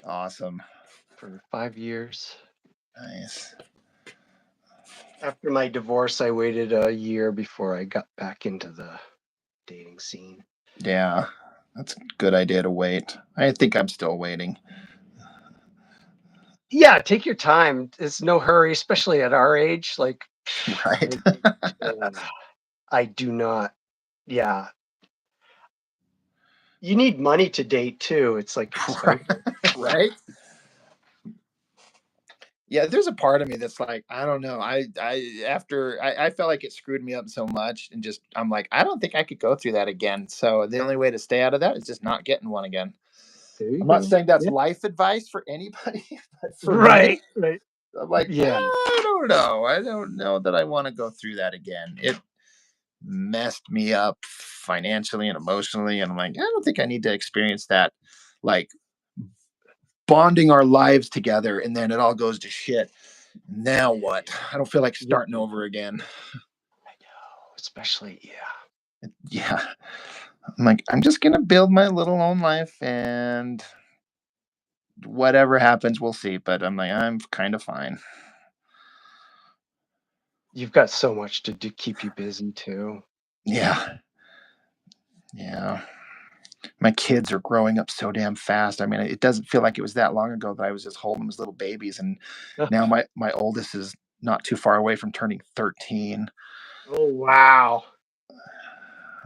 Awesome. for 5 years. Nice. After my divorce, I waited a year before I got back into the dating scene. Yeah. That's a good idea to wait. I think I'm still waiting. Yeah, take your time. There's no hurry, especially at our age. Like, Right. I, I do not. Yeah, you need money to date too. It's like expensive. Right. Yeah, there's a part of me that's like, I don't know. I felt like it screwed me up so much, and just I'm like, I don't think I could go through that again. So the only way to stay out of that is just not getting one again. There you I'm not go. saying that's Yeah. life advice for anybody, but for me, Right. Right. I'm like, Yeah. I don't know. I don't know that I want to go through that again. It messed me up financially and emotionally, and I'm like, I don't think I need to experience that, like bonding our lives together, and then it all goes to shit. Now what? I don't feel like Yeah. starting over again. I know. Especially, yeah. Yeah. I'm like, I'm just gonna build my little own life, and whatever happens, we'll see. But I'm like, I'm kind of fine. You've got so much to do, keep you busy too. Yeah. Yeah. My kids are growing up so damn fast. I mean, it doesn't feel like it was that long ago that I was just holding them as little babies, and now my oldest is not too far away from turning 13. Oh wow.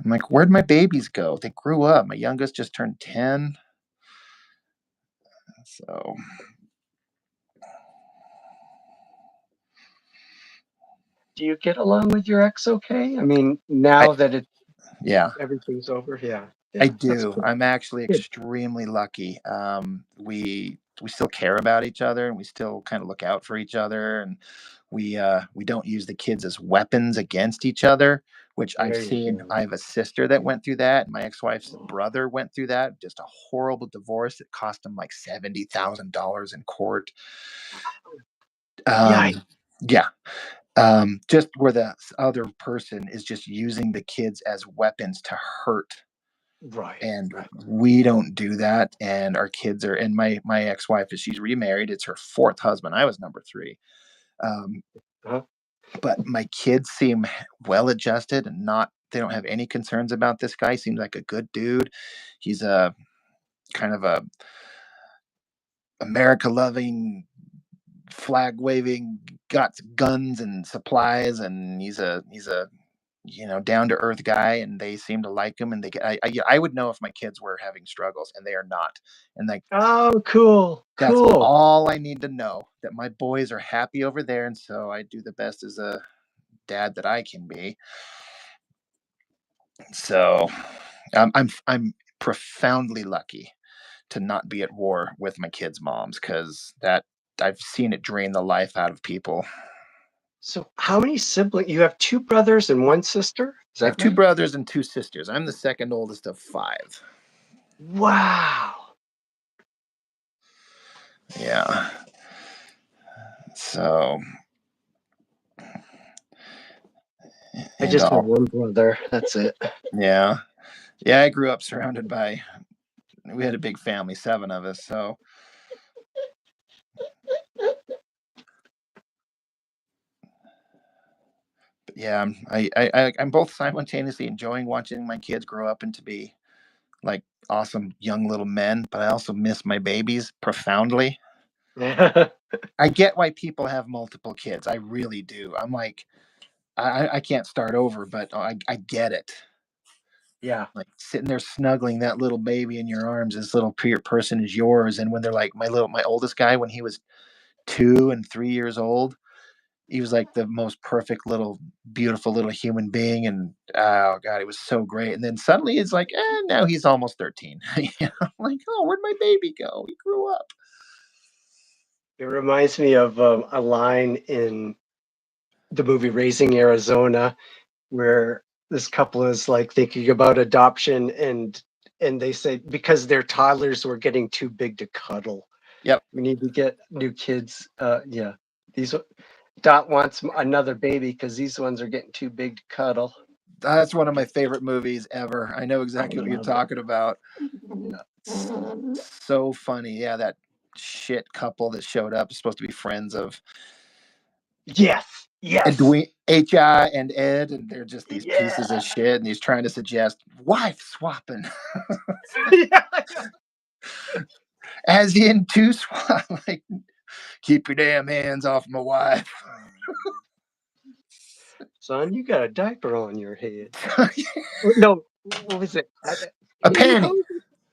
I'm like, where'd my babies go? They grew up. My youngest just turned 10. So Do you get along with your ex okay? I mean, I now that yeah, everything's over, yeah, I yeah, that's do. good. I'm actually Good. extremely lucky. We still care about each other, and we still kind of look out for each other, and we don't use the kids as weapons against each other, which I've There you seen. go. I have a sister that went through that. My ex-wife's brother went through that. Just a horrible divorce that cost him like $70,000 in court. Yeah, Yeah, just where the other person is just using the kids as weapons to hurt, right, and right. we don't do that. And our kids are, and my ex-wife, is she's remarried, it's her fourth husband. I was number three. um, Uh-huh. but my kids seem well adjusted and not, they don't have any concerns about this guy. Seems like a good dude. He's a kind of a America loving, flag waving, got guns and supplies, and he's a down to earth guy, and they seem to like him. And I would know if my kids were having struggles, and they are not. And like, Oh, cool, that's cool. all I need to know, that my boys are happy over there, and so I do the best as a dad that I can be. So I'm profoundly lucky to not be at war with my kids' moms, because that I've seen it drain the life out of people. So how many siblings you have? 2 brothers and 1 sister? Is I that have two right? brothers and two sisters. I'm the second oldest of five. Wow. Yeah. So, I and just have all, 1 brother, that's it. yeah. Yeah, I grew up surrounded by, we had a big family, seven of us. So, yeah, I'm both simultaneously enjoying watching my kids grow up and to be like awesome young little men, but I also miss my babies profoundly. I get why people have multiple kids. I really do. I'm like, I can't start over, but I get it. Yeah. Like sitting there snuggling that little baby in your arms, this little person is yours. And when they're like, my oldest guy, when he was 2 and 3 years old, he was like the most perfect little, beautiful little human being. And oh god, it was so great. And then suddenly it's like, now he's almost 13. I'm like, oh, where'd my baby go? He grew up. It reminds me of, a line in the movie Raising Arizona where this couple is, like, thinking about adoption and they say because their toddlers were getting too big to cuddle. Yep. We need to get new kids, yeah. These Dot wants another baby because these ones are getting too big to cuddle. That's one of my favorite movies ever. I know I exactly what you're love it. talking about. It's so funny. Yeah, that shit couple that showed up is supposed to be friends of Yes, yes. Edwin, Hi and Ed, and they're just these pieces of Yeah. shit. And he's trying to suggest wife swapping, Yeah, yeah. as in two swap. Like, keep your damn hands off my wife. Son, you got a diaper on your head. No, what was it? A panty. Pantyhose?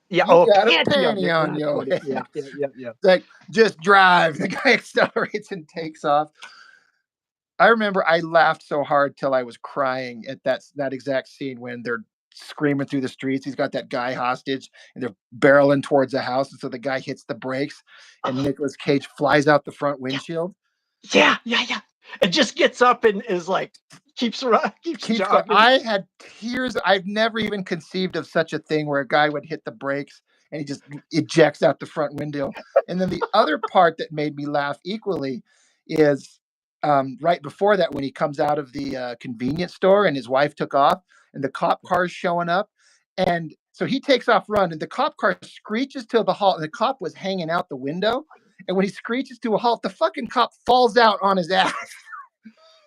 Yeah, You oh, a got a panty on panty your, on that's your what it, head. yeah, yeah, yeah, yeah. Like, just drive. The guy accelerates and takes off. I remember I laughed so hard till I was crying at that exact scene when they're screaming through the streets. He's got that guy hostage, and they're barreling towards the house, and so the guy hits the brakes, and Oh, Nicolas Cage flies out the front yeah, windshield. yeah, yeah, yeah. And just gets up and is like, keeps Keeps going. jogging. I had tears. I've never even conceived of such a thing where a guy would hit the brakes and he just ejects out the front window. And then the other part that made me laugh equally is right before that, when he comes out of the convenience store and his wife took off, and the cop car's showing up. And so he takes off running, and the cop car screeches to the halt, and the cop was hanging out the window. And when he screeches to a halt, the fucking cop falls out on his ass.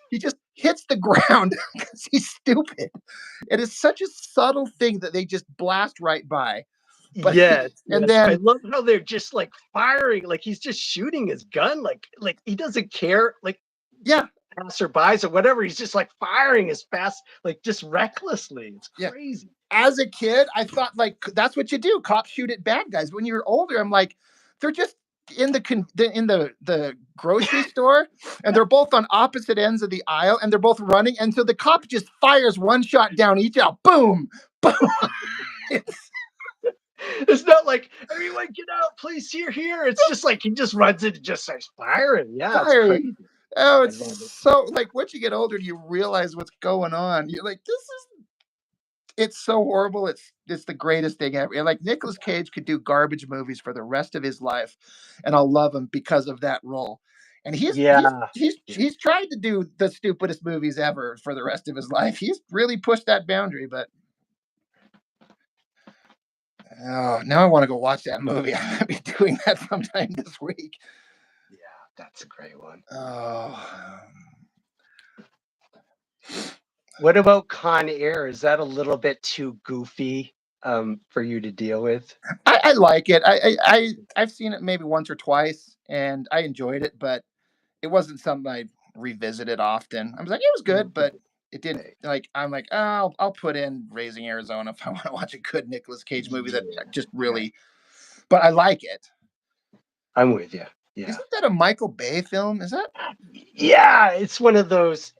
He just hits the ground because he's stupid. It is such a subtle thing that they just blast right by. But Yes, and yes. I then love how they're just like firing, like he's just shooting his gun, like he doesn't care, like yeah, passerbys or whatever. He's just like firing as fast, like just recklessly. It's yeah. crazy. As a kid, I thought like that's what you do. Cops shoot at bad guys. When you're older, I'm like, they're just in the grocery store, and they're both on opposite ends of the aisle, and they're both running, and so the cop just fires one shot down each aisle. Boom, boom. It's It's not like everyone get out, please, here. It's just like he just runs in and just starts firing. Yeah, it's fiery. crazy. Oh, I it's love it. so like once you get older, you realize what's going on. You're like, this is it's so horrible. It's the greatest thing ever. And, like Nicolas Cage could do garbage movies for the rest of his life, and I'll love him because of that role. And he's he's Yeah. he's Yeah. he's tried to do the stupidest movies ever for the rest of his life. He's really pushed that boundary, but oh, now I want to go watch that movie. I might be doing that sometime this week. Yeah, that's a great one. Oh, What about Con Air? Is that a little bit too goofy for you to deal with? I like it. I've seen it maybe once or twice, and I enjoyed it, but it wasn't something I revisited often. I was like, it was good, but it didn't Okay. like. I'm like, oh, I'll put in Raising Arizona if I want to watch a good Nicolas Cage movie that Yeah. just Yeah. really. But I like it. I'm with you. Yeah. Isn't that a Michael Bay film? Is that? Yeah, it's one of those.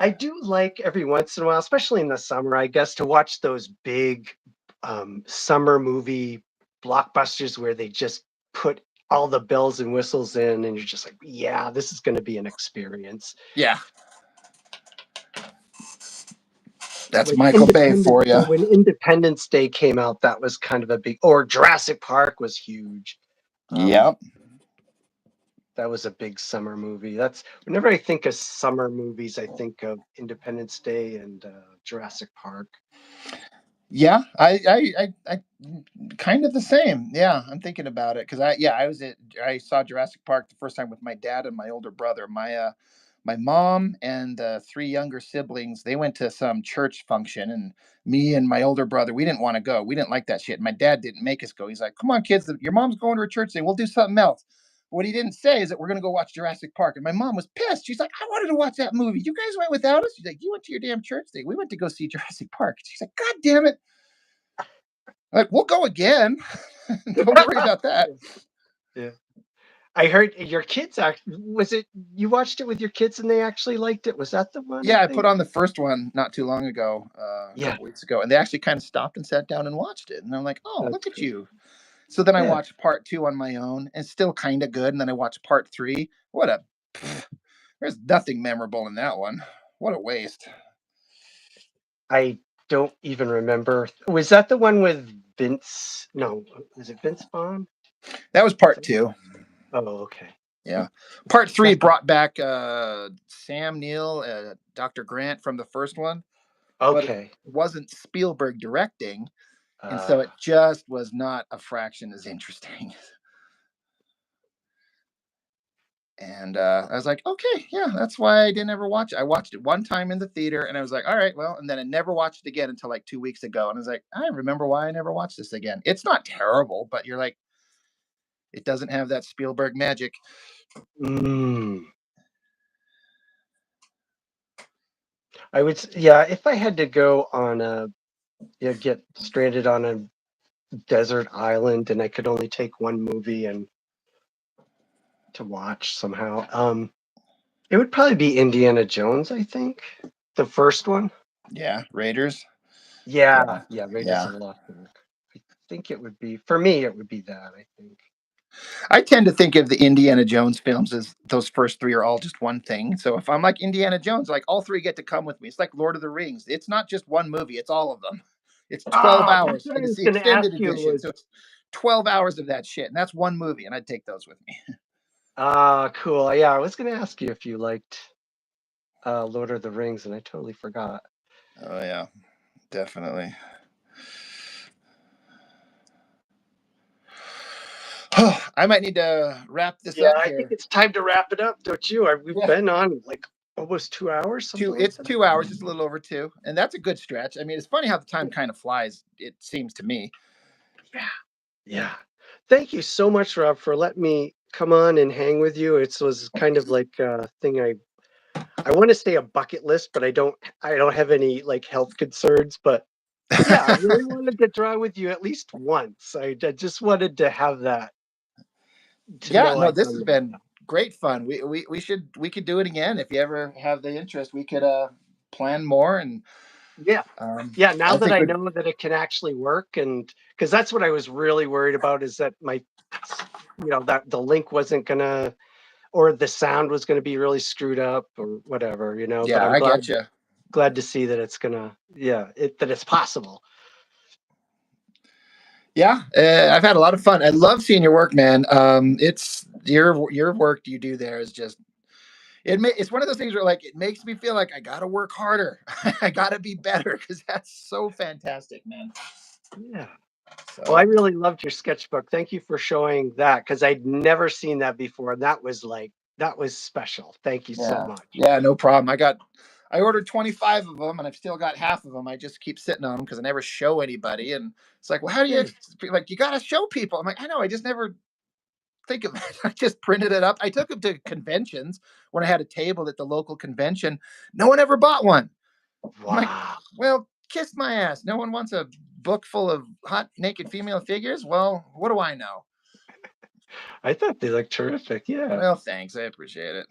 I do like every once in a while, especially in the summer, I guess, to watch those big summer movie blockbusters where they just put all the bells and whistles in, and you're just like, yeah, this is going to be an experience. Yeah, that's Like Michael Bay for you. When Independence Day came out, that was kind of a big, or Jurassic Park was huge. Um, Yep. that was a big summer movie. That's whenever I think of summer movies, I think of Independence Day and Jurassic Park. Yeah, I kind of the same. Yeah, I'm thinking about it because I saw Jurassic Park the first time with my dad and my older brother. My mom and three younger siblings, they went to some church function, and me and my older brother, we didn't want to go. We didn't like that shit. My dad didn't make us go. He's like, "Come on, kids, your mom's going to her church thing. We'll do something else." What he didn't say is that we're gonna go watch Jurassic Park, and my mom was pissed. She's like, "I wanted to watch that movie. You guys went without us." She's like, "You went to your damn church thing. We went to go see Jurassic Park." She's like, "God damn it!" Like, we'll go again. Don't worry about that. Yeah. I heard your kids was it you watched it with your kids and they actually liked it? Was that the one, I Yeah, I put think? on the first one not too long ago, a Yeah, couple weeks ago, and they actually kind of stopped and sat down and watched it. And I'm like, oh, that's look at great. you. So then I Yeah, watched part two on my own, and still kind of good. And then I watched part three. What a there's nothing memorable in that one. What a waste. I don't even remember. Was that the one with Vince? No, was it Vince Vaughn? That was part two. Oh, okay. Yeah, part three That's brought back Sam Neill, Dr. Grant from the first one, but it okay. wasn't Spielberg directing, and so Uh, it just was not a fraction as interesting. And I was like, okay, yeah, that's why I didn't ever watch it. I watched it one time in the theater, and I was like, all right, well, and then I never watched it again until like 2 weeks ago, and I was like, I remember why I never watched this again. It's not terrible, but you're like, it doesn't have that Spielberg magic. mm, I would, yeah, if I had to go on a, yeah, get stranded on a desert island and I could only take one movie and to watch somehow, it would probably be Indiana Jones, I think. The first one. Yeah, Raiders. Yeah, Yeah, yeah, Raiders yeah. of the Lost Ark. I think it would be for me. It would be that. I think. I tend to think of the Indiana Jones films as those first three are all just one thing. So if I'm like Indiana Jones, like all three get to come with me. It's like Lord of the Rings. It's not just one movie, it's all of them. It's 12 Oh, that's hours what and I it's was the going to ask extended you. edition. Was So it's 12 hours of that shit. And that's one movie. And I'd take those with me. cool. Yeah, I was going to ask you if you liked Lord of the Rings, and I totally forgot. Oh, yeah, definitely. I might need to wrap this Yeah, up I think here. it's time to wrap it up, don't you? We've Yeah. been on like almost 2 hours, something like It's that. 2 hours, just a little over two. And that's a good stretch. I mean, it's funny how the time kind of flies, it seems to me. Yeah, yeah. Thank you so much, Rob, for letting me come on and hang with you. It was kind of like a thing I want to say a bucket list, but I don't have any like health concerns, but yeah, I really wanted to draw with you at least once. I just wanted to have that. to Yeah, know no, I'd this done has that. been great fun. We could do it again if you ever have the interest. We could plan more, and Yeah. Yeah, now I that think I we know that it can actually work, and because that's what I was really worried about is that that the link wasn't gonna, or the sound was gonna be really screwed up or whatever, but yeah, I'm I get you. glad to see that it's gonna, yeah, that it's possible. Yeah, I've had a lot of fun. I love seeing your work, man. It's your work you do there is just it's one of those things where like it makes me feel like I gotta work harder. I gotta be better because that's so fantastic, man. Yeah. Well, I So really loved your sketchbook. Thank you for showing that because I'd never seen that before. And that was special. Thank you so yeah, much. yeah, no problem. I ordered 25 of them and I've still got half of them. I just keep sitting on them because I never show anybody. And it's like, well, how do you Yeah. like? You gotta show people. I'm like, I know. I just never think of it. I just printed it up. I took them to conventions when I had a table at the local convention. No one ever bought one. I'm like, Wow. well, kiss my ass. No one wants a book full of hot naked female figures. Well, what do I know? I thought they looked terrific. Yeah. Well, thanks. I appreciate it.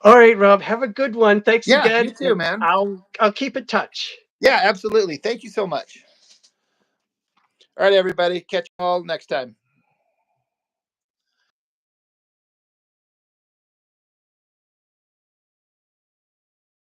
All right, Rob. Have a good one. Thanks Yeah, you again, too, and man. I'll keep in touch. Yeah, absolutely. Thank you so much. All right, everybody. Catch you all next time.